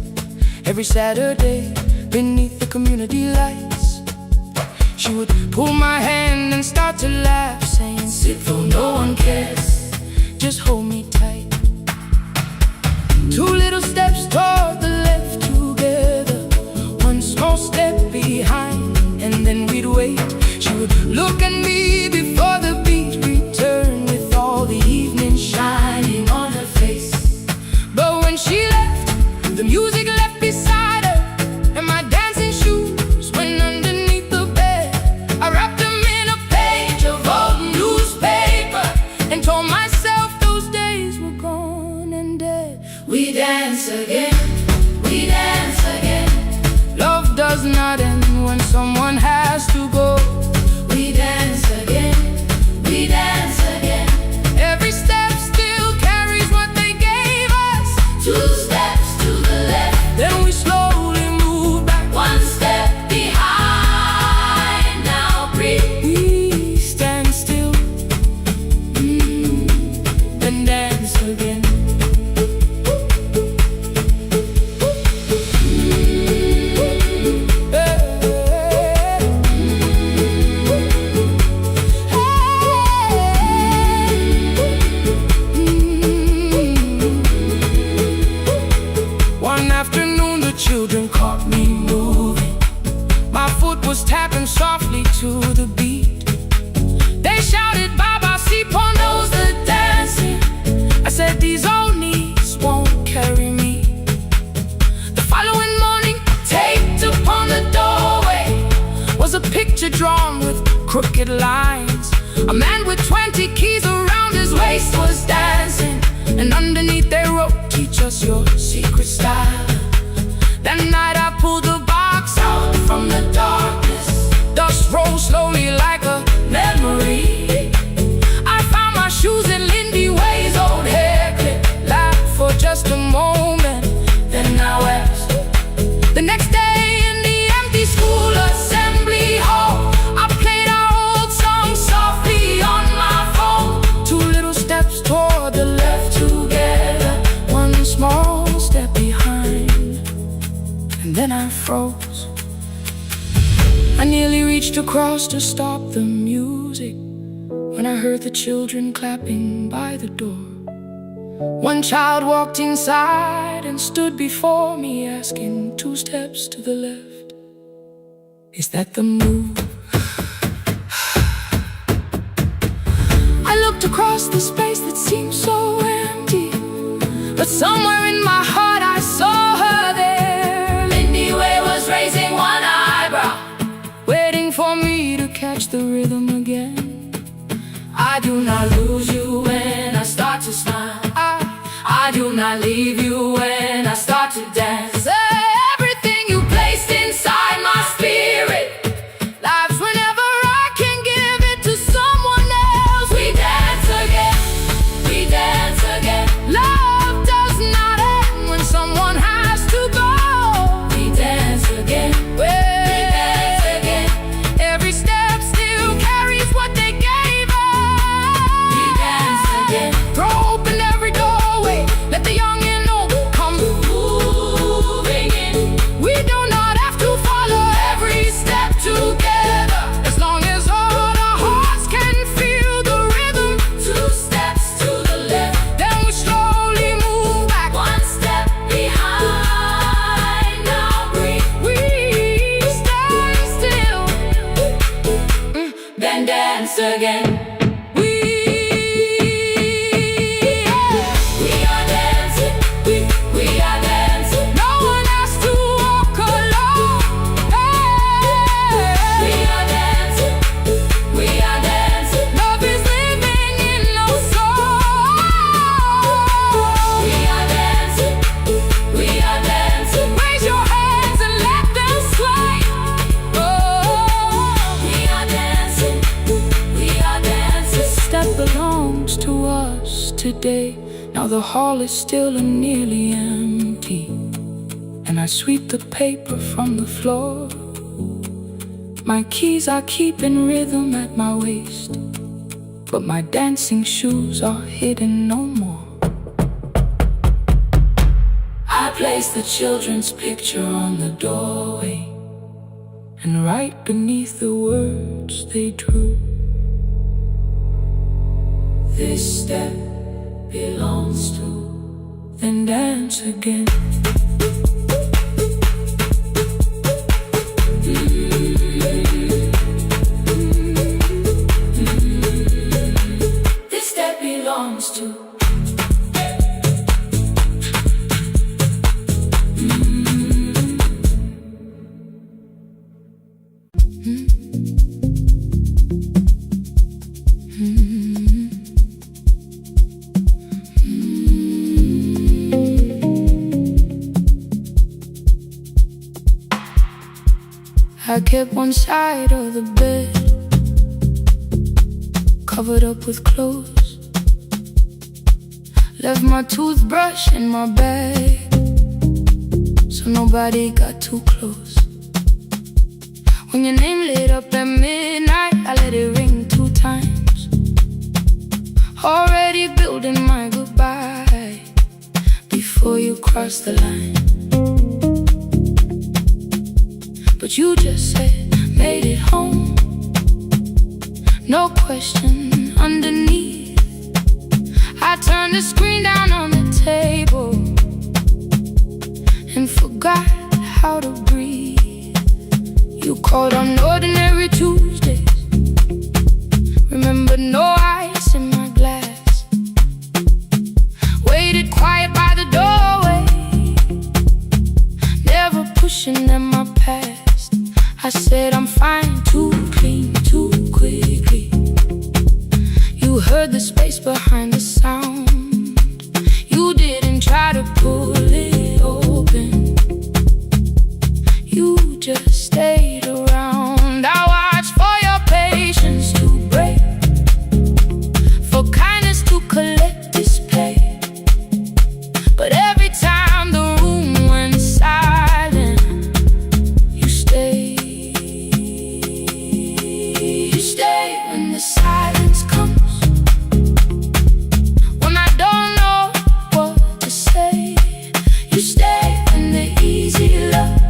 every Saturday beneath the community lights, she would pull my hand and start to laugh, saying, "Sit though no one cares, just hold me tight." Two little steps toward the left together, one small step behind, and then we'd wait. She would look at me before the beat returned, with all the evening shining on her face. But when she left, the music left beside her, and my dancing shoes went underneath the bed. I wrapped them in a page of old newspaper and told myself those days were gone and dead. We dance again, we dance again. Love does not end when someone has to go. We dance again, we dance again. Every step still carries what they gave us. Two steps to the left, then we slowly move back. One step behind, now breathe. We stand still, and dance again. Children caught me moving. My foot was tapping softly to the beat. They shouted, "Baba, see, Paul knows the dancing." I said, "These old knees won't carry me." The following morning, taped upon the doorway was a picture drawn with crooked lines. A man with 20 keys around his waist was dancing, and underneath they wrote, "Teach us your secret style." That night I pulled the box out from the darkness. Dust rolled slowly like a memory. I found my shoes in Lindy Way's old hair clip. Laughed for just a moment, then I then I froze. I nearly reached across to stop the music when I heard the children clapping by the door. One child walked inside and stood before me, asking 2 steps to the left, is that the move? I looked across the space that seemed so empty, but somewhere in my heart I saw her there. Lindy Way was raising one eyebrow, waiting for me to catch the rhythm again. I do not lose you when I start to smile. I do not leave you when I start to dance. Everything you placed inside my spirit lives whenever I can give it to someone else. We dance again, we dance again. Love does not end when someone has to go. We dance again, we dance again. Every step still carries what they gave us. We dance again. Throw open every doorway, let the young and old come moving in. We do not have to follow every step together, as long as all our hearts can feel the rhythm. 2 steps to the left, then we slowly move back 1 step behind. Now breathe, we stand still, then dance again. We are dancing, we are dancing. No one has to walk alone. We are dancing, we are dancing. Love is living in our soul. We are dancing, we are dancing. Raise your hands and let them sway. We are dancing, we are dancing. This step belongs to us today. Now the hall is still and nearly empty, and I sweep the paper from the floor. My keys I keep in rhythm at my waist, but my dancing shoes are hidden no more. I place the children's picture on the doorway, and right beneath the words they drew, this step belongs to, then dance again. This step belongs to. I kept one side of the bed covered up with clothes, left my toothbrush in my bag so nobody got too close. When your name lit up at midnight, I let it ring 2 times, already building my goodbye before you cross the line. But you just said, made it home, no question underneath. I turned the screen down on the table and forgot how to breathe. You called on ordinary Tuesdays, remember no ice in my glass. Waited quiet by the doorway, never pushing in my past. I said I'm fine, too clean, too quickly. You heard the space behind the sound. You didn't try to pull it open, you just stayed around. I watched for your patience to break, for kindness to collect display. But every time the room went silent, you stayed. You stay when the silence comes, when I don't know what to say. You stay when the easy love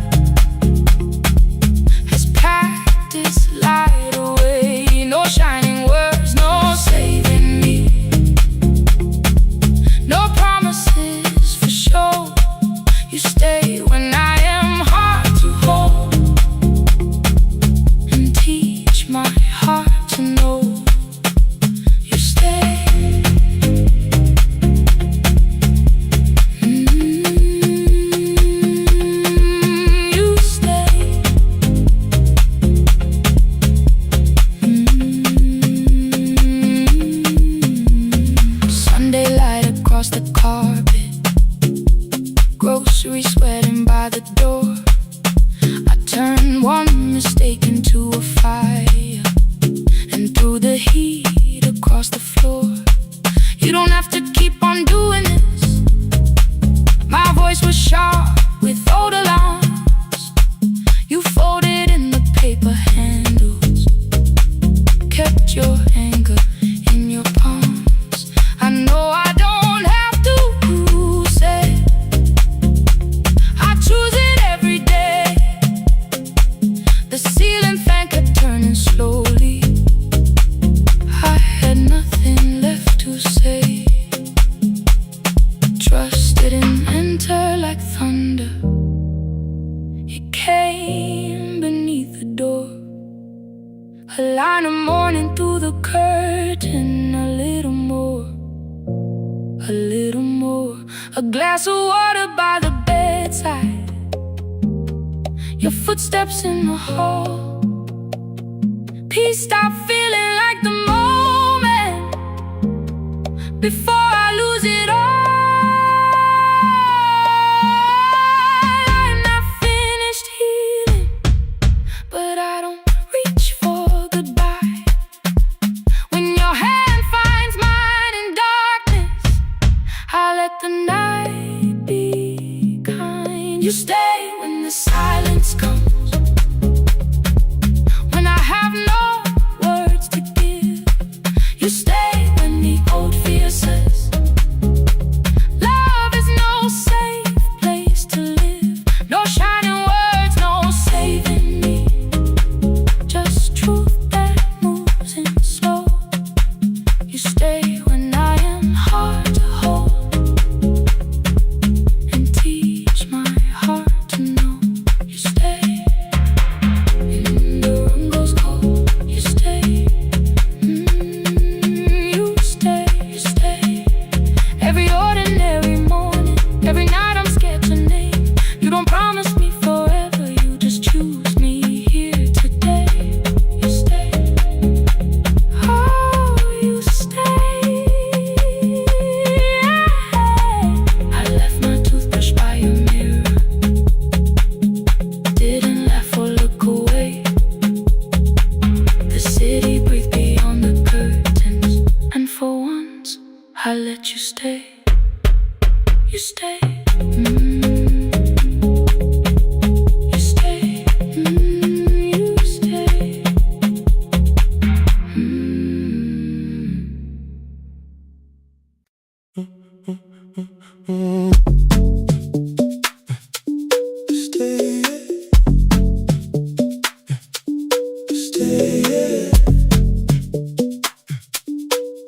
the door. I turned one mistake into a fire and threw the heat across the floor. You don't have to keep on doing this. My voice was sharp with old alarms. You folded in the paper handles, kept your anger in your palms. I know I don't have to say I choose it every day. The ceiling fan kept turning slowly. I had nothing left to say. Trust didn't enter like thunder. It came beneath the door. A line of mourning through the curtain. A little more, a little more. A glass of water by the bedside. Your footsteps in the hall. Peace stopped feeling like the moment before I lose it all. I'm not finished healing, but I don't reach for goodbye. When your hand finds mine in darkness, I let the night be kind. You stay when the silence comes, when I have no words to give. You stay when the old fear says love is no safe place to live. No shining words, no saving me. Just truth that moves in slow. You stay when I am hard to hold and teach my heart to know. You stay when the room goes cold. You stay, you stay, you stay. Every ordinary morning, every night I'm scared to name. You don't promise me forever, you just choose me here today. You stay, oh, you stay. I left my toothbrush by your mirror, didn't laugh or look away. The city breathed beyond the curtains, and for once I let you stay. You stay, you stay, you stay. Stay, stay,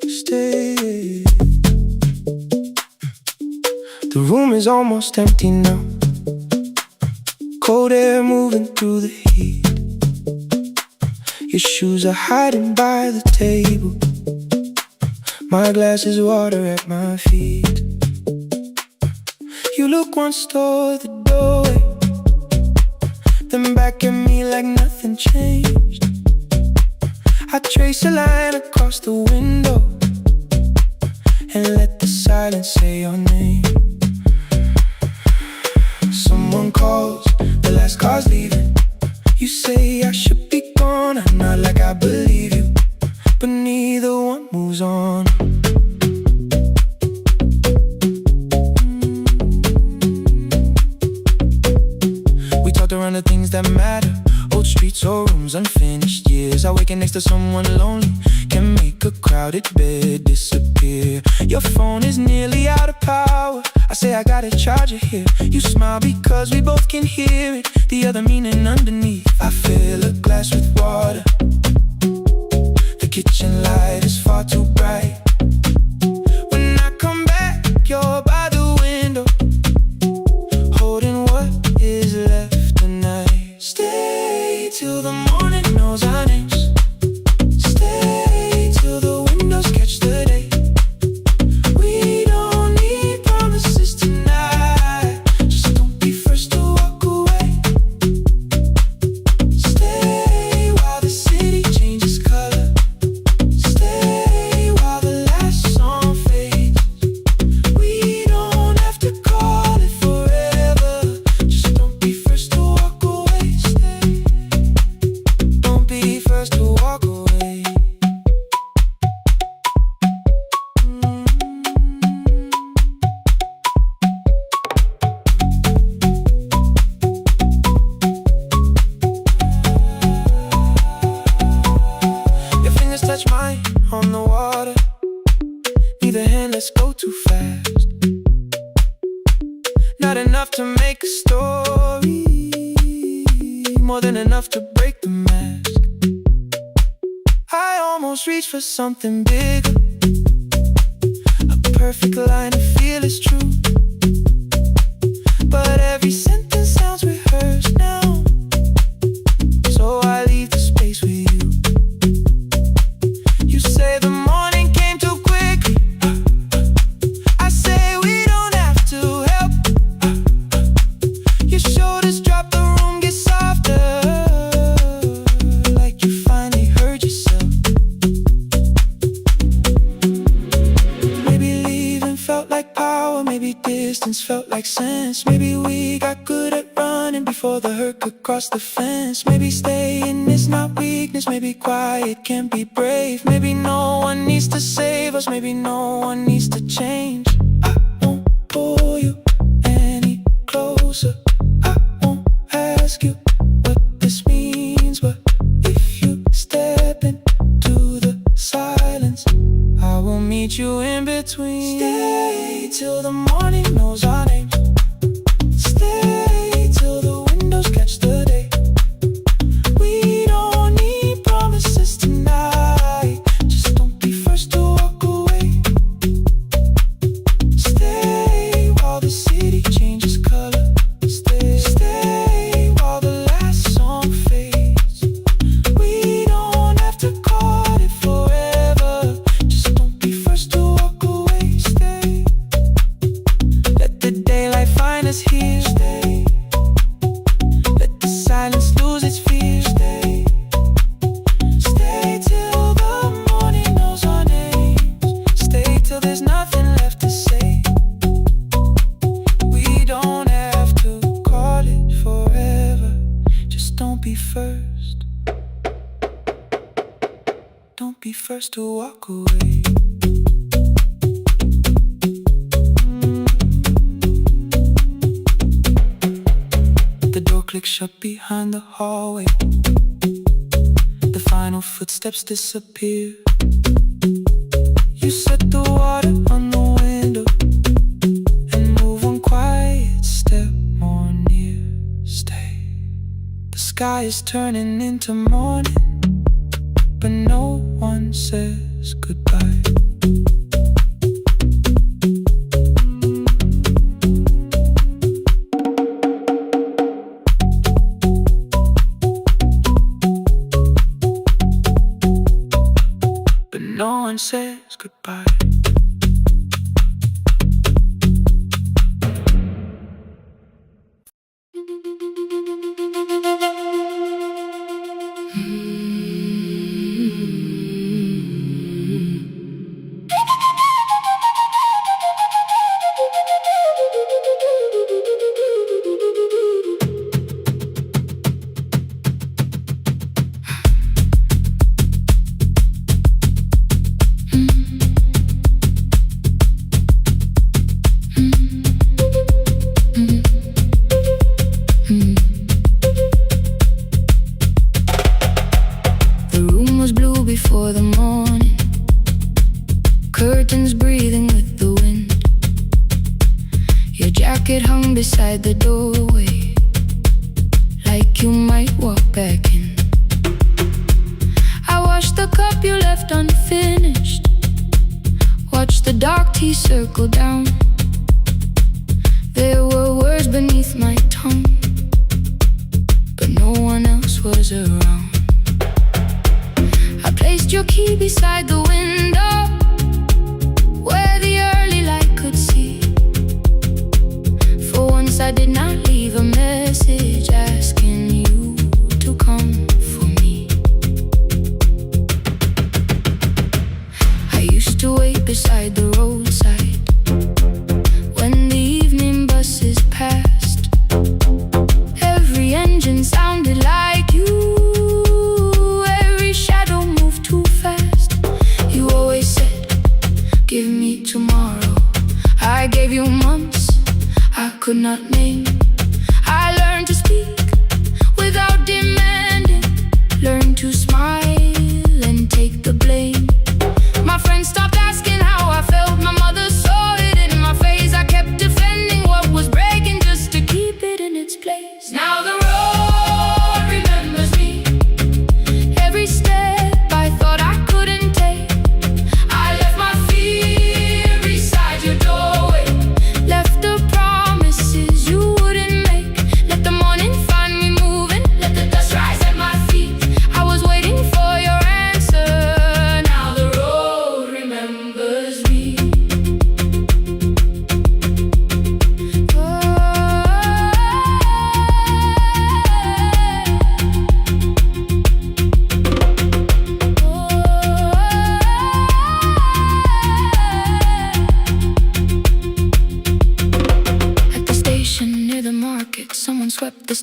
stay. The room is almost empty now. Cold air moving through the heat. Your shoes are hiding by the table. My glass is water at my feet. You look once toward the doorway, then back at me like nothing changed. I trace a line across the window and let the silence say your name. Someone calls, the last car's leaving. You say I should be gone, I nod like I believe you, but neither one moves on. We talked around the things that matter, old streets or rooms, unfinished years. I waking next to someone lonely can make a crowded bed disappear. Your phone is nearly out of power. I say I gotta charge it here. You smile because we both can hear it, the other meaning underneath. I fill a glass with water. The kitchen light is far too bright. When I come back, you're by the window, holding what is left tonight. Stay till the morning knows our names. Stay till the windows catch the day. We don't need promises tonight, just don't be first to walk away. Stay while the city changes color. Stay while the last song fades. We don't have to call it forever, just don't more than enough to break the mask. I almost reached for something bigger, a perfect line of fearless truth. But every sentence sounds rehearsed now, so I leave the space with you. You say the morning came too quickly, I say we don't have to help. Your shoulders drop, the room gets softer, like you finally heard yourself. Maybe leaving felt like power, maybe distance felt like sense. Maybe we got good at running before the hurt could cross the fence. Maybe staying is not weakness, maybe quiet can be brave. Maybe no one needs to save us, maybe no one needs to change. I won't pull you any closer, I won't ask you what this means, but if you step into the silence, I will meet you in between. Stay till the morning knows our names. Stay till the windows catch the day. We don't need promises tonight, just don't be first to walk away. Stay while the city changes color. Stay while the last song fades. We don't have to call it forever, just don't be first to walk away. Stay, let the daylight find us here. Stay, let the silence lose its fear. Stay, stay till the morning knows our names. Stay till there's nothing left to say. We don't have to call it forever, just don't be first. Don't be first to walk away. The door clicks shut behind the hallway. The final footsteps disappear. You set the water on the window and move one quiet step more near. Stay. The sky is turning into morning, but no one says goodbye. But no one says goodbye. Before the morning, curtains breathing with the wind. Your jacket hung beside the doorway, like you might walk back in. I washed the cup you left unfinished, watched the dark tea circle down. There were words beneath my tongue, but no one else was around. I placed your key beside the window, where the early light could see. For once I did not leave a message asking you to come for me. I used to wait beside the roadside when the evening buses passed. Every engine sounded like you, every shadow moved too fast. You always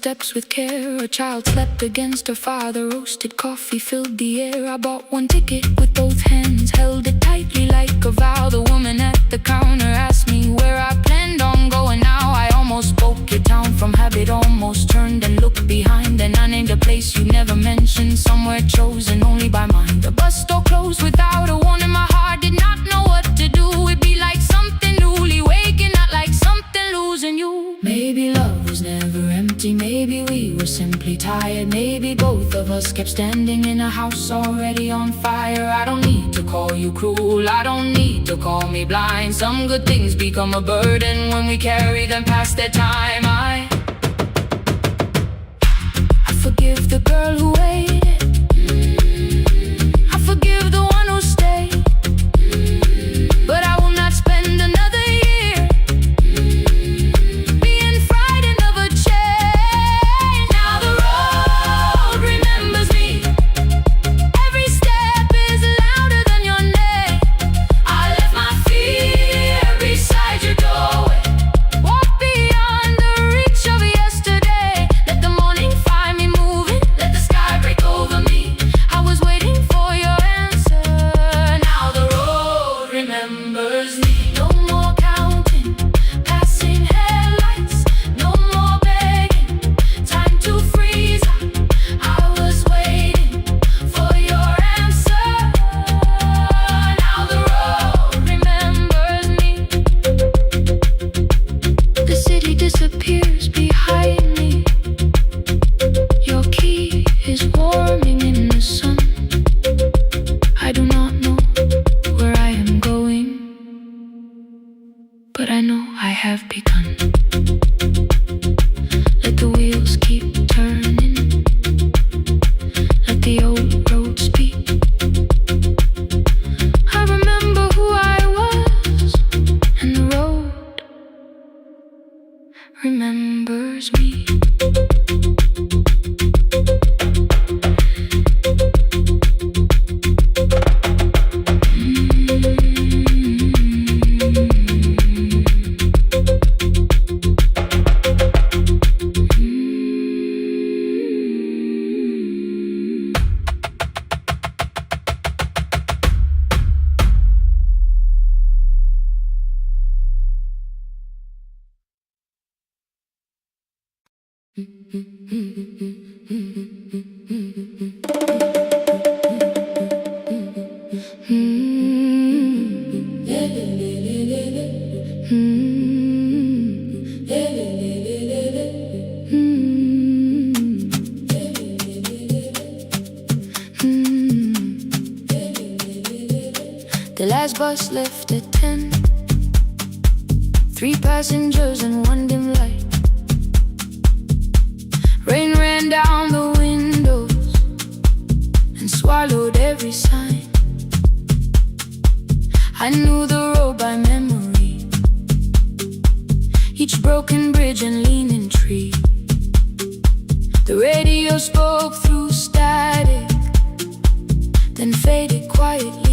steps with care. A child slept against her father. Roasted coffee filled the air. I bought one ticket with both hands, held it tightly like a vow. The woman at the counter asked me where I planned on going. Now I almost spoke your town from habit, almost turned and looked behind. And I named a place you never mentioned, somewhere chosen only by mine. The bus store closed without a warning. My heart did not know what to do. It'd be like something newly waking, not like something losing you. Maybe love was never empty, maybe we were simply tired. Maybe both of us kept standing in a house already on fire. I don't need to call you cruel, I don't need to call me blind. Some good things become a burden when we carry them past their time. I forgive the girl who waited, I forgive the one who stayed, but I will not spend another year being frightened of a change. Now the road remembers me, every step is louder than your name. I left my fear beside your doorway, walk beyond the reach of yesterday. Let the morning find me moving, let the sky break over me. I was waiting for your answer. Now the road remembers me. No more counting, passing headlights, no more begging, time to freeze up. I was waiting for your answer. Now the road remembers me. The city disappears behind me. Your key is warming in the sun. I do not know where I am going, but I know I have begun. Let the wheels keep turning, let the old road speak. I remember who I was, and the road remembers me. The last bus left at 10. 3 passengers and 1 dim light. Rain ran down the windows and swallowed every sign. I knew the road by memory, each broken bridge and leaning tree. The radio spoke through static, then faded quietly.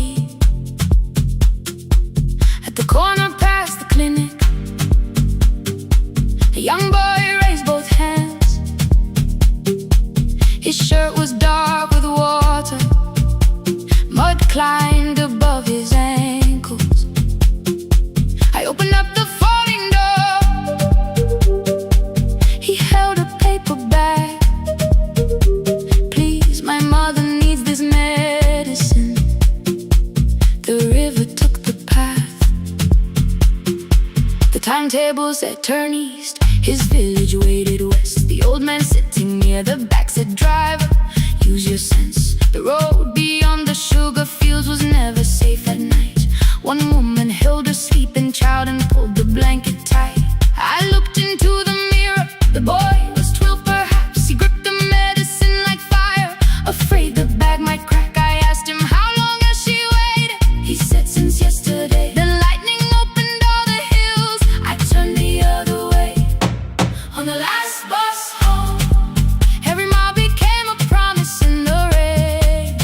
At the corner past the clinic, a young boy raised both hands. His shirt was dark with water, mud climbed above his ankles. I opened up the folding door. He held a paper bag. Please, my mother needs this medicine. The river took the path. The timetable said turn east. His village waited west. The old man sitting near the back said, driver, use your sense. The road beyond the sugar fields was never safe at night. One woman held her sleeping child and pulled the blanket tight. I looked into the mirror. The boy was 12 perhaps. He gripped the medicine like fire, afraid the bag might crack. I asked him, how long has she waited? He said, since yesterday. The lightning opened all the hills. I turned the other way. On the last bus home, every mile became a promise in the rain.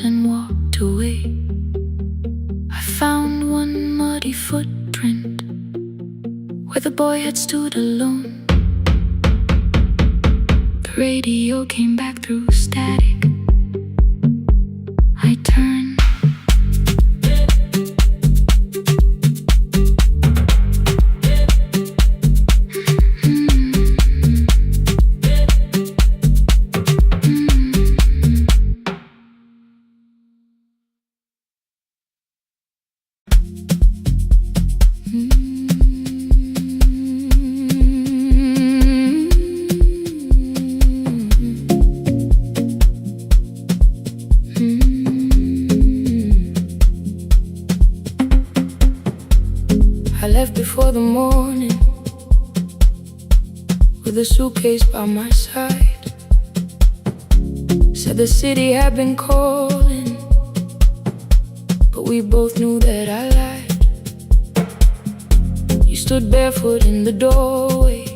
and walked away. I found one muddy footprint where the boy had stood alone. The radio came back through static. I turned. I left before the morning with a suitcase by my side. Said the city had been calling, but we both knew that I lied. You stood barefoot in the doorway,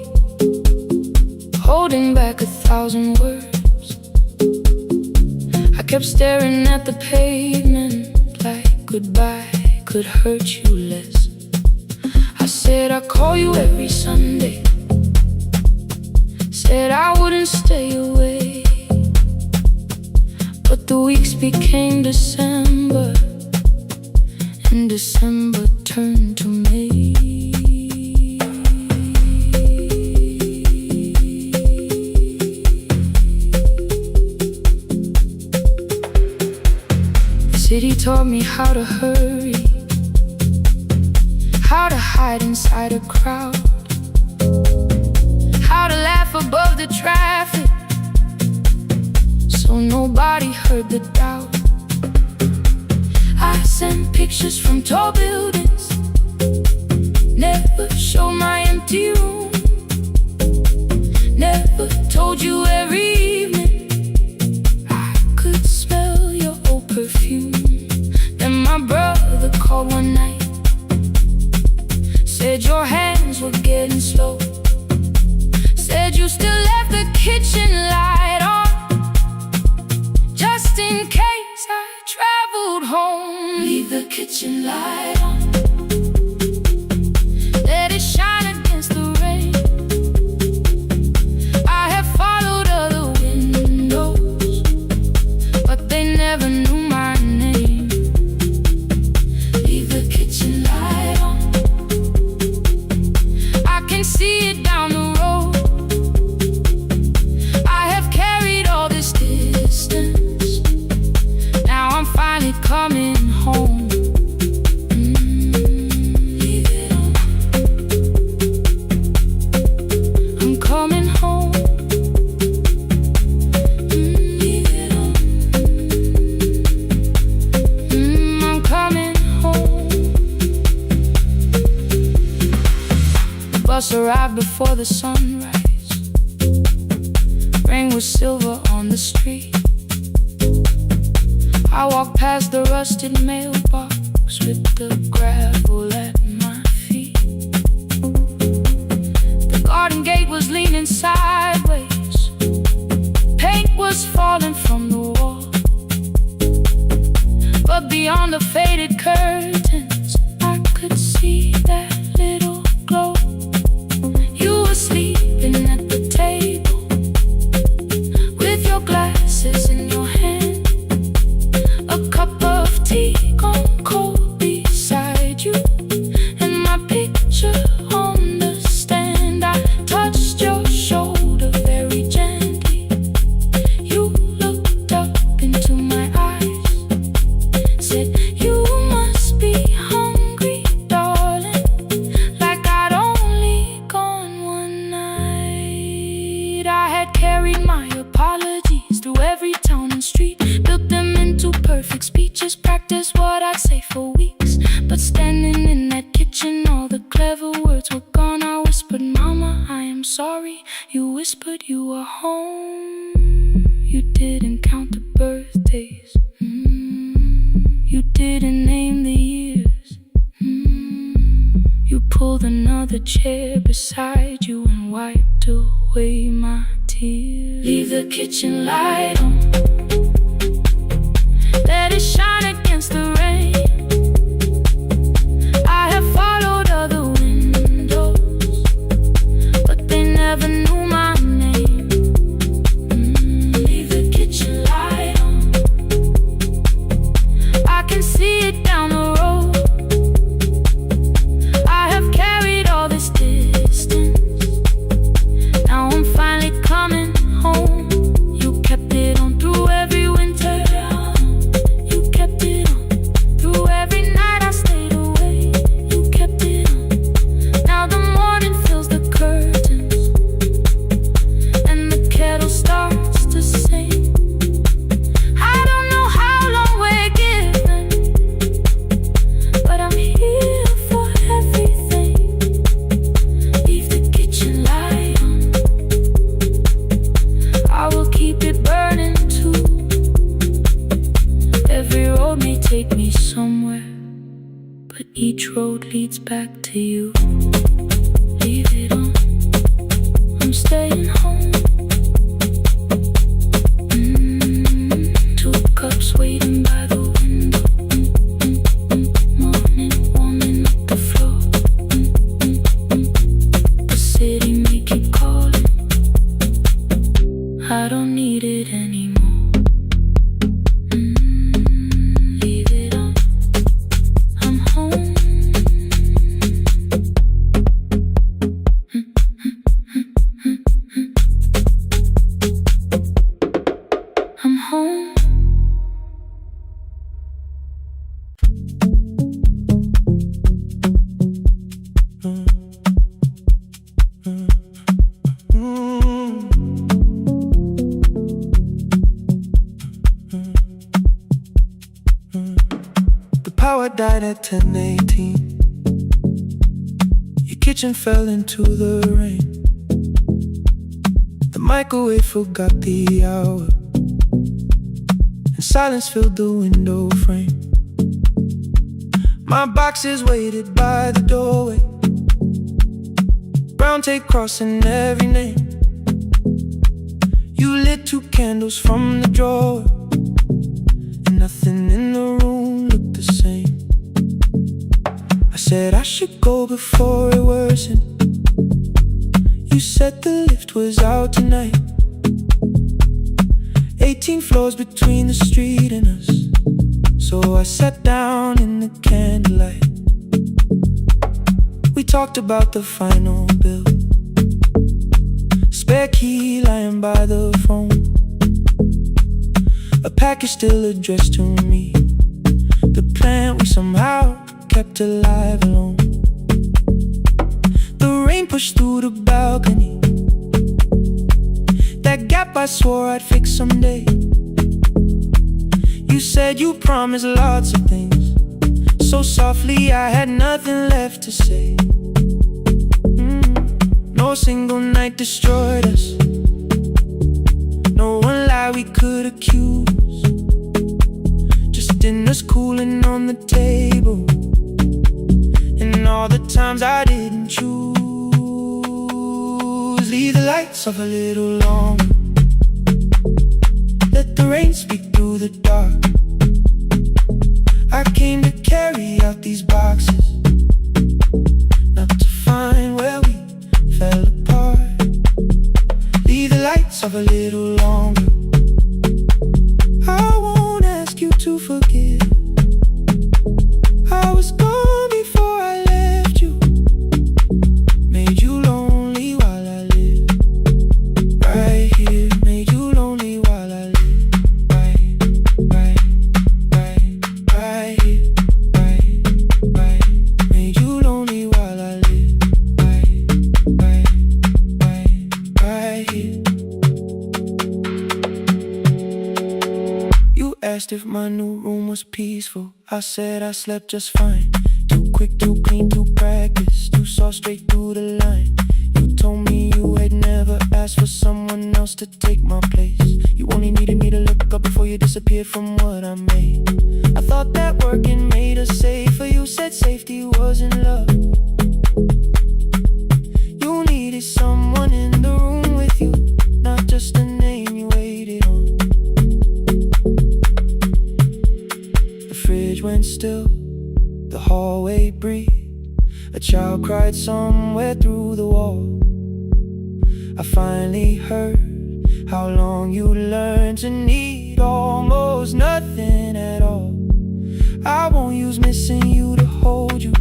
holding back 1,000 words. I kept staring at the pavement like goodbye could hurt you less. I said I'd call you every Sunday, said I wouldn't stay away. But the weeks became December, and December turned to May. The city taught me how to hurry, how to hide inside a crowd, how to laugh above the traffic so nobody heard the doubt. I sent pictures from tall buildings, never showed my empty room, never told you every evening I could smell your old perfume. Then my brother called one night, said your hands were getting slow, said you still left the kitchen light on, just in case I traveled home. Leave the kitchen light on, let it shine against the rain. I have followed other windows, but they never knew my name. Leave the kitchen light on, I can see it down the road. I have carried all this distance, now I'm finally coming home. Leave it on, I'm coming home. Leave it on, I'm coming home. The bus arrived before the sunrise, rain was silver on the street. I walked past the rusted mailbox with the gravel at my feet. The garden gate was leaning sideways, paint was falling from the wall, but beyond the faded curtains I could see that little glow. You were sleeping at the table with your glasses in your hand, a cup of tea gone cold beside you, and my picture on the stand. I touched your shoulder very gently. You looked up into my eyes, said you must be hungry, darling, like I'd only gone one night. I had carried my apologies through every town and street, built them into perfect speeches, practiced what I'd say for weeks. But standing in that kitchen, all the clever words were gone. I whispered, Mama, I am sorry. You whispered you were home. You didn't count the birthdays, you didn't name the years. You pulled another chair beside you and wiped away my tears. Leave the kitchen light on, let it shine against the rain. I have followed other windows, but they never knew my name. Leave the kitchen light on, I can see it down the road. I have carried all this distance, now I'm finally coming home. You kept it on through every winter, you kept it on through every night I stayed away. You kept it on, now the morning fills the curtains and the kettle starts to sing. I don't know how long we're given, but I'm here for everything. Leave the kitchen light on, I will keep it burning too. Every road may take me somewhere, but each road leads back to you. Leave it on, I'm staying home. 2 cups waiting by the window. Morning warming up the floor. The city may keep calling, I don't need it anymore. Leave it on, I'm home. I'm home. The power died at 10:18. Your kitchen fell into the rain. The microwave forgot the hour, and silence filled the window frame. My boxes waited by the doorway, brown tape crossing every name. You lit 2 candles from the drawer, and nothing in the room looked the same. I said I should go before it worsened. You said the lift was out tonight. 18 floors between the street and us, so I sat down in the candlelight. We talked about the final bill, spare key lying by the phone, a package still addressed to me, the plant we somehow kept alive alone. The rain pushed through the balcony, that gap I swore I'd fix someday. You said you promised lots of things, so softly I had nothing left to say. No single night destroyed us, no one lie we could accuse. Just dinners cooling on the table, and all the times I didn't choose. Leave the lights off a little longer, let the rain speak through the dark. I came to carry out these boxes, not to find where we fell apart. Leave the lights off a little longer, I won't ask you to forgive. I was gone before I left you, made you lonely while I lived right here. Made you lonely while I lived right here, right. Made you lonely while I lived right here. You asked if my new room was peaceful, I said I slept just fine. Too quick, too clean, too practiced, too saw straight through the line. You told me you had never asked for someone else to take my place. You only needed me to look up before you disappeared from what I made. I thought that working made us safer. You said safety was in love. You needed someone in the room with you, not just a name you waited on. fridge went still, the hallway breathed. A child cried somewhere through the wall. I finally heard how long you learned to need almost nothing at all. I won't use missing you to hold you.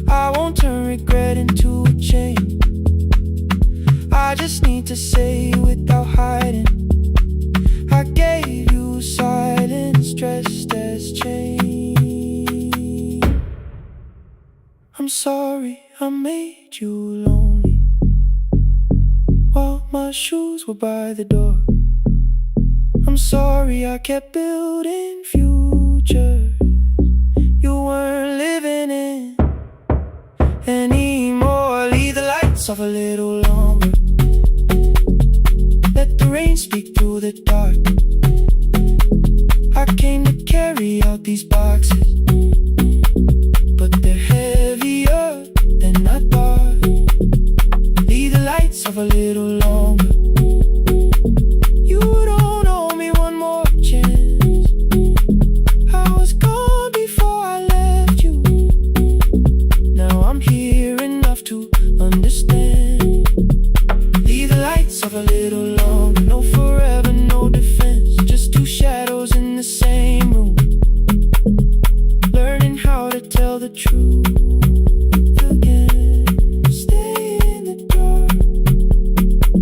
I won't turn regret into a chain. I just need to say without hiding, I gave you silence dressed as change. I'm sorry I made you lonely while my shoes were by the door. I'm sorry I kept building futures you weren't living in anymore. Leave the lights off a little longer, let the rain speak through the dark. I came to carry out these boxes, but they're heavier than I thought. Leave the lights off a little longer. You don't owe me one more chance. I was gone before I left you. Now I'm here enough to understand. Leave the lights off a little longer. No forever, no defense, just two shadows in the same room, learning how to tell the truth again. Stay in the dark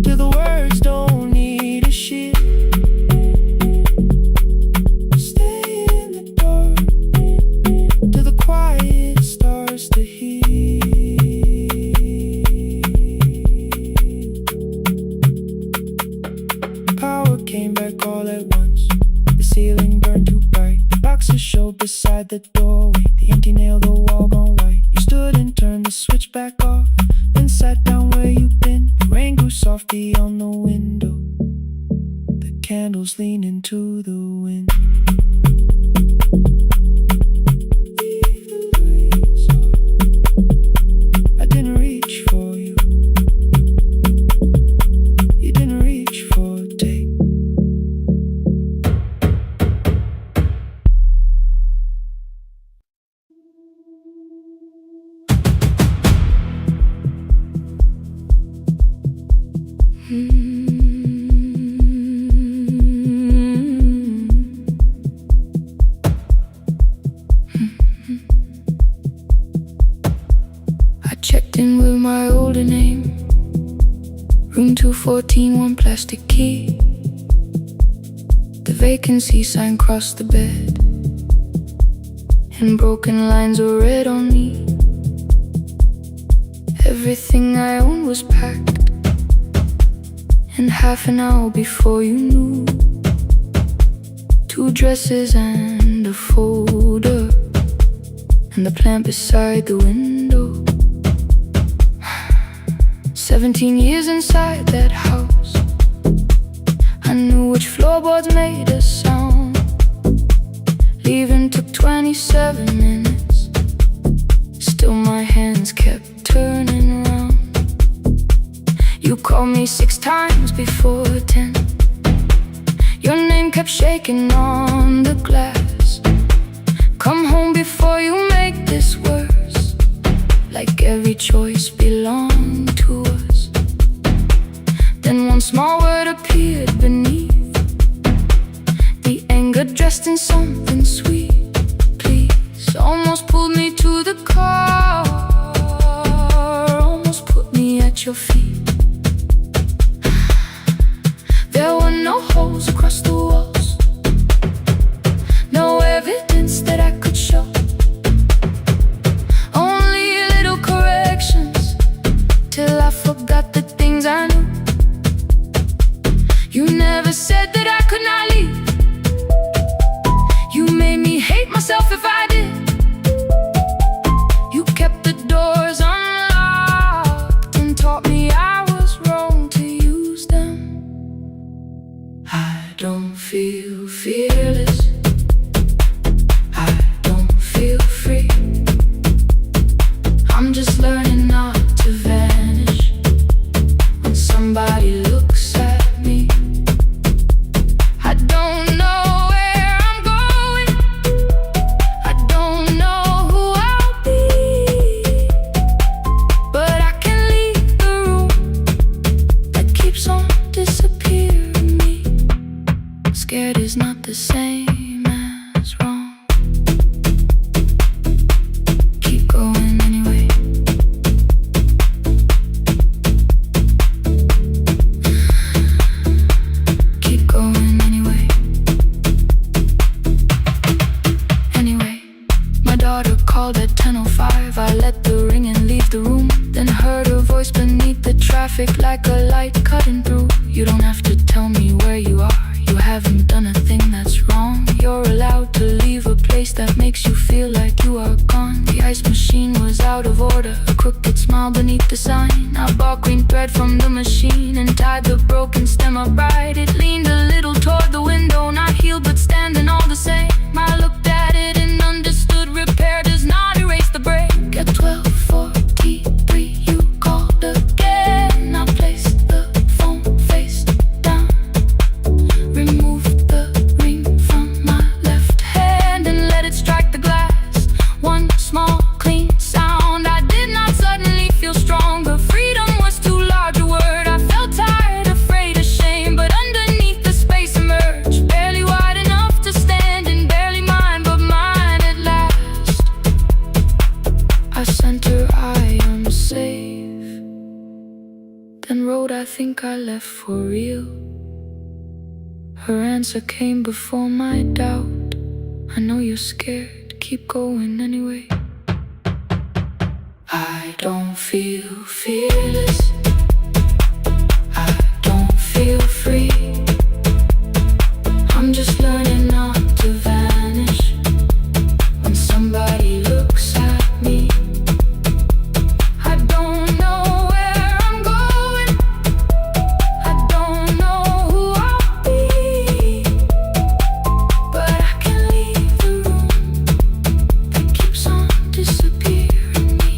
till the words don't need a shield. Stay in the dark till the quiet starts to heal. Power came back all at once. The ceiling burned too bright. The boxes showed beside the doorway. The empty nail, the wall gone white. You stood and turned the switch back off, then sat down where you'd been. The rain grew soft beyond the window, the candles leaned into the wind. Leave the lights off. I didn't reach for you. You didn't reach for a take. I checked in with my older name, room 214, one plastic key. The vacancy sign crossed the bed, and broken lines were read on me. Everything I owned was packed, and half an hour before you knew, two dresses and a folder, and the plant beside the window. 17 years inside that house, I knew which floorboards made a sound. Leaving took 27 minutes, still my hands kept turning round. You called me 6 times before 10. Your name kept shaking on the glass. Come home before you make this worse, like every choice belonged to us. Then one small word appeared beneath, the anger dressed in something sweet. Please, almost pulled me to the car, almost put me at your feet. There were no holes across the walls, no evidence that I could show, only little corrections till I forgot the things I knew. You never said that I could not leave. You made me hate myself if I did. You kept the doors unlocked and taught me I was wrong to use them. I don't feel called at 10:05. I let the ring and leave the room, then heard her voice beneath the traffic like a light cutting through. You don't have to tell me where you are. You haven't done a thing that's wrong. You're allowed to leave a place that makes you feel like you are gone. The ice machine was out of order, a crooked smile beneath the sign. I bought green thread from the machine and tied the broken stem upright. It leaned a little toward the window, not healed but standing all the same. I looked at it and understood repair does not erase the break. At 12:43 you called again. I placed the phone face down, removed the ring from my left hand and let it strike the glass. One small clean sound. I did not suddenly feel stronger. Freedom was too large a word. I felt tired, afraid, ashamed, but underneath the space emerged, barely wide enough to stand and barely mine, but mine at last. I sent her, I am safe, then wrote, I think I left for real. Her answer came before my doubt. I know you're scared, keep going anyway. I don't feel fearless, I don't feel free. I'm just learning not to vanish when somebody looks at me. I don't know where I'm going, I don't know who I'll be, but I can leave the room that keeps on disappearing me.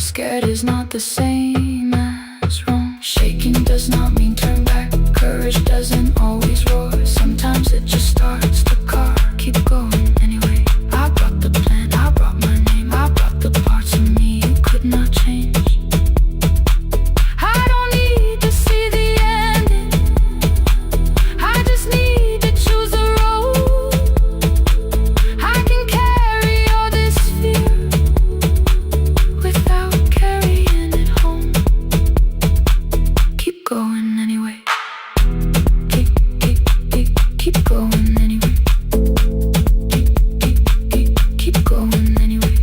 Scared is not the same as wrong. Shaking does not mean turn back. Courage doesn't always roar. Sometimes it just starts the car. Keep going anyway. I brought the plan, I brought my name, I brought the parts of me you could not change. I don't need to see the ending, I just need to choose a road. I can carry all this fear without carrying it home. Keep going anyway. Keep going anyway. Keep going anyway.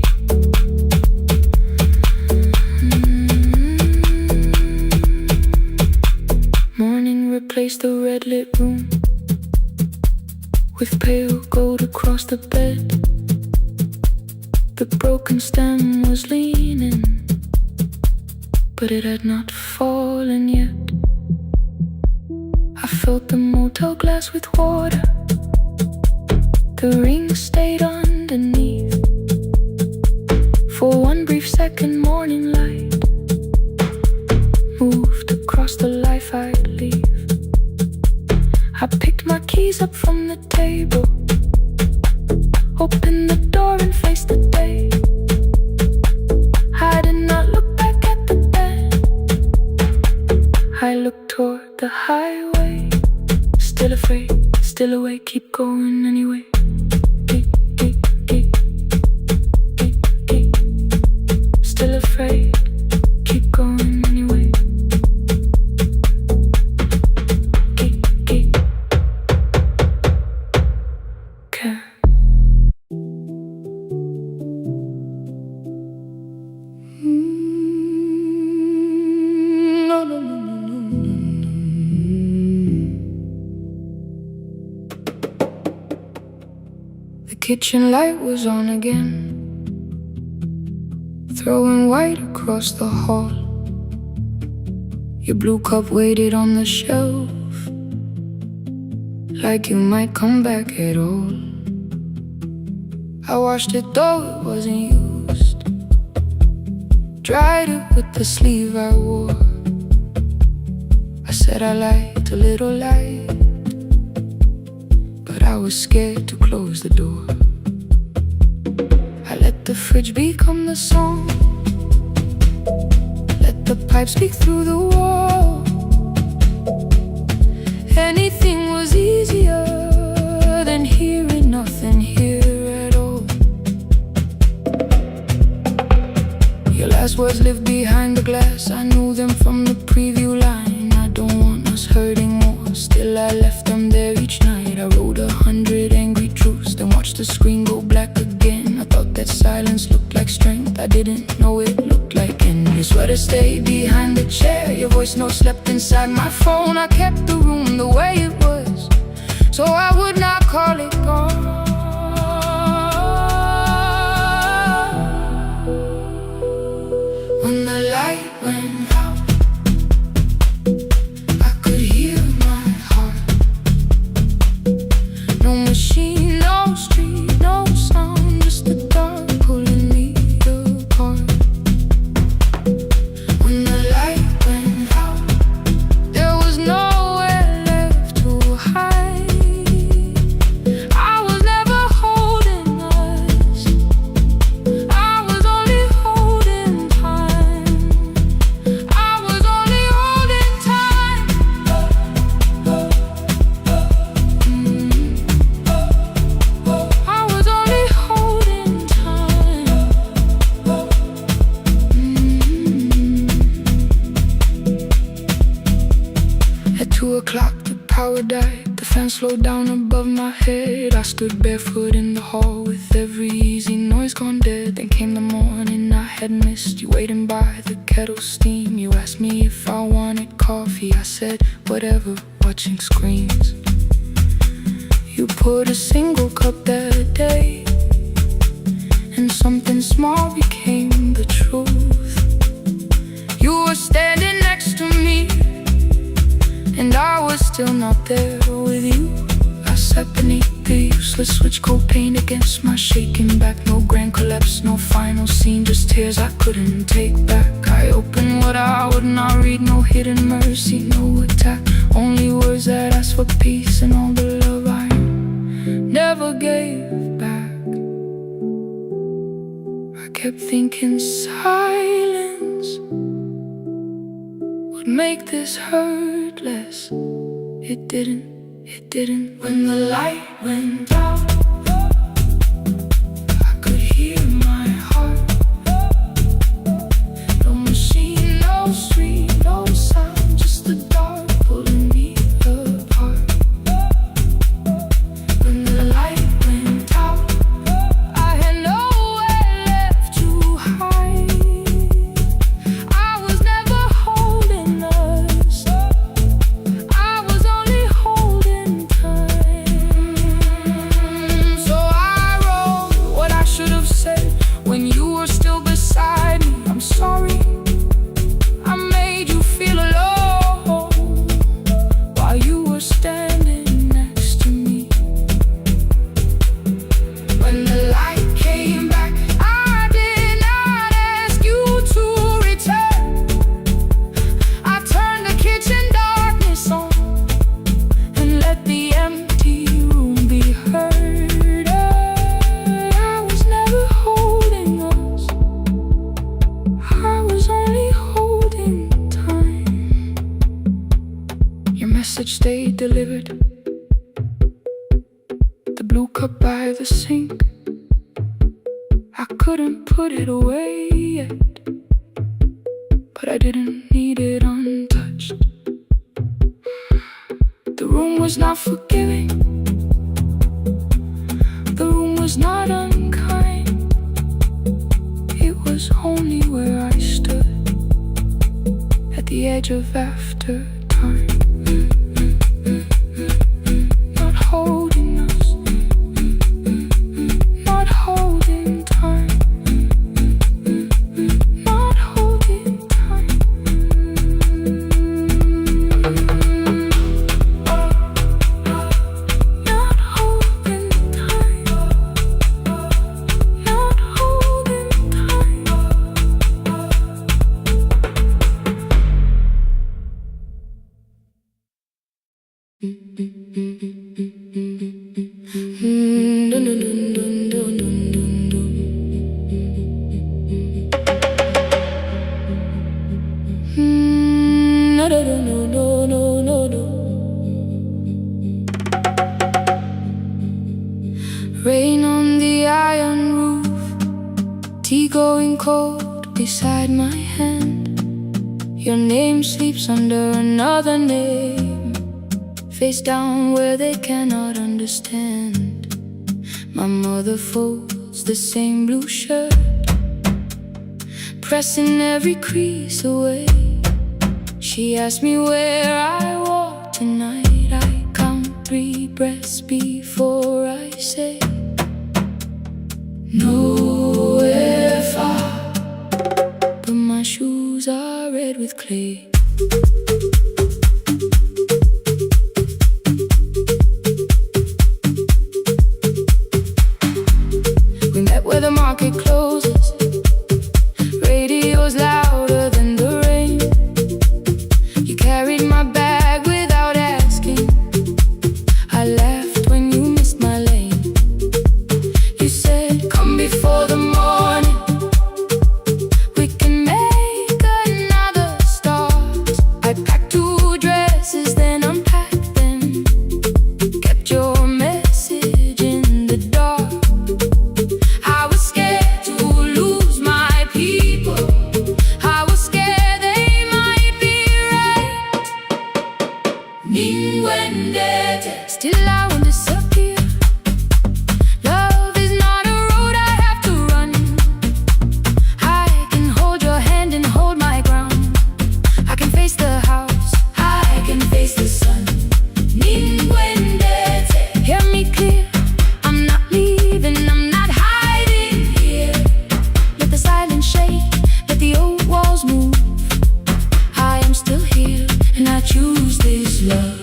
Morning replaced the red lit room with pale gold across the bed. The broken stem was leaning, but it had not fallen yet. I filled the motel glass with water. The ring stayed underneath for one brief second. Morning light moved across the life I'd leave. I picked my keys up from the table, opened the door and faced the day. I did not look back at the bed, I looked toward the highway. Still afraid, still awake, keep going anyway. Still afraid, keep going anyway. Care. No, no, no, no, no, no. The kitchen light was on again, throwing white across the hall. Your blue cup waited on the shelf, like you might come back at all. I washed it though it wasn't used, dried it with the sleeve I wore. I said I liked a little light, but I was scared to close the door. I let the fridge become the song, let the pipe speak through the wall. Anything was easier than hearing nothing here at all. Your last words lived behind the glass, I knew them from the preview line. I don't want us hurting more, still I left them there each night. I wrote 100 angry truths, then watched the screen go black again. I thought that That silence looked like strength, I didn't know it looked like end. Your sweater stayed behind the chair, your voice no slept inside my phone. I kept the room the way it was, so I would not call it gone. When the light went out, I could hear my heart. No machine, no street, no sound, just the dark pulling me apart. When the light went out, there was nowhere left to hide. I was never holding us, I was only holding time. I was only holding time. I was only holding time. At 2 o'clock the power died, the fan slowed down above my head. I stood barefoot in the hall with every easy noise gone dead. Then came the morning I had missed, you waiting by the kettle steam. You asked me if I wanted coffee, I said whatever, watching screens. You poured a single cup that day, and something small became the truth. You were standing next to me, and I was still not there with you. I sat beneath the useless switch, cold paint against my shaking back. No grand collapse, no final scene, just tears I couldn't take back. I opened what I would not read, no hidden mercy, no attack, only words that asked for peace and all the love I never gave back. I kept thinking silence would make this hurt less. It didn't. When the light went out, I could hear my heart. No machine, no street, no sound, just the dark pulling me apart. When the light went out, I had nowhere left to hide. I was never holding us, I was only holding time. So I wrote what I should have said when you were still beside me. I'm sorry I made you feel alone while you were standing next to me. When the light came back, I did not ask you to return. I turned the kitchen darkness on and let the empty room be heard. I was never holding us, I was only holding time. Your message stayed delivered, the blue cup by the sink. I couldn't put it away yet, but I didn't need it untouched. The room was not forgiving, the room was not unkind. It was only where I stood at the edge of after time. Not holding us, not holding time, not holding time. Not holding time, not holding time. Rain on the iron roof, tea going cold beside my hand. Your name sleeps under another name, face down where they cannot understand. My mother folds clothes, the same blue shirt, pressing every crease away. She asked me where I walk tonight. I count 3 breaths before I say nowhere far, but my shoes are red with clay. We met where the market closes. Radio's louder than the rain. You carried my bag without asking. I laughed when you missed my lane. You said, come before the morning, we can make another start. I packed 2 dresses, then unpacked them, kept your message in the dark. I was scared to lose my people. I was scared they might be right. Unwinding, still I won't disappear. Love is not a road I have to run. I can hold your hand and hold my ground. I can face the house, I can face the sun. Unwinding, hear me clear. I'm not leaving, I'm not hiding here. Let the silence shake, let the old walls move. I am still here, and I choose this love.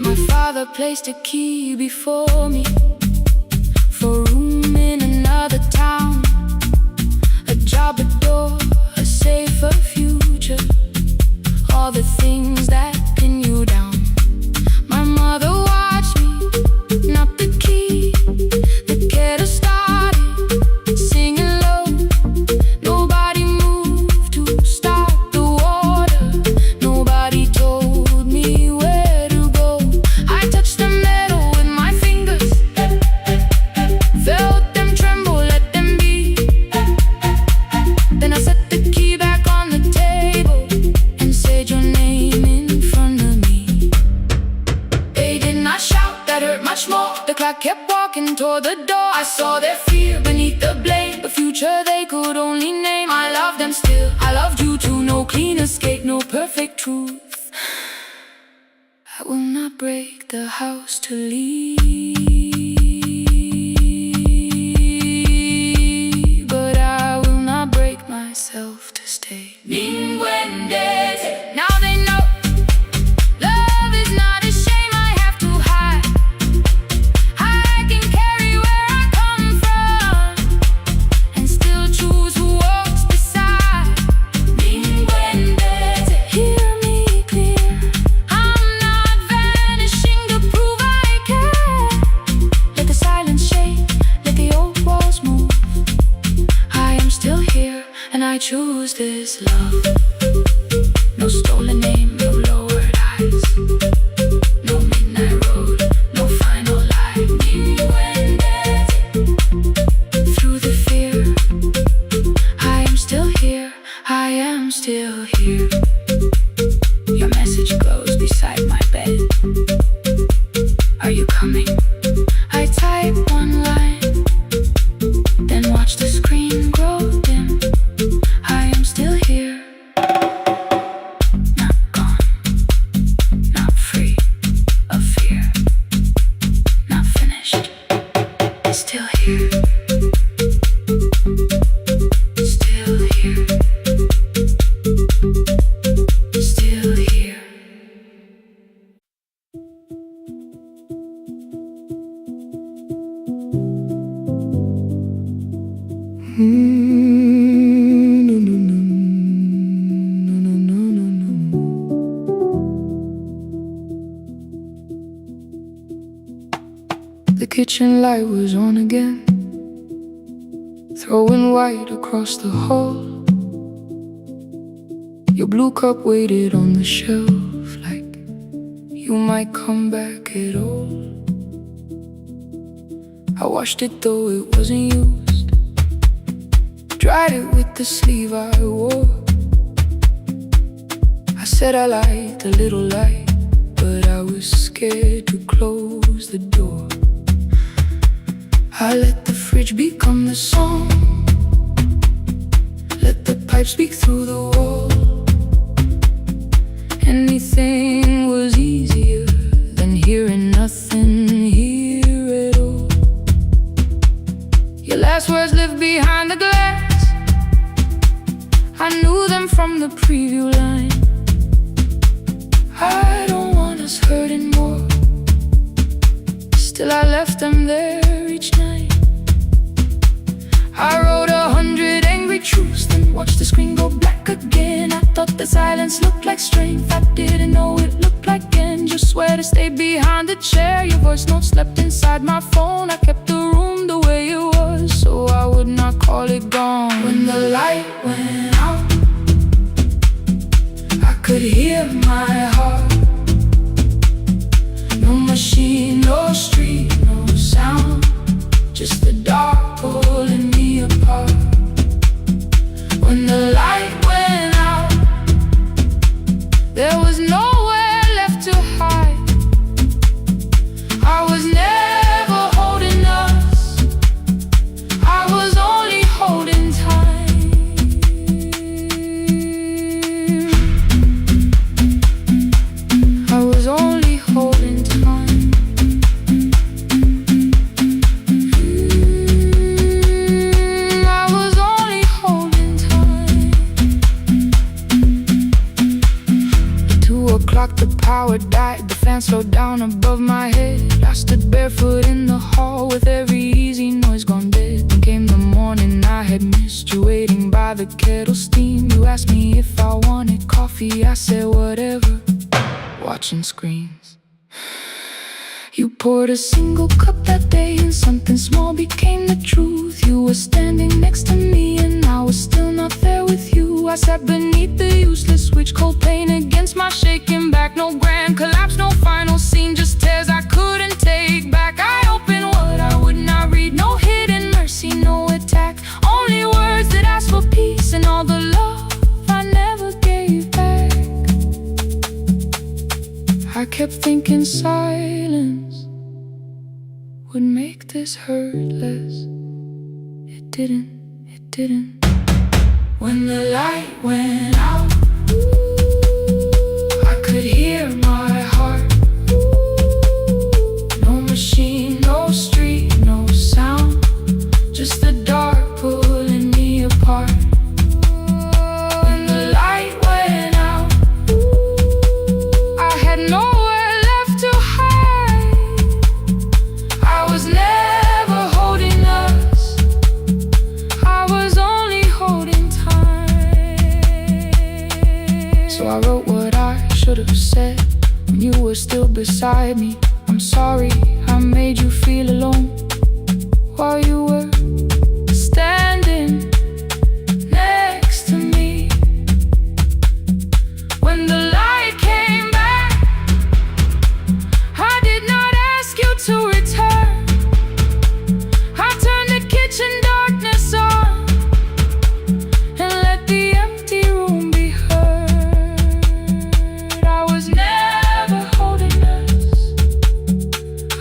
My father placed a key before me for room in another town, a job, a door, a safer future, all the things that pin you down. My mother watched me, not the key, the kettle started singing low. Nobody moved to stop the water. Nobody told me where to go. I touched the metal with my fingers, felt them tremble, let them be. Then I set the key back on the table and said your name in front of me. They did not shout, that hurt much more. The clock kept walking toward the door. I saw their fear beneath the blame, the future they could only name. I loved them still, I loved you too. No clean escape, no perfect truth. I will not break the house to leave, but I will not break myself to stay. Now they know love is not a shame I have to hide. I can carry where I come from and still choose who walks beside. Hear me clear, I'm not vanishing to prove I care. Let the silence shake, let the old walls move. I am still here, and I choose this love. No stolen name, no lowered eyes, no midnight road, no final lie. Through the fear, I am still here, I am still here. Your message glows beside my bed. Are you coming? I type one line, then watch the screen grow dim. I am still here, not gone, not free of fear, not finished, still here, still here, still here. The kitchen light was on again, throwing white across the hall. Your blue cup waited on the shelf like you might come back at all. I washed it though it wasn't used, dried it with the sleeve I wore. I said I liked a little light, but I was scared to close the door. I let the fridge become the song, let the pipe speak through the wall. Anything was easier than hearing nothing here at all. Your last words lived behind the glass, I knew them from the preview line. I don't want us hurting more, still I left them there each night. I wrote 100 angry truths, then watched the screen go black again. I thought the silence looked like strength, I didn't know it looked like end. You swear to stay behind the chair, your voice note slept inside my phone. I kept the room the way it was, so I would not call it gone. When the light went out, I could hear my heart. No machine, no street, no sound, just the dark pulling me apart. When the light went out, there was nowhere left to hide. I was never holding us, I was only holding time. I was only holding time. I was only holding time. At 2 o'clock the power died, the fan slowed down above my head. I stood barefoot in the hall with every easy noise gone dead. Then came the morning I had missed, you waiting by the kettle steam. You asked me if I wanted coffee, I said whatever, watching screens. You poured a single cup that day and something small became the truth. You were standing next to me and I was still not there with you. I sat beneath the useless switch, cold pain against my shaking back. No grand collapse, no final scene, just tears I couldn't take back. I opened what I would not read, no hidden mercy, no attack. Only words that asked for peace and all the love I never gave back. I kept thinking silence would make this hurt less. It didn't, it didn't. When the light went out, I could hear my heart. No machine, no street, no sound, just the dark pulling me apart. When the light went out, I had nowhere left to hide. I was never holding us, I was only holding time. So I wrote what I should have said when you were still beside me. I'm sorry I made you feel alone while you were standing next to me. When the light came back, I did not ask you to return. I turned the kitchen darkness on and let the empty room be heard. I was never holding us,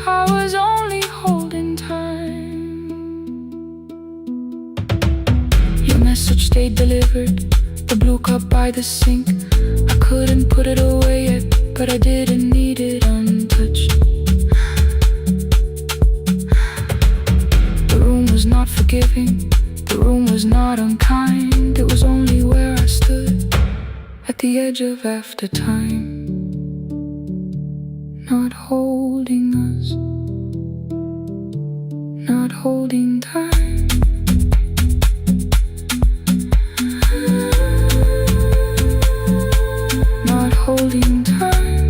I was only holding time. Your message stayed delivered, the blue cup by the sink. I couldn't put it away yet, but I didn't need it untouched. The room was not forgiving, the room was not unkind. It was only where I stood at the edge of after time, not holding us, not holding time. Not holding time.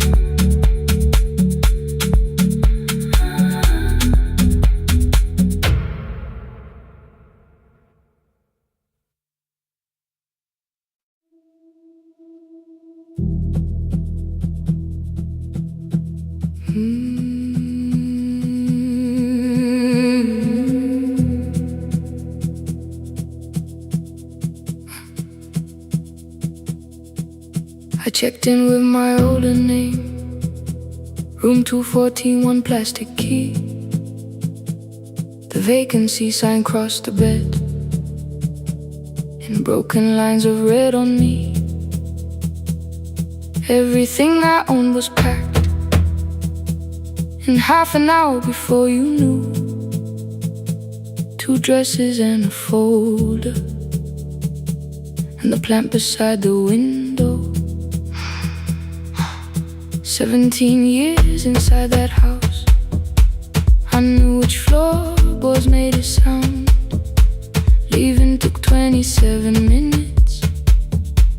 Checked in with my older name, room 214, one plastic key. The vacancy sign crossed the bed, and broken lines of red on me. Everything I owned was packed in half an hour before you knew. 2 dresses and a folder, and the plant beside the window. 17 years inside that house, I knew which floorboards made a sound. Leaving took 27 minutes,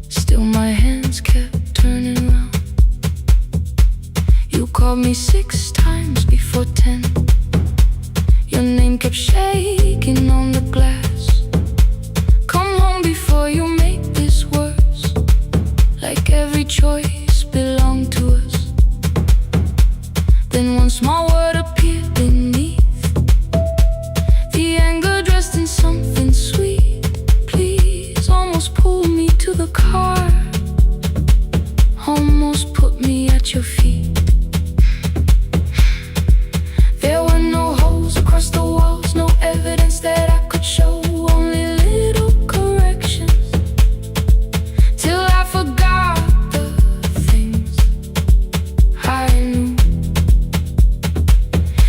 still my hands kept turning round. You called me 6 times before 10. Your name kept shaking on the glass. Come home before you make this worse, like every choice belonged to us. Then one small word appeared beneath, the anger dressed in something sweet. Please, almost pulled me to the car, almost put me at your feet. There were no holes across the walls, no evidence that I could show, only little corrections, till I forgot the things I knew.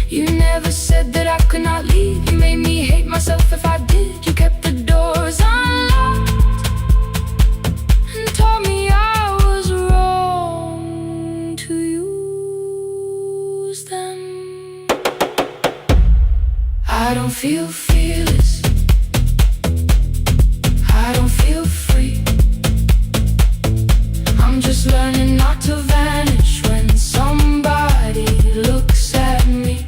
You never said that I could not leave. You made me hate myself if I did. You kept the doors unlocked and told me I was wrong to use them. I don't feel fearless, I don't feel free. I'm just learning not to vanish when somebody looks at me.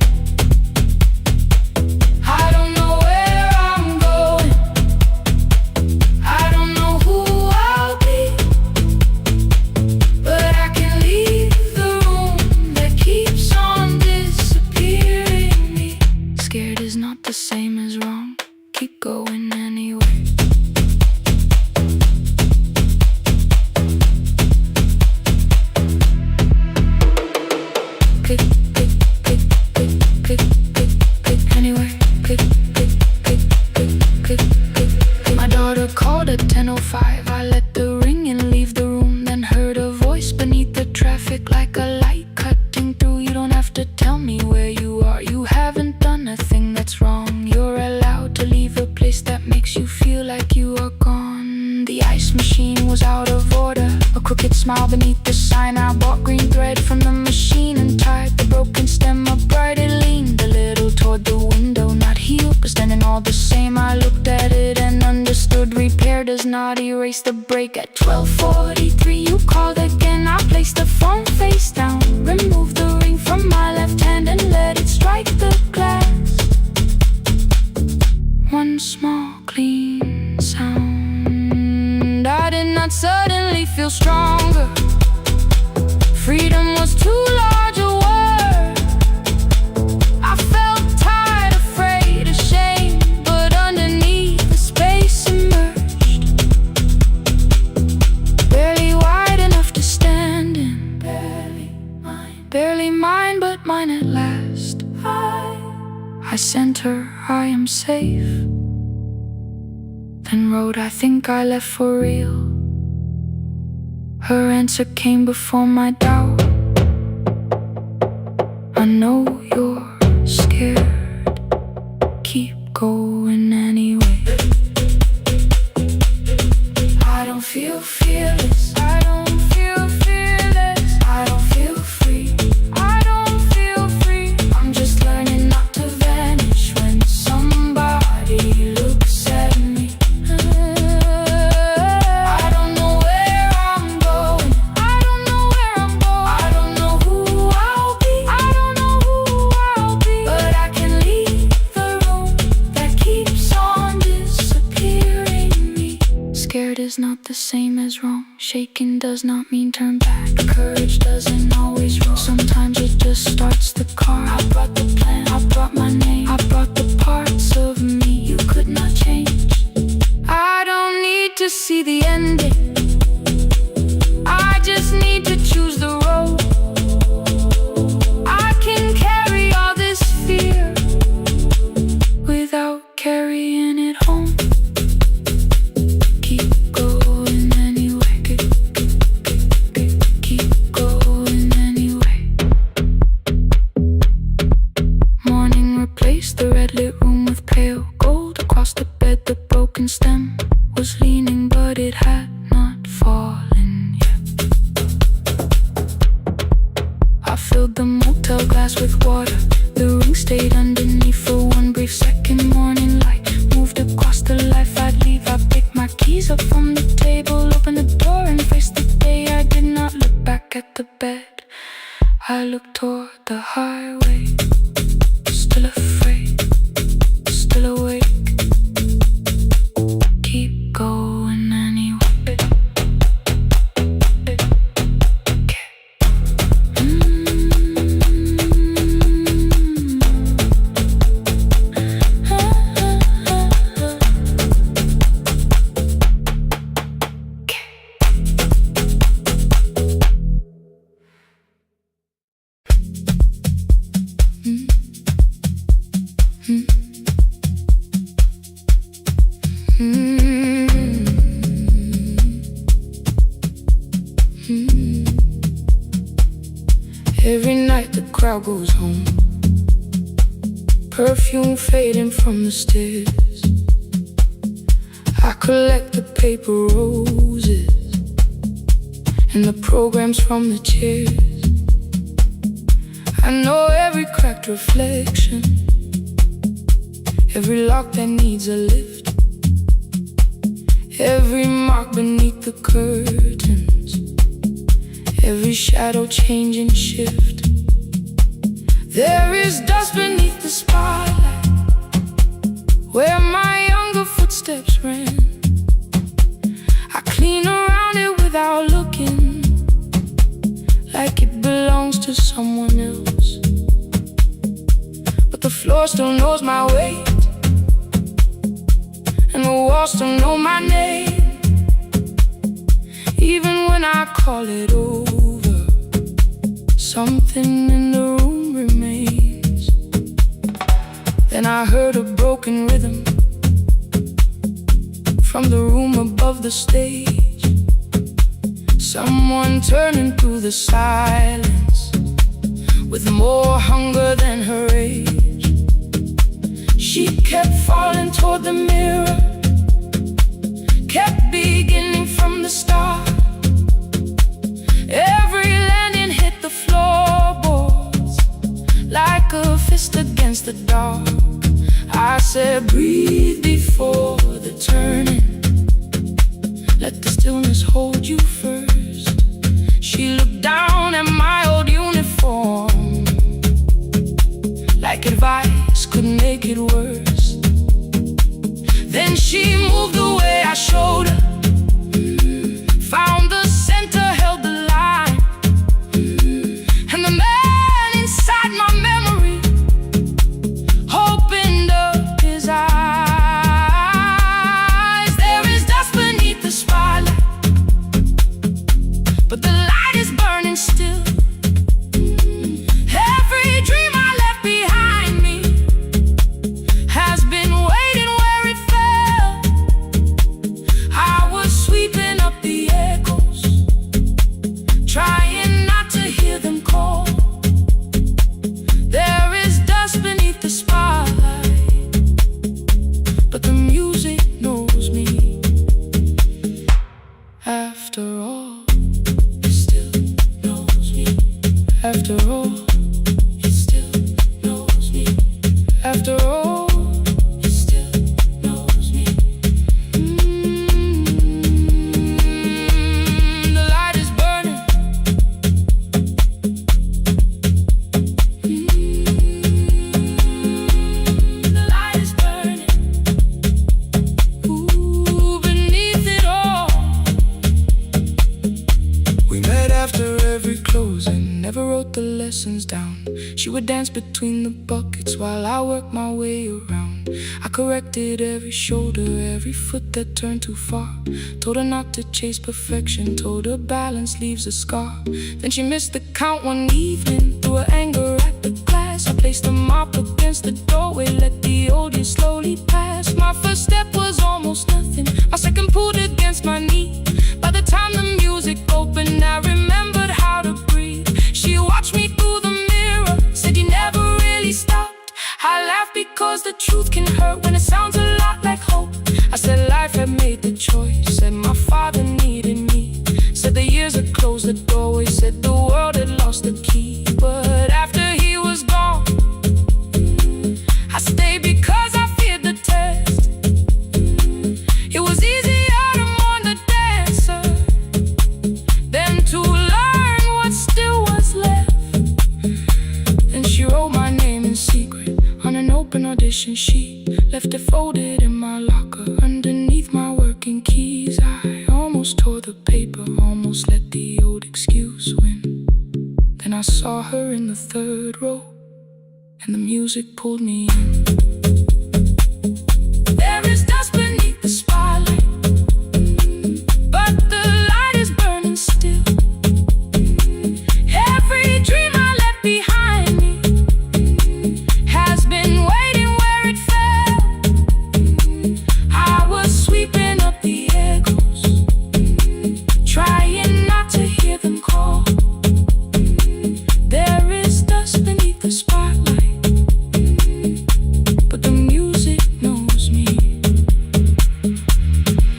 I don't know where I'm going, I don't know who I'll be, but I can leave the room that keeps on disappearing me. Scared is not the same as wrong, keep going anyway. Click, click, click, click, click, click, click, anyway. Click, click, click, click, click, click, click. My daughter called at 10:05. I let the ring and leave the room, then heard a voice beneath the traffic like a light cutting through. You don't have to tell me where you are, you haven't done a thing that's wrong. You're allowed to leave a place that makes you feel like you are gone. The ice machine was out of order, a crooked smile beneath the sign. I bought green thread from the machine and tied the broken stem upright. It leaned a little toward the window, not healed but standing all the same. I looked at it and understood repair does not erase the break. At 12:43 you called again. I placed the phone face down, removed the ring from my left hand and let it strike the glass. One small clean sound. I did not suddenly feel stronger. Freedom was too large a word. I felt tired, afraid, ashamed, but underneath the space emerged, barely wide enough to stand in. Barely mine, but mine at last. I sent her, I am safe, then wrote, I think I left for real. Her answer came before my doubt. I know you're scared, keep going anyway. I don't feel fearless, I don't feel fearless, I don't feel free, I don't feel free. I'm just learning not to vanish when somebody looks at me. I don't know where I'm going, I don't know where I'm going, I don't know who I'll be, I don't know who I'll be, but I can leave the room that keeps on disappearing me. Scared is not the same as wrong, shaking does not mean turn back. Courage doesn't always roll, sometimes it just starts the car. I brought the plan, I brought my name, I brought the parts of me you could not change. I don't need to see the ending, I just red lit room with pale gold. Across the bed the broken stem was leaning, but it had not fallen yet. I filled the motel glass with water. The ring stayed underneath for one brief second. Morning light moved across the life I'd leave. I picked my keys up from the table, opened the door and faced the day. I did not look back at the bed. I looked toward the highway, still afraid, still awake. Keep going anyway. Every night the crowd goes home, perfume fading from the stairs. I collect the paper roses and the programs from the chairs. I know every cracked reflection, every lock that needs a lift, every mark beneath the curtains, every shadow change and shift. There is dust beneath the spotlight where my younger footsteps ran. I clean around it without looking, like it belongs to someone else. But the floor still knows my weight, and the walls still know my name. Even when I call it over, something in the room remains. Then I heard a broken rhythm from the room above the stage. Someone turning through the silence with more hunger than her age. She kept falling toward the mirror, kept beginning from the start. Every landing hit the floorboards like a fist against the dark. I said, breathe before the turning, let the stillness hold you first. She looked down at my old uniform, like advice could make it worse. Then she moved the way I showed her, found the center, held the line, and the man inside my memory opened up his eyes. There is dust beneath the spotlight, but the light is burning still. Every dream I left behind me has been waiting where it fell. I was sweeping up the echoes, trying not to hear them call. There is dust beneath the spotlight, but the music knows me. After all, it still knows me. After all, it still knows me. After all, it still knows me. The light is burning. The light is burning. Ooh, beneath it all. We met after every closing, never wrote the lessons down. She would dance between the buckets while I worked my way around. I corrected every shoulder, every foot that turned too far. Told her not to chase perfection, told her balance leaves a scar. Then she missed the count one evening, threw her anger at the glass. I placed the mop against the doorway, let the old years slowly pass. My first step was almost nothing, my second pulled against my knee. By the time the music opened, I remembered how to breathe. She watched me through the mirror, said you never really stopped. I laughed because the truth can hurt when it sounds a lot like hope. I said life had made the choice, said my father needed me, said the years had closed the doorway, said the world had lost the key. But after he was gone, I stayed because I feared the test. It was easier to mourn the dancer than to learn what still was left. And she wrote my name in secret on an open audition sheet, left it folded in my locker underneath my working keys. I almost tore the paper, almost let the old excuse win. Then I saw her in the third row, and the music pulled me in. There is dust beneath the spotlight, but the light is burning still. Every dream I left behind me has been waiting where it fell. I was sweeping up the echoes, trying not to hear them call. There is dust beneath the spotlight, but the music knows me.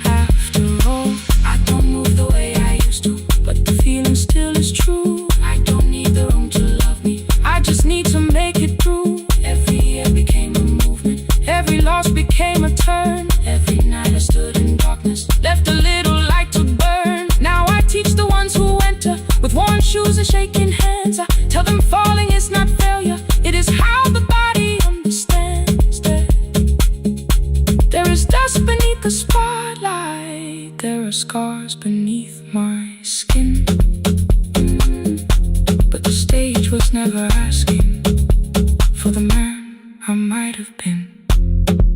After all, I don't move the way I used to, but the feeling still is true. I don't need the room to love me, I just need to make it through. Every year became a movement, every loss became a turn. Every night I stood in darkness, left a little light to burn. Now I teach the ones who enter with worn shoes and shaking hands. I tell them falling is not failure, it is how the body understands. There is dust beneath the spotlight, there are scars beneath my skin, but the stage was never asking for the man I might have been.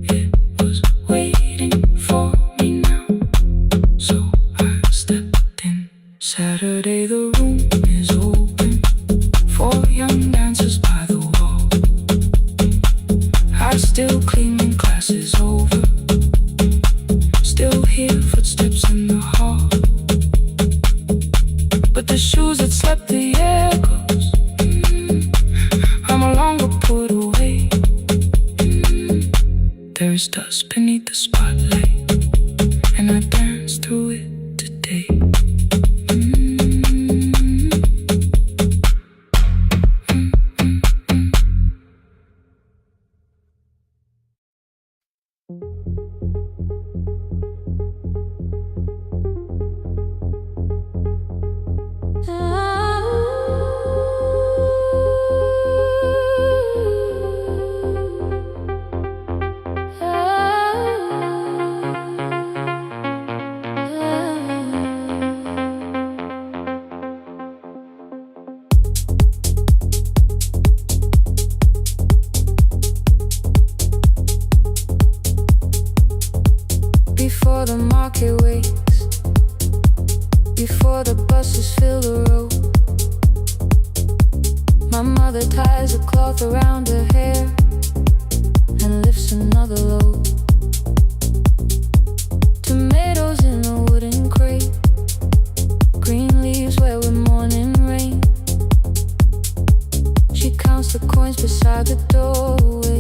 It was waiting for me now, so I stepped in. Saturday the room is open for young dancers by the wall. I still clean when class is over, still hear footsteps in the hall, but the shoes that slept the echoes are no longer put away. There is dust beneath the spotlight, and I dance through it today. Before the market wakes, before the buses fill the road, my mother ties a cloth around her hair and lifts another load. Tomatoes in a wooden crate, green leaves where we're mourning rain. She counts the coins beside the doorway,